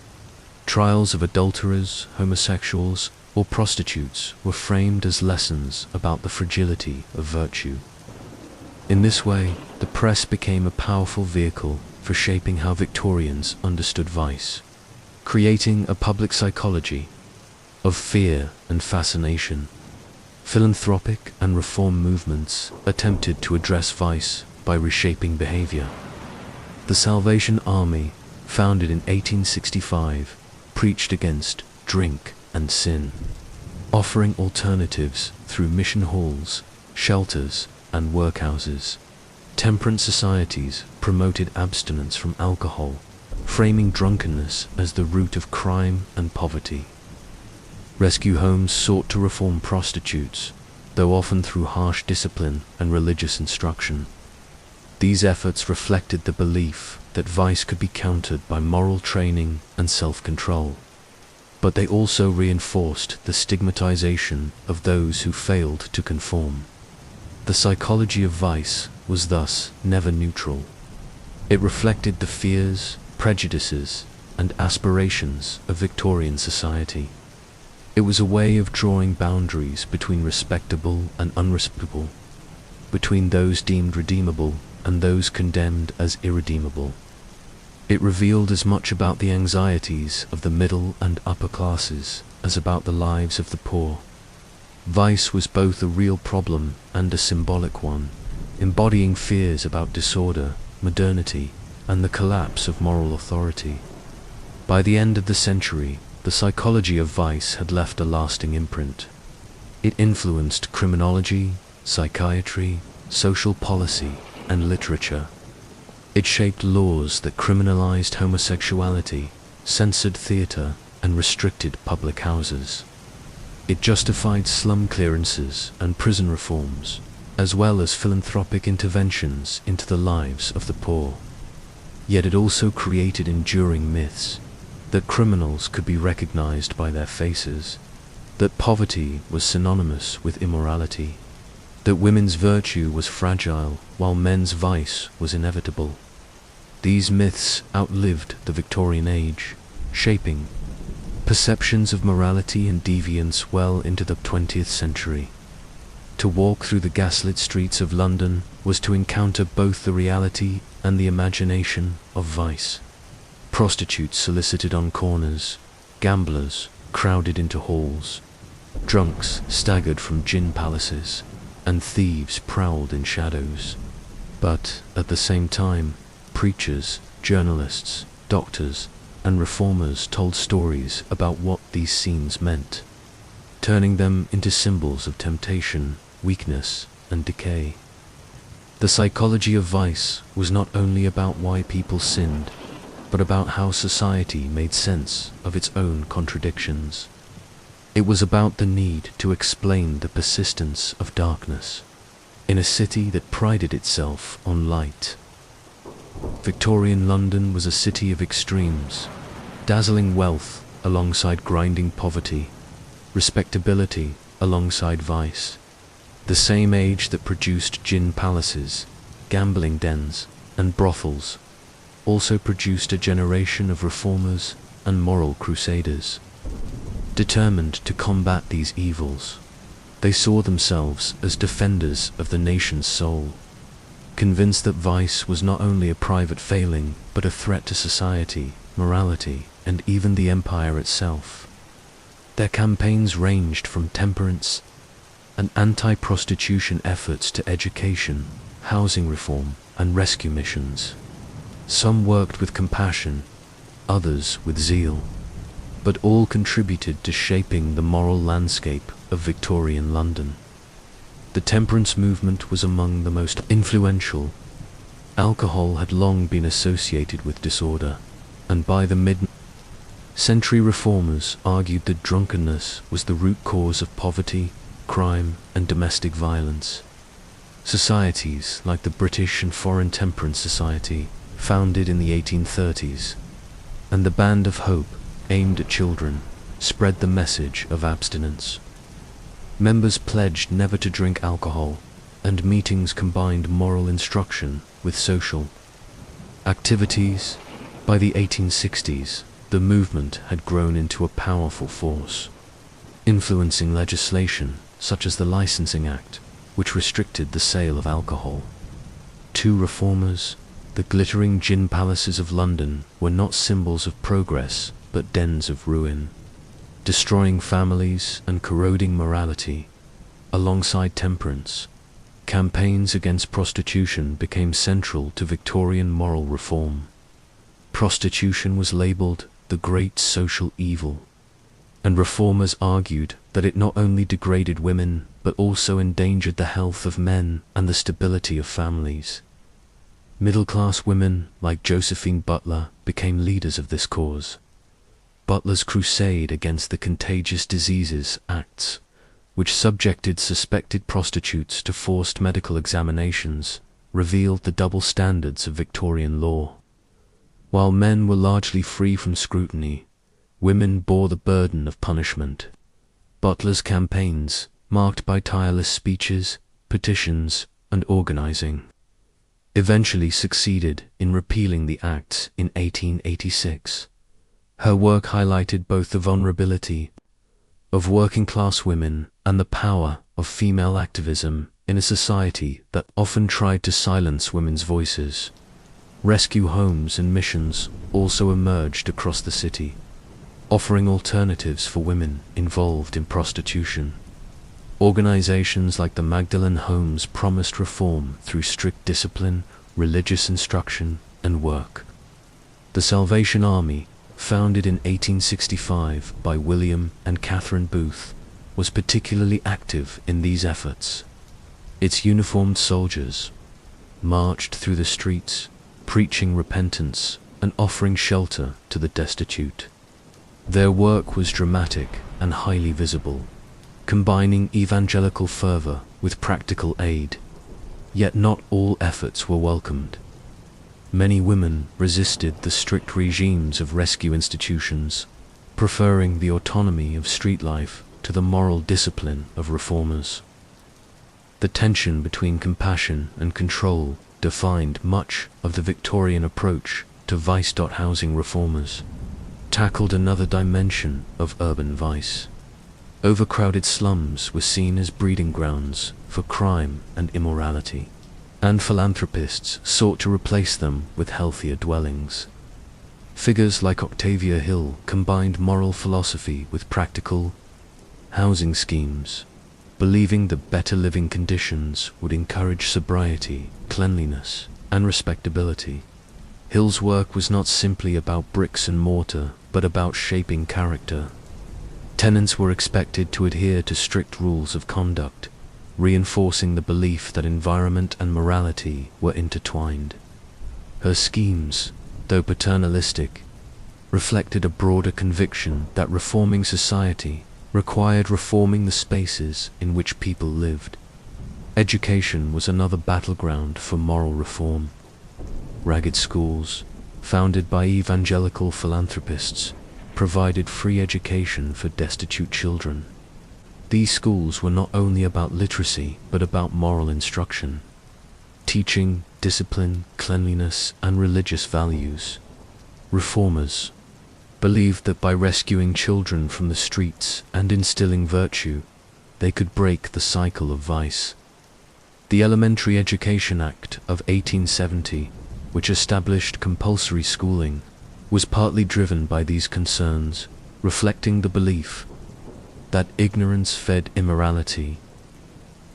Trials of adulterers, homosexuals, or prostitutes were framed as lessons about the fragility of virtue. In this way, the press became a powerful vehicle for shaping how Victorians understood vice, creating a public psychology of fear and fascination. Philanthropic and reform movements attempted to address vice by reshaping behavior. The Salvation Army, founded in 1865, preached against drink and sin, offering alternatives through mission halls, shelters, and workhouses. Temperance societies promoted abstinence from alcohol, framing drunkenness as the root of crime and poverty. Rescue homes sought to reform prostitutes, though often through harsh discipline and religious instruction. These efforts reflected the belief that vice could be countered by moral training and self-control, but they also reinforced the stigmatization of those who failed to conform. The psychology of vice was thus never neutral. It reflected the fears, prejudices, and aspirations of Victorian society. It was a way of drawing boundaries between respectable and unrespectable, between those deemed redeemable and those condemned as irredeemable. It revealed as much about the anxieties of the middle and upper classes as about the lives of the poor. Vice was both a real problem and a symbolic one, embodying fears about disorder, modernity, and the collapse of moral authority. By the end of the century, the psychology of vice had left a lasting imprint. It influenced criminology, psychiatry, social policy, and literature. It shaped laws that criminalized homosexuality, censored theater, and restricted public houses. It justified slum clearances and prison reforms, as well as philanthropic interventions into the lives of the poor. Yet it also created enduring myths, that criminals could be recognized by their faces, that poverty was synonymous with immorality, that women's virtue was fragile while men's vice was inevitable. These myths outlived the Victorian age, shaping perceptions of morality and deviance well into the 20th century. To walk through the gaslit streets of London was to encounter both the reality and the imagination of vice. Prostitutes solicited on corners, gamblers crowded into halls, drunks staggered from gin palaces, and thieves prowled in shadows. But, at the same time, preachers, journalists, doctors, and reformers told stories about what these scenes meant, turning them into symbols of temptation, weakness, and decay. The psychology of vice was not only about why people sinned, but about how society made sense of its own contradictions. It was about the need to explain the persistence of darkness in a city that prided itself on light. Victorian London was a city of extremes, dazzling wealth alongside grinding poverty, respectability alongside vice. The same age that produced gin palaces, gambling dens, and brothels also produced a generation of reformers and moral crusaders, determined to combat these evils. They saw themselves as defenders of the nation's soul, convinced that vice was not only a private failing, but a threat to society, morality, and even the empire itself. Their campaigns ranged from temperance and anti-prostitution efforts to education, housing reform, and rescue missions. Some worked with compassion, others with zeal, but all contributed to shaping the moral landscape of Victorian London. The temperance movement was among the most influential. Alcohol had long been associated with disorder, and by the mid-century reformers argued that drunkenness was the root cause of poverty, crime, and domestic violence. Societies like the British and Foreign Temperance Society, founded in the 1830s, and the Band of Hope, aimed at children, spread the message of abstinence. Members pledged never to drink alcohol, and meetings combined moral instruction with social activities. By the 1860s, the movement had grown into a powerful force, influencing legislation such as the Licensing Act, which restricted the sale of alcohol. Two reformers, the glittering gin palaces of London, were not symbols of progress, but dens of ruin, destroying families and corroding morality. Alongside temperance, campaigns against prostitution became central to Victorian moral reform. Prostitution was labelled the great social evil, and reformers argued that it not only degraded women, but also endangered the health of men and the stability of families. Middle-class women like Josephine Butler became leaders of this cause. Butler's crusade against the Contagious Diseases Acts, which subjected suspected prostitutes to forced medical examinations, revealed the double standards of Victorian law. While men were largely free from scrutiny, women bore the burden of punishment. Butler's campaigns, marked by tireless speeches, petitions, and organizing, eventually succeeded in repealing the acts in 1886. Her work highlighted both the vulnerability of working-class women and the power of female activism in a society that often tried to silence women's voices. Rescue homes and missions also emerged across the city, offering alternatives for women involved in prostitution. Organizations like the Magdalen Homes promised reform through strict discipline, religious instruction, and work. The Salvation Army, founded in 1865 by William and Catherine Booth, was particularly active in these efforts. Its uniformed soldiers marched through the streets, preaching repentance and offering shelter to the destitute. Their work was dramatic and highly visible, combining evangelical fervor with practical aid. Yet not all efforts were welcomed. Many women resisted the strict regimes of rescue institutions, preferring the autonomy of street life to the moral discipline of reformers. The tension between compassion and control defined much of the Victorian approach to vice. Housing reformers tackled another dimension of urban vice. Overcrowded slums were seen as breeding grounds for crime and immorality, and philanthropists sought to replace them with healthier dwellings. Figures like Octavia Hill combined moral philosophy with practical housing schemes, believing that better living conditions would encourage sobriety, cleanliness, and respectability. Hill's work was not simply about bricks and mortar, but about shaping character. Tenants were expected to adhere to strict rules of conduct, reinforcing the belief that environment and morality were intertwined. Her schemes, though paternalistic, reflected a broader conviction that reforming society required reforming the spaces in which people lived. Education was another battleground for moral reform. Ragged schools, founded by evangelical philanthropists, provided free education for destitute children. These schools were not only about literacy, but about moral instruction, teaching discipline, cleanliness, and religious values. Reformers believed that by rescuing children from the streets and instilling virtue, they could break the cycle of vice. The Elementary Education Act of 1870, which established compulsory schooling, was partly driven by these concerns, reflecting the belief that ignorance fed immorality.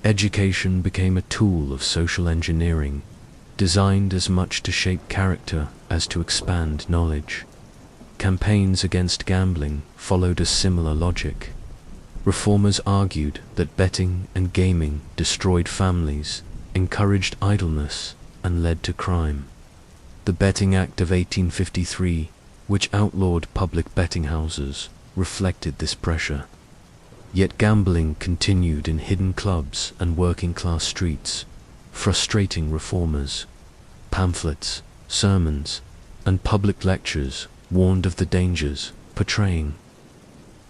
Education became a tool of social engineering, designed as much to shape character as to expand knowledge. Campaigns against gambling followed a similar logic. Reformers argued that betting and gaming destroyed families, encouraged idleness, and led to crime. The Betting Act of 1853, which outlawed public betting houses, reflected this pressure. Yet gambling continued in hidden clubs and working-class streets, frustrating reformers. Pamphlets, sermons, and public lectures warned of the dangers, portraying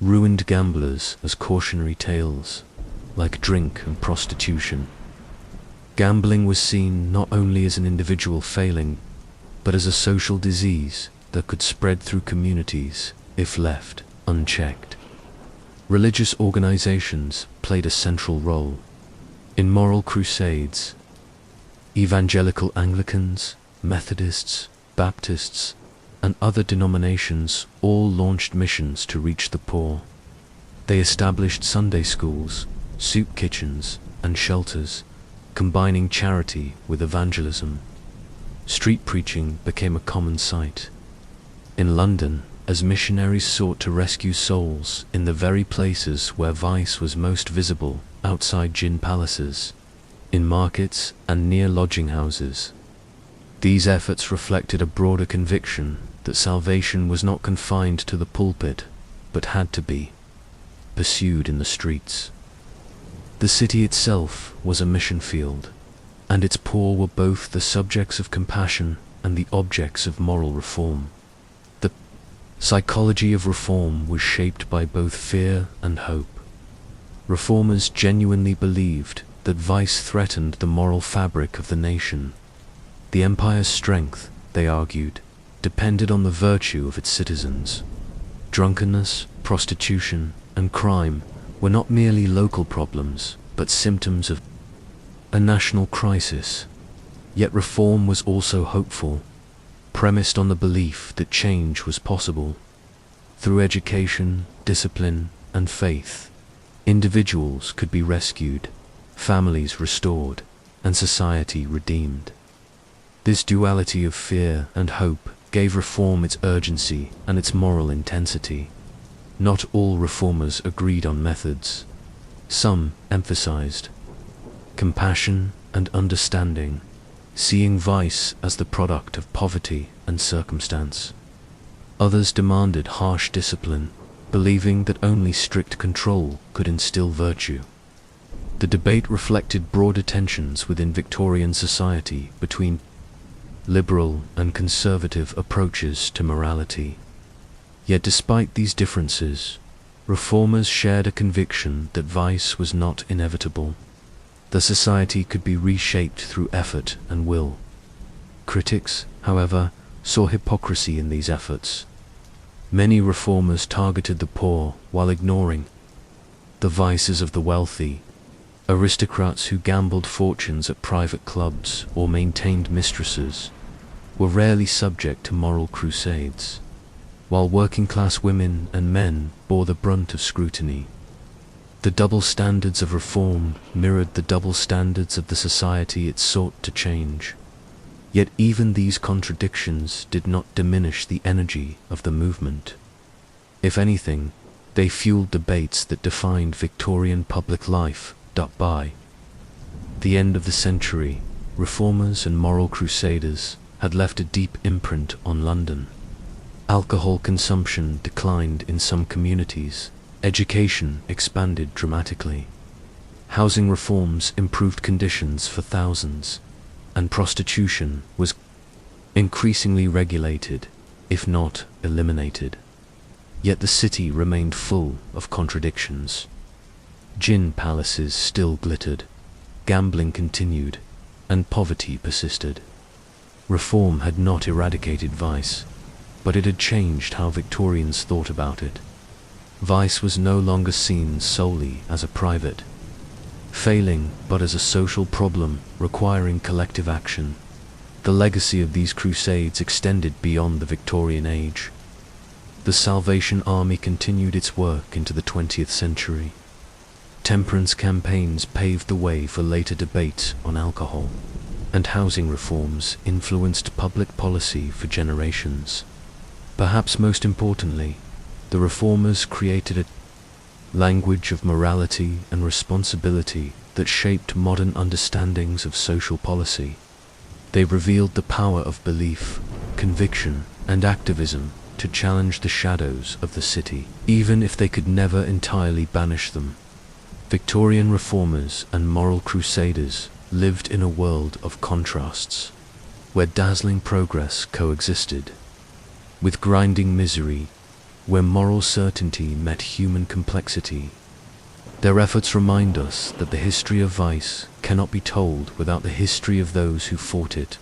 ruined gamblers as cautionary tales, like drink and prostitution. Gambling was seen not only as an individual failing, but as a social disease that could spread through communities if left unchecked. Religious organizations played a central role. In moral crusades, evangelical Anglicans, Methodists, Baptists, and other denominations all launched missions to reach the poor. They established Sunday schools, soup kitchens, and shelters, combining charity with evangelism. Street preaching became a common sight. In London, as missionaries sought to rescue souls in the very places where vice was most visible, outside gin palaces, in markets, and near lodging houses. These efforts reflected a broader conviction that salvation was not confined to the pulpit, but had to be pursued in the streets. The city itself was a mission field, and its poor were both the subjects of compassion and the objects of moral reform. The psychology of reform was shaped by both fear and hope. Reformers genuinely believed that vice threatened the moral fabric of the nation. The empire's strength, they argued, depended on the virtue of its citizens. Drunkenness, prostitution, and crime were not merely local problems, but symptoms of a national crisis. Yet reform was also hopeful, premised on the belief that change was possible. Through education, discipline, and faith, individuals could be rescued, families restored, and society redeemed. This duality of fear and hope gave reform its urgency and its moral intensity. Not all reformers agreed on methods. Some emphasized compassion and understanding, seeing vice as the product of poverty and circumstance. Others demanded harsh discipline, believing that only strict control could instill virtue. The debate reflected broader tensions within Victorian society between liberal and conservative approaches to morality. Yet despite these differences, reformers shared a conviction that vice was not inevitable. The society could be reshaped through effort and will. Critics, however, saw hypocrisy in these efforts. Many reformers targeted the poor while ignoring the vices of the wealthy. Aristocrats who gambled fortunes at private clubs or maintained mistresses were rarely subject to moral crusades, while working-class women and men bore the brunt of scrutiny. The double standards of reform mirrored the double standards of the society it sought to change. Yet even these contradictions did not diminish the energy of the movement. If anything, they fueled debates that defined Victorian public life. By the end of the century, reformers and moral crusaders had left a deep imprint on London. Alcohol consumption declined in some communities, education expanded dramatically, housing reforms improved conditions for thousands, and prostitution was increasingly regulated, if not eliminated. Yet the city remained full of contradictions. Gin palaces still glittered, gambling continued, and poverty persisted. Reform had not eradicated vice, but it had changed how Victorians thought about it. Vice was no longer seen solely as a private failing, but as a social problem requiring collective action. The legacy of these crusades extended beyond the Victorian age. The Salvation Army continued its work into the 20th century. Temperance campaigns paved the way for later debates on alcohol, and housing reforms influenced public policy for generations. Perhaps most importantly, the reformers created a language of morality and responsibility that shaped modern understandings of social policy. They revealed the power of belief, conviction, and activism to challenge the shadows of the city, even if they could never entirely banish them. Victorian reformers and moral crusaders lived in a world of contrasts, where dazzling progress coexisted with grinding misery, where moral certainty met human complexity. Their efforts remind us that the history of vice cannot be told without the history of those who fought it,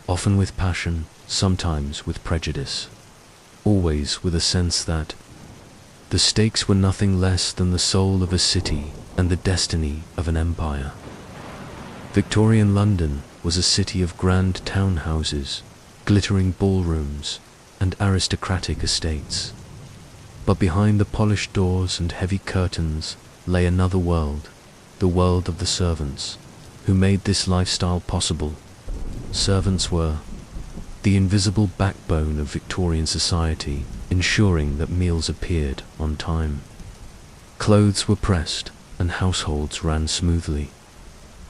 often with passion, sometimes with prejudice, always with a sense that the stakes were nothing less than the soul of a city and the destiny of an empire. Victorian London was a city of grand townhouses, glittering ballrooms, and aristocratic estates. But behind the polished doors and heavy curtains lay another world, the world of the servants, who made this lifestyle possible. Servants were the invisible backbone of Victorian society, ensuring that meals appeared on time. Clothes were pressed, and households ran smoothly.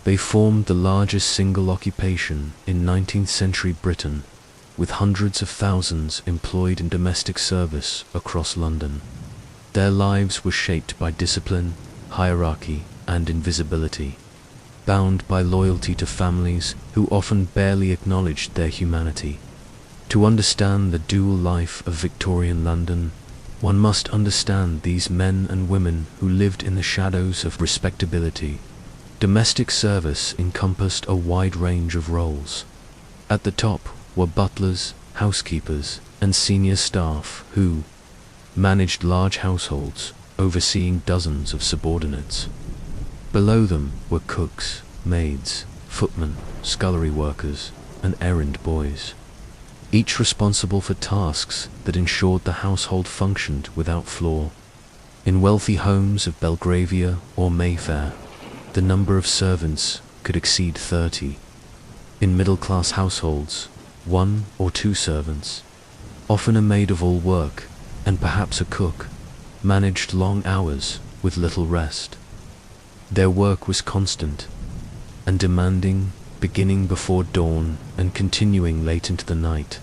They formed the largest single occupation in 19th century Britain, with hundreds of thousands employed in domestic service across London. Their lives were shaped by discipline, hierarchy, and invisibility, bound by loyalty to families who often barely acknowledged their humanity. To understand the dual life of Victorian London, one must understand these men and women who lived in the shadows of respectability. Domestic service encompassed a wide range of roles. At the top were butlers, housekeepers, and senior staff who managed large households, overseeing dozens of subordinates. Below them were cooks, maids, footmen, scullery workers, and errand boys, each responsible for tasks that ensured the household functioned without flaw. In wealthy homes of Belgravia or Mayfair, the number of servants could exceed 30. In middle-class households, 1 or 2 servants, often a maid of all work, and perhaps a cook, managed long hours with little rest. Their work was constant and demanding, beginning before dawn and continuing late into the night.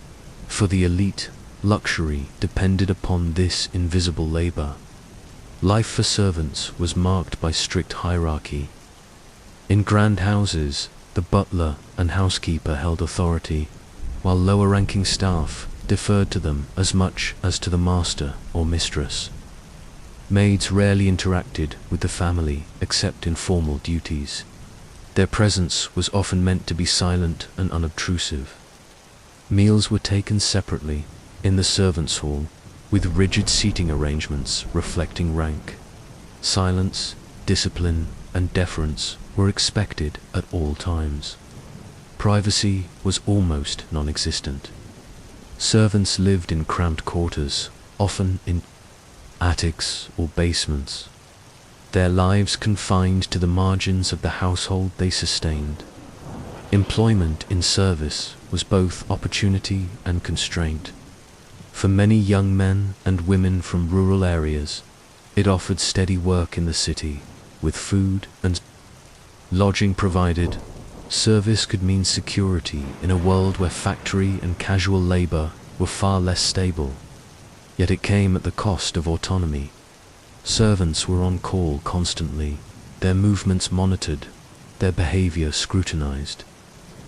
For the elite, luxury depended upon this invisible labor. Life for servants was marked by strict hierarchy. In grand houses, the butler and housekeeper held authority, while lower-ranking staff deferred to them as much as to the master or mistress. Maids rarely interacted with the family except in formal duties. Their presence was often meant to be silent and unobtrusive. Meals were taken separately in the servants' hall, with rigid seating arrangements reflecting rank. Silence, discipline, and deference were expected at all times. Privacy was almost non-existent. Servants lived in cramped quarters, often in attics or basements, their lives confined to the margins of the household they sustained. Employment in service was both opportunity and constraint. For many young men and women from rural areas, it offered steady work in the city, with food and lodging provided. Service could mean security in a world where factory and casual labor were far less stable. Yet it came at the cost of autonomy. Servants were on call constantly, their movements monitored, their behavior scrutinized.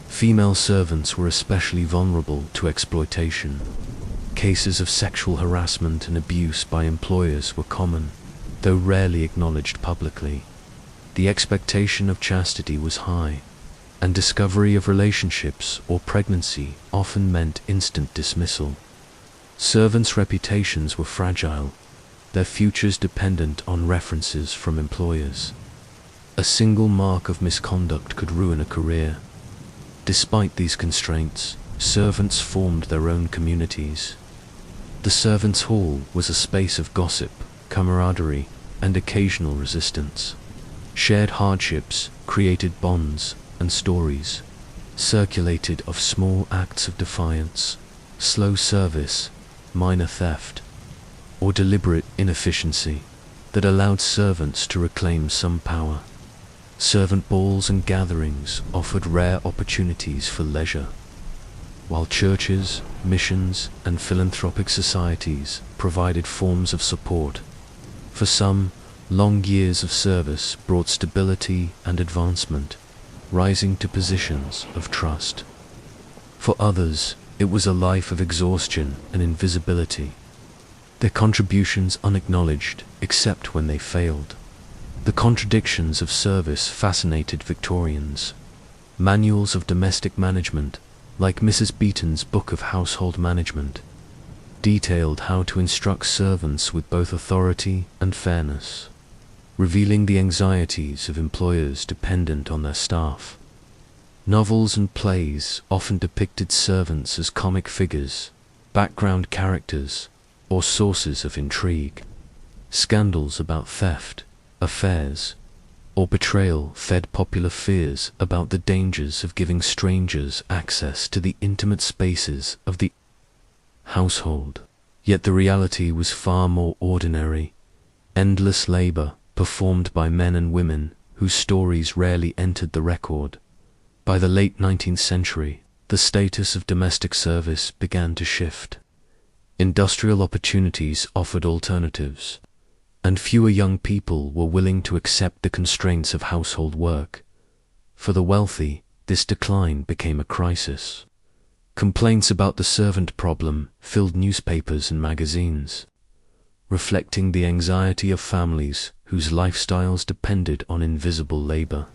Female servants were especially vulnerable to exploitation. Cases of sexual harassment and abuse by employers were common, though rarely acknowledged publicly. The expectation of chastity was high, and discovery of relationships or pregnancy often meant instant dismissal. Servants' reputations were fragile. their futures dependent on references from employers. A single mark of misconduct could ruin a career. Despite these constraints, servants formed their own communities. The servants' hall was a space of gossip, camaraderie, and occasional resistance. Shared hardships created bonds, and stories circulated of small acts of defiance, slow service, minor theft, or deliberate inefficiency that allowed servants to reclaim some power. Servant balls and gatherings offered rare opportunities for leisure, while churches, missions, and philanthropic societies provided forms of support. For some, long years of service brought stability and advancement, rising to positions of trust. For others, it was a life of exhaustion and invisibility, their contributions unacknowledged except when they failed. The contradictions of service fascinated Victorians. Manuals of domestic management, like Mrs. Beeton's Book of Household Management, detailed how to instruct servants with both authority and fairness, revealing the anxieties of employers dependent on their staff. Novels and plays often depicted servants as comic figures, background characters, or sources of intrigue. Scandals about theft, affairs, or betrayal fed popular fears about the dangers of giving strangers access to the intimate spaces of the household. Yet the reality was far more ordinary. Endless labor performed by men and women whose stories rarely entered the record. By the late 19th century, the status of domestic service began to shift. Industrial opportunities offered alternatives, and fewer young people were willing to accept the constraints of household work. For the wealthy, this decline became a crisis. Complaints about the servant problem filled newspapers and magazines, reflecting the anxiety of families whose lifestyles depended on invisible labor.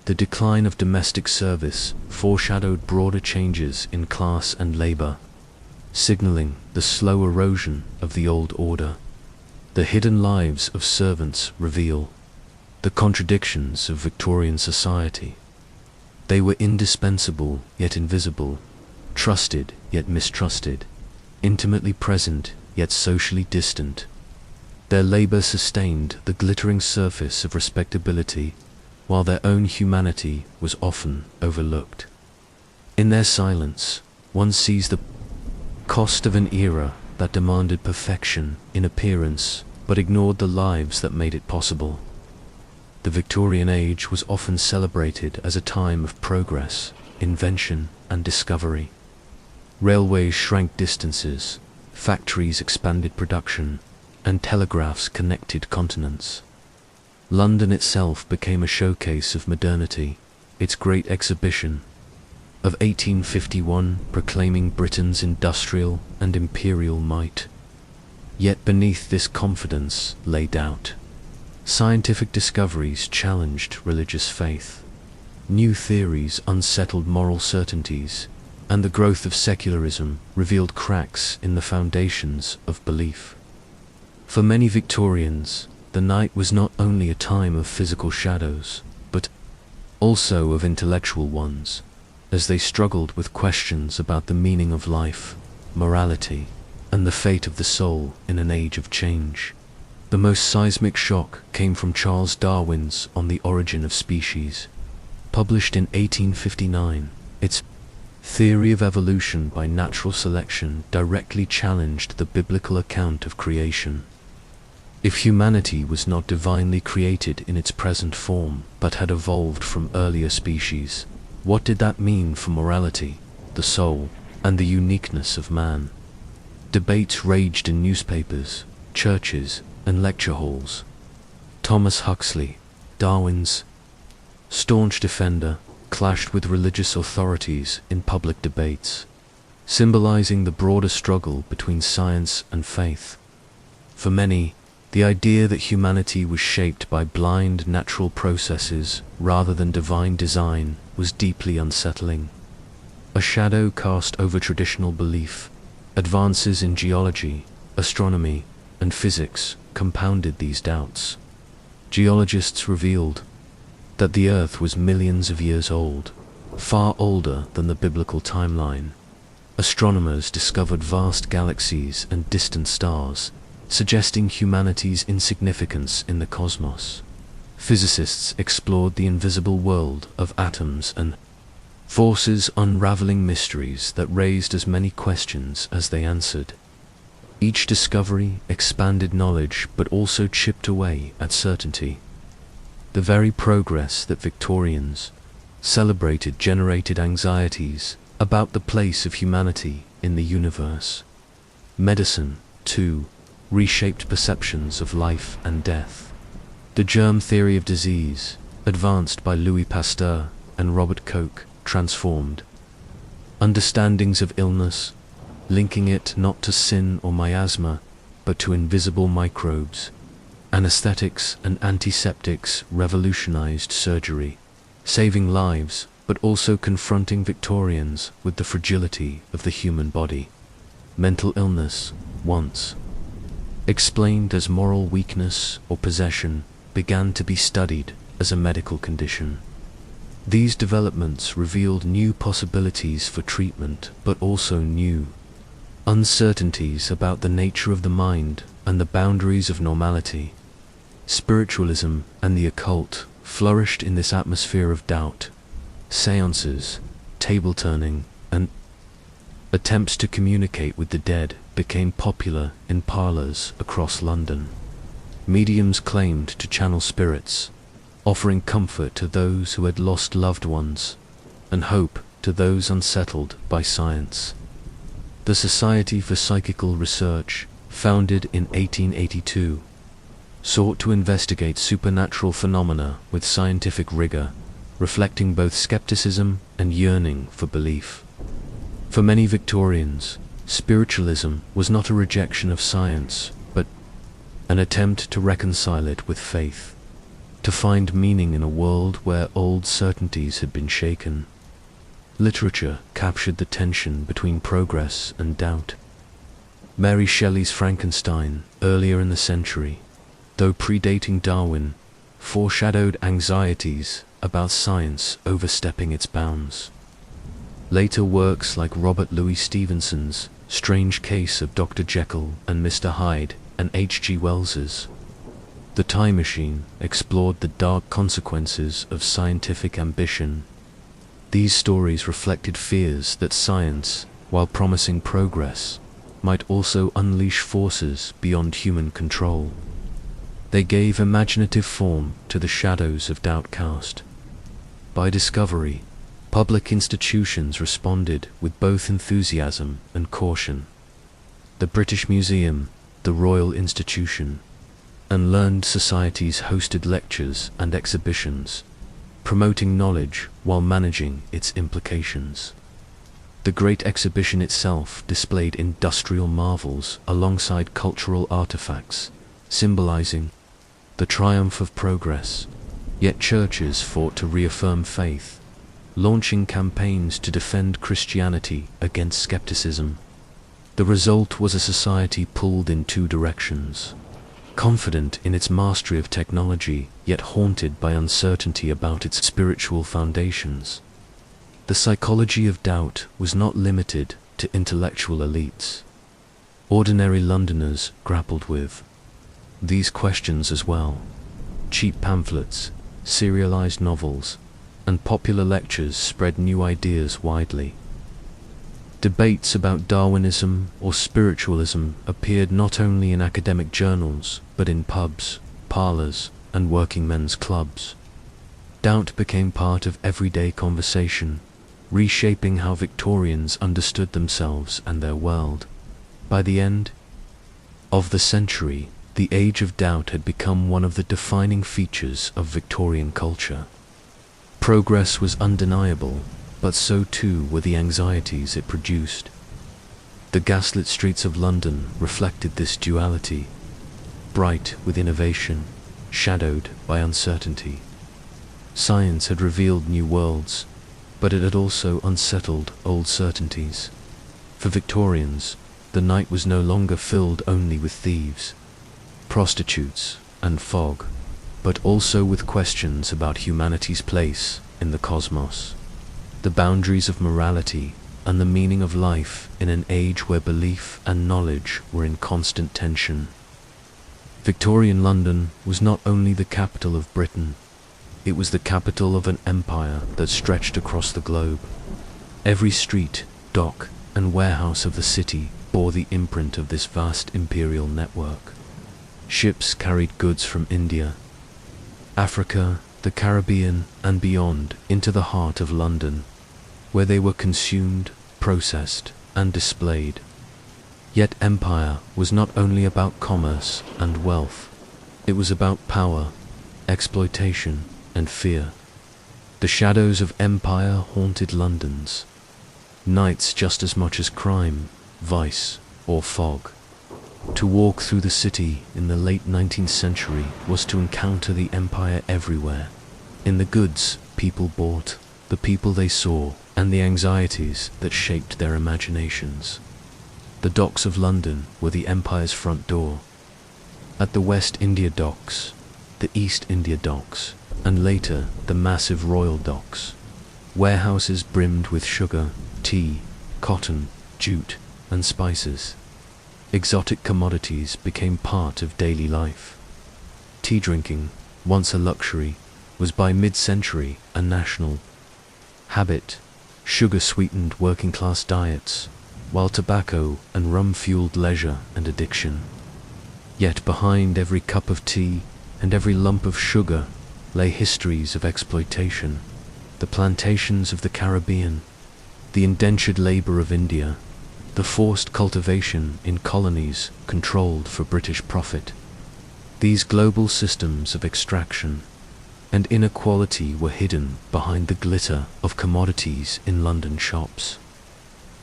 The decline of domestic service foreshadowed broader changes in class and labor, signaling the slow erosion of the old order. The hidden lives of servants reveal the contradictions of Victorian society. They were indispensable yet invisible, trusted yet mistrusted, intimately present yet socially distant. Their labor sustained the glittering surface of respectability, while their own humanity was often overlooked. In their silence, one sees the cost of an era that demanded perfection in appearance but ignored the lives that made it possible. The Victorian age was often celebrated as a time of progress, invention, and discovery. Railways shrank distances, factories expanded production, and telegraphs connected continents. London itself became a showcase of modernity, its Great Exhibition of 1851 proclaiming Britain's industrial and imperial might. Yet beneath this confidence lay doubt. Scientific discoveries challenged religious faith. New theories unsettled moral certainties, and the growth of secularism revealed cracks in the foundations of belief. For many Victorians, the night was not only a time of physical shadows, but also of intellectual ones, as they struggled with questions about the meaning of life, morality, and the fate of the soul in an age of change. The most seismic shock came from Charles Darwin's On the Origin of Species. Published in 1859, its theory of evolution by natural selection directly challenged the biblical account of creation. If humanity was not divinely created in its present form, but had evolved from earlier species, what did that mean for morality, the soul, and the uniqueness of man? Debates raged in newspapers, churches, and lecture halls. Thomas Huxley, Darwin's staunch defender, clashed with religious authorities in public debates, symbolizing the broader struggle between science and faith. For many, the idea that humanity was shaped by blind natural processes rather than divine design was deeply unsettling. A shadow cast over traditional belief. Advances in geology, astronomy, and physics compounded these doubts. Geologists revealed that the Earth was millions of years old, far older than the biblical timeline. Astronomers discovered vast galaxies and distant stars, suggesting humanity's insignificance in the cosmos. Physicists explored the invisible world of atoms and forces, unraveling mysteries that raised as many questions as they answered. Each discovery expanded knowledge but also chipped away at certainty. The very progress that Victorians celebrated generated anxieties about the place of humanity in the universe. Medicine, too, reshaped perceptions of life and death. The germ theory of disease, advanced by Louis Pasteur and Robert Koch, transformed understandings of illness, linking it not to sin or miasma, but to invisible microbes. Anesthetics and antiseptics revolutionized surgery, saving lives but also confronting Victorians with the fragility of the human body. Mental illness, once explained as moral weakness or possession, began to be studied as a medical condition. These developments revealed new possibilities for treatment, but also new uncertainties about the nature of the mind and the boundaries of normality. Spiritualism and the occult flourished in this atmosphere of doubt. Seances, table-turning, and attempts to communicate with the dead became popular in parlours across London. Mediums claimed to channel spirits, offering comfort to those who had lost loved ones and hope to those unsettled by science. The Society for Psychical Research, founded in 1882, sought to investigate supernatural phenomena with scientific rigor, reflecting both skepticism and yearning for belief. For many Victorians, spiritualism was not a rejection of science, but an attempt to reconcile it with faith, to find meaning in a world where old certainties had been shaken. Literature captured the tension between progress and doubt. Mary Shelley's Frankenstein, earlier in the century, though predating Darwin, foreshadowed anxieties about science overstepping its bounds. Later works like Robert Louis Stevenson's Strange Case of Dr. Jekyll and Mr. Hyde and H.G. Wells's The Time Machine explored the dark consequences of scientific ambition. These stories reflected fears that science, while promising progress, might also unleash forces beyond human control. They gave imaginative form to the shadows of doubt cast by discovery. Public institutions responded with both enthusiasm and caution. The British Museum, the Royal Institution, and learned societies hosted lectures and exhibitions, promoting knowledge while managing its implications. The Great Exhibition itself displayed industrial marvels alongside cultural artifacts, symbolizing the triumph of progress. Yet churches fought to reaffirm faith, launching campaigns to defend Christianity against skepticism. The result was a society pulled in two directions, confident in its mastery of technology, yet haunted by uncertainty about its spiritual foundations. The psychology of doubt was not limited to intellectual elites. Ordinary Londoners grappled with these questions as well. Cheap pamphlets, serialized novels, and popular lectures spread new ideas widely. Debates about Darwinism or spiritualism appeared not only in academic journals, but in pubs, parlours, and working men's clubs. Doubt became part of everyday conversation, reshaping how Victorians understood themselves and their world. By the end of the century, the age of doubt had become one of the defining features of Victorian culture. Progress was undeniable, but so too were the anxieties it produced. The gaslit streets of London reflected this duality, bright with innovation, shadowed by uncertainty. Science had revealed new worlds, but it had also unsettled old certainties. For Victorians, the night was no longer filled only with thieves. prostitutes, and fog, but also with questions about humanity's place in the cosmos, the boundaries of morality, and the meaning of life in an age where belief and knowledge were in constant tension. Victorian London was not only the capital of Britain, it was the capital of an empire that stretched across the globe. Every street, dock, and warehouse of the city bore the imprint of this vast imperial network. Ships carried goods from India, Africa, the Caribbean, and beyond into the heart of London, where they were consumed, processed, and displayed. Yet empire was not only about commerce and wealth, it was about power, exploitation, and fear. The shadows of empire haunted London's nights just as much as crime, vice, or fog. To walk through the city in the late 19th century was to encounter the empire everywhere, in the goods people bought, the people they saw, and the anxieties that shaped their imaginations. The docks of London were the empire's front door. At the West India Docks, the East India Docks, and later the massive Royal Docks, warehouses brimmed with sugar, tea, cotton, jute, and spices. Exotic commodities became part of daily life. Tea drinking, once a luxury, was by mid-century a national habit. Sugar sweetened working-class diets, while tobacco and rum fueled leisure and addiction. Yet behind every cup of tea and every lump of sugar lay histories of exploitation, the plantations of the Caribbean, the indentured labor of India, the forced cultivation in colonies controlled for British profit. These global systems of extraction and inequality were hidden behind the glitter of commodities in London shops,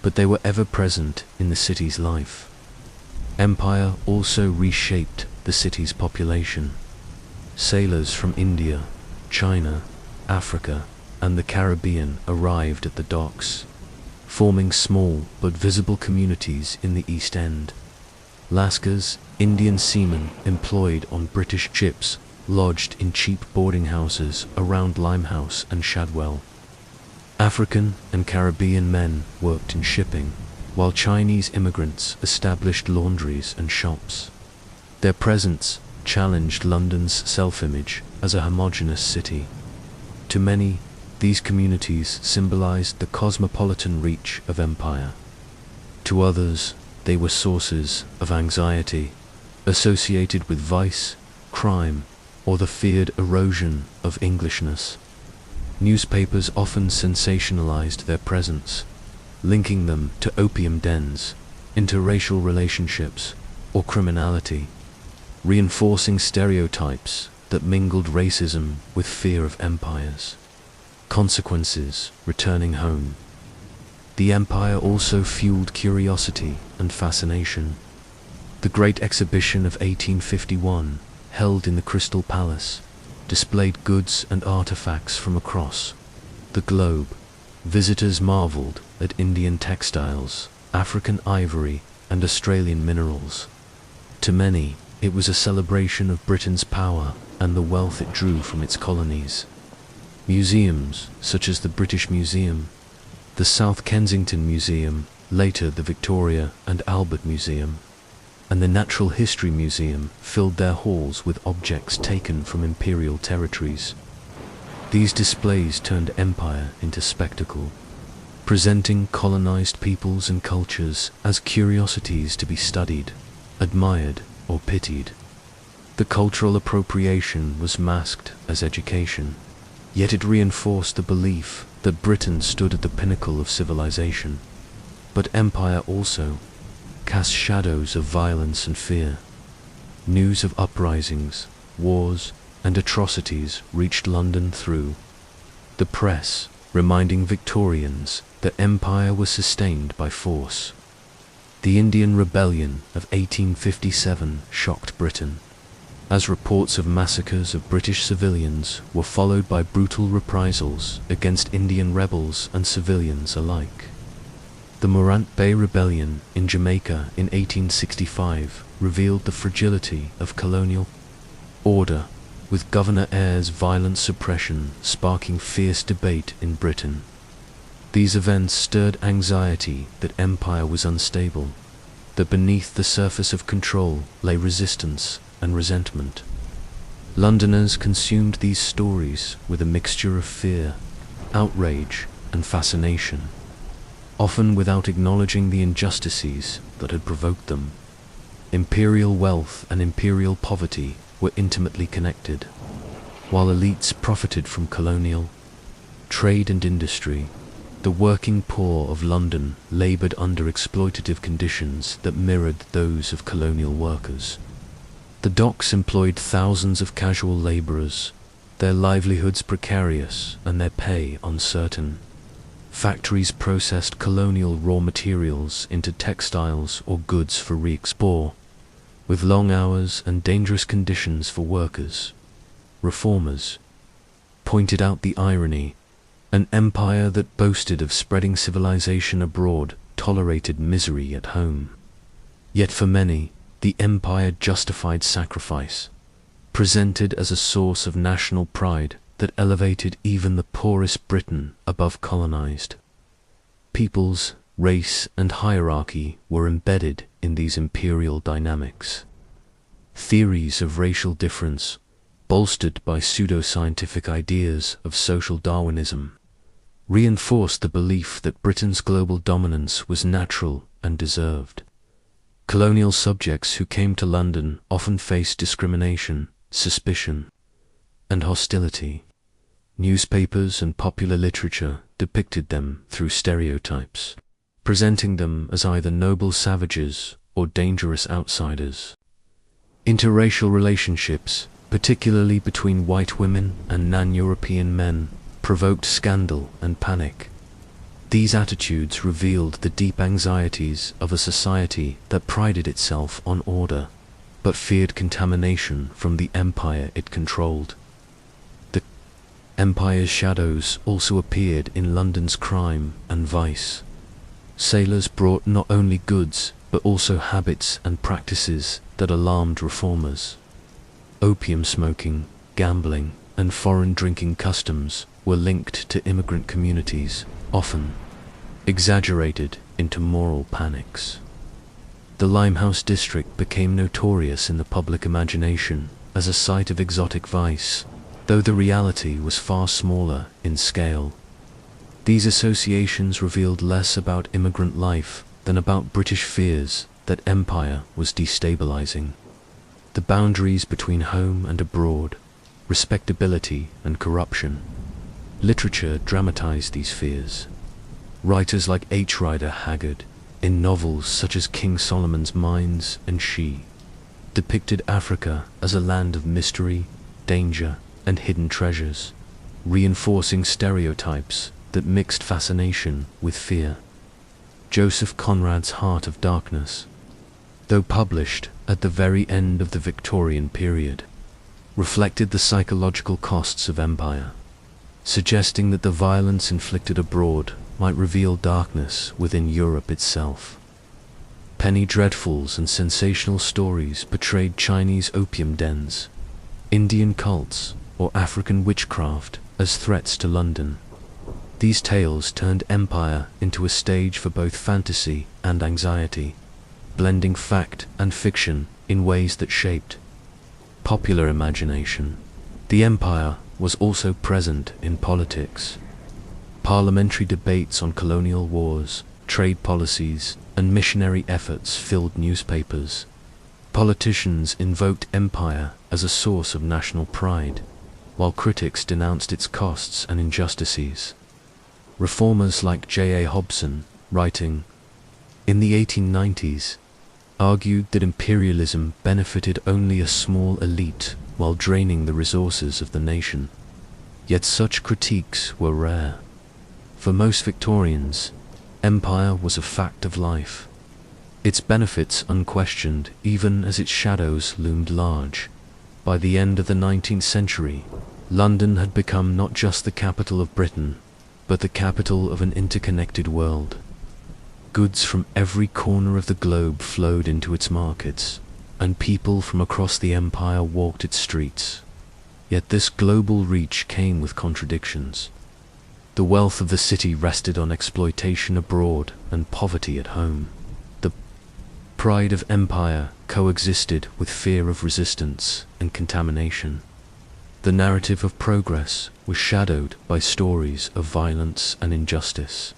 but they were ever present in the city's life. Empire also reshaped the city's population. Sailors from India, China, Africa, and the Caribbean arrived at the docks, forming small but visible communities in the East End. Lascars, Indian seamen employed on British ships, lodged in cheap boarding houses around Limehouse and Shadwell. African and Caribbean men worked in shipping, while Chinese immigrants established laundries and shops. Their presence challenged London's self-image as a homogeneous city. To many, these communities symbolized the cosmopolitan reach of empire. To others, they were sources of anxiety, associated with vice, crime, or the feared erosion of Englishness. Newspapers often sensationalized their presence, linking them to opium dens, interracial relationships, or criminality, reinforcing stereotypes that mingled racism with fear of empires. Consequences returning home. The empire also fueled curiosity and fascination. The Great Exhibition of 1851, held in the Crystal Palace, displayed goods and artifacts from across the globe. Visitors marveled at Indian textiles, African ivory, and Australian minerals. To many, it was a celebration of Britain's power and the wealth it drew from its colonies. Museums, such as the British Museum, the South Kensington Museum, later the Victoria and Albert Museum, and the Natural History Museum, filled their halls with objects taken from imperial territories. These displays turned empire into spectacle, presenting colonized peoples and cultures as curiosities to be studied, admired, or pitied. The cultural appropriation was masked as education, yet it reinforced the belief that Britain stood at the pinnacle of civilization. But empire also cast shadows of violence and fear. News of uprisings, wars, and atrocities reached London through the press, reminding Victorians that empire was sustained by force. The Indian Rebellion of 1857 shocked Britain, as reports of massacres of British civilians were followed by brutal reprisals against Indian rebels and civilians alike. The Morant Bay Rebellion in Jamaica in 1865 revealed the fragility of colonial order, with Governor Eyre's violent suppression sparking fierce debate in Britain. These events stirred anxiety that empire was unstable, that beneath the surface of control lay resistance and resentment. Londoners consumed these stories with a mixture of fear, outrage, and fascination, often without acknowledging the injustices that had provoked them. Imperial wealth and imperial poverty were intimately connected. While elites profited from colonial trade and industry, the working poor of London laboured under exploitative conditions that mirrored those of colonial workers. The docks employed thousands of casual labourers, their livelihoods precarious and their pay uncertain. Factories processed colonial raw materials into textiles or goods for re-export, with long hours and dangerous conditions for workers. Reformers pointed out the irony. An empire that boasted of spreading civilization abroad tolerated misery at home. Yet for many, the empire justified sacrifice, presented as a source of national pride that elevated even the poorest Britain above colonized. Peoples, race, and hierarchy were embedded in these imperial dynamics. Theories of racial difference, bolstered by pseudoscientific ideas of social Darwinism, reinforced the belief that Britain's global dominance was natural and deserved. Colonial subjects who came to London often faced discrimination, suspicion, and hostility. Newspapers and popular literature depicted them through stereotypes, presenting them as either noble savages or dangerous outsiders. Interracial relationships, particularly between white women and non-European men, provoked scandal and panic. These attitudes revealed the deep anxieties of a society that prided itself on order, but feared contamination from the empire it controlled. The empire's shadows also appeared in London's crime and vice. Sailors brought not only goods, but also habits and practices that alarmed reformers. Opium smoking, gambling, and foreign drinking customs were linked to immigrant communities, often exaggerated into moral panics. The Limehouse district became notorious in the public imagination as a site of exotic vice, though the reality was far smaller in scale. These associations revealed less about immigrant life than about British fears that empire was destabilizing. The boundaries between home and abroad, respectability and corruption. Literature dramatized these fears. Writers like H. Rider Haggard, in novels such as King Solomon's Mines and She, depicted Africa as a land of mystery, danger, and hidden treasures, reinforcing stereotypes that mixed fascination with fear. Joseph Conrad's Heart of Darkness, though published at the very end of the Victorian period, reflected the psychological costs of empire, suggesting that the violence inflicted abroad might reveal darkness within Europe itself. Penny dreadfuls and sensational stories portrayed Chinese opium dens, Indian cults, or African witchcraft as threats to London. These tales turned empire into a stage for both fantasy and anxiety, blending fact and fiction in ways that shaped popular imagination. The empire was also present in politics. Parliamentary debates on colonial wars, trade policies, and missionary efforts filled newspapers. Politicians invoked empire as a source of national pride, while critics denounced its costs and injustices. Reformers like J. A. Hobson, writing in the 1890s, argued that imperialism benefited only a small elite while draining the resources of the nation. Yet such critiques were rare. For most Victorians, empire was a fact of life, its benefits unquestioned even as its shadows loomed large. By the end of the 19th century, London had become not just the capital of Britain, but the capital of an interconnected world. Goods from every corner of the globe flowed into its markets, and people from across the empire walked its streets. Yet this global reach came with contradictions. The wealth of the city rested on exploitation abroad and poverty at home. The pride of empire coexisted with fear of resistance and contamination. The narrative of progress was shadowed by stories of violence and injustice.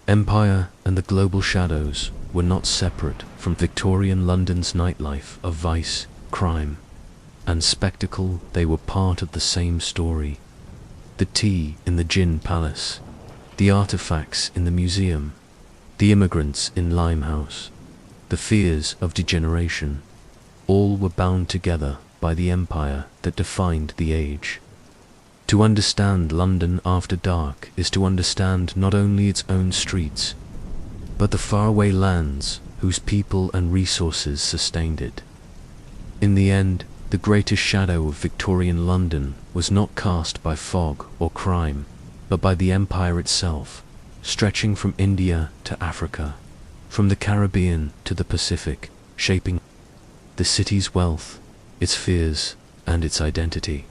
Empire and the global shadows were not separate from Victorian London's nightlife of vice, crime, and spectacle. They were part of the same story. The tea in the gin palace, the artifacts in the museum, the immigrants in Limehouse, the fears of degeneration, all were bound together by the empire that defined the age. To understand London after dark is to understand not only its own streets, but the faraway lands whose people and resources sustained it. In the end, the greatest shadow of Victorian London was not cast by fog or crime, but by the empire itself, stretching from India to Africa, from the Caribbean to the Pacific, shaping the city's wealth, its fears, and its identity.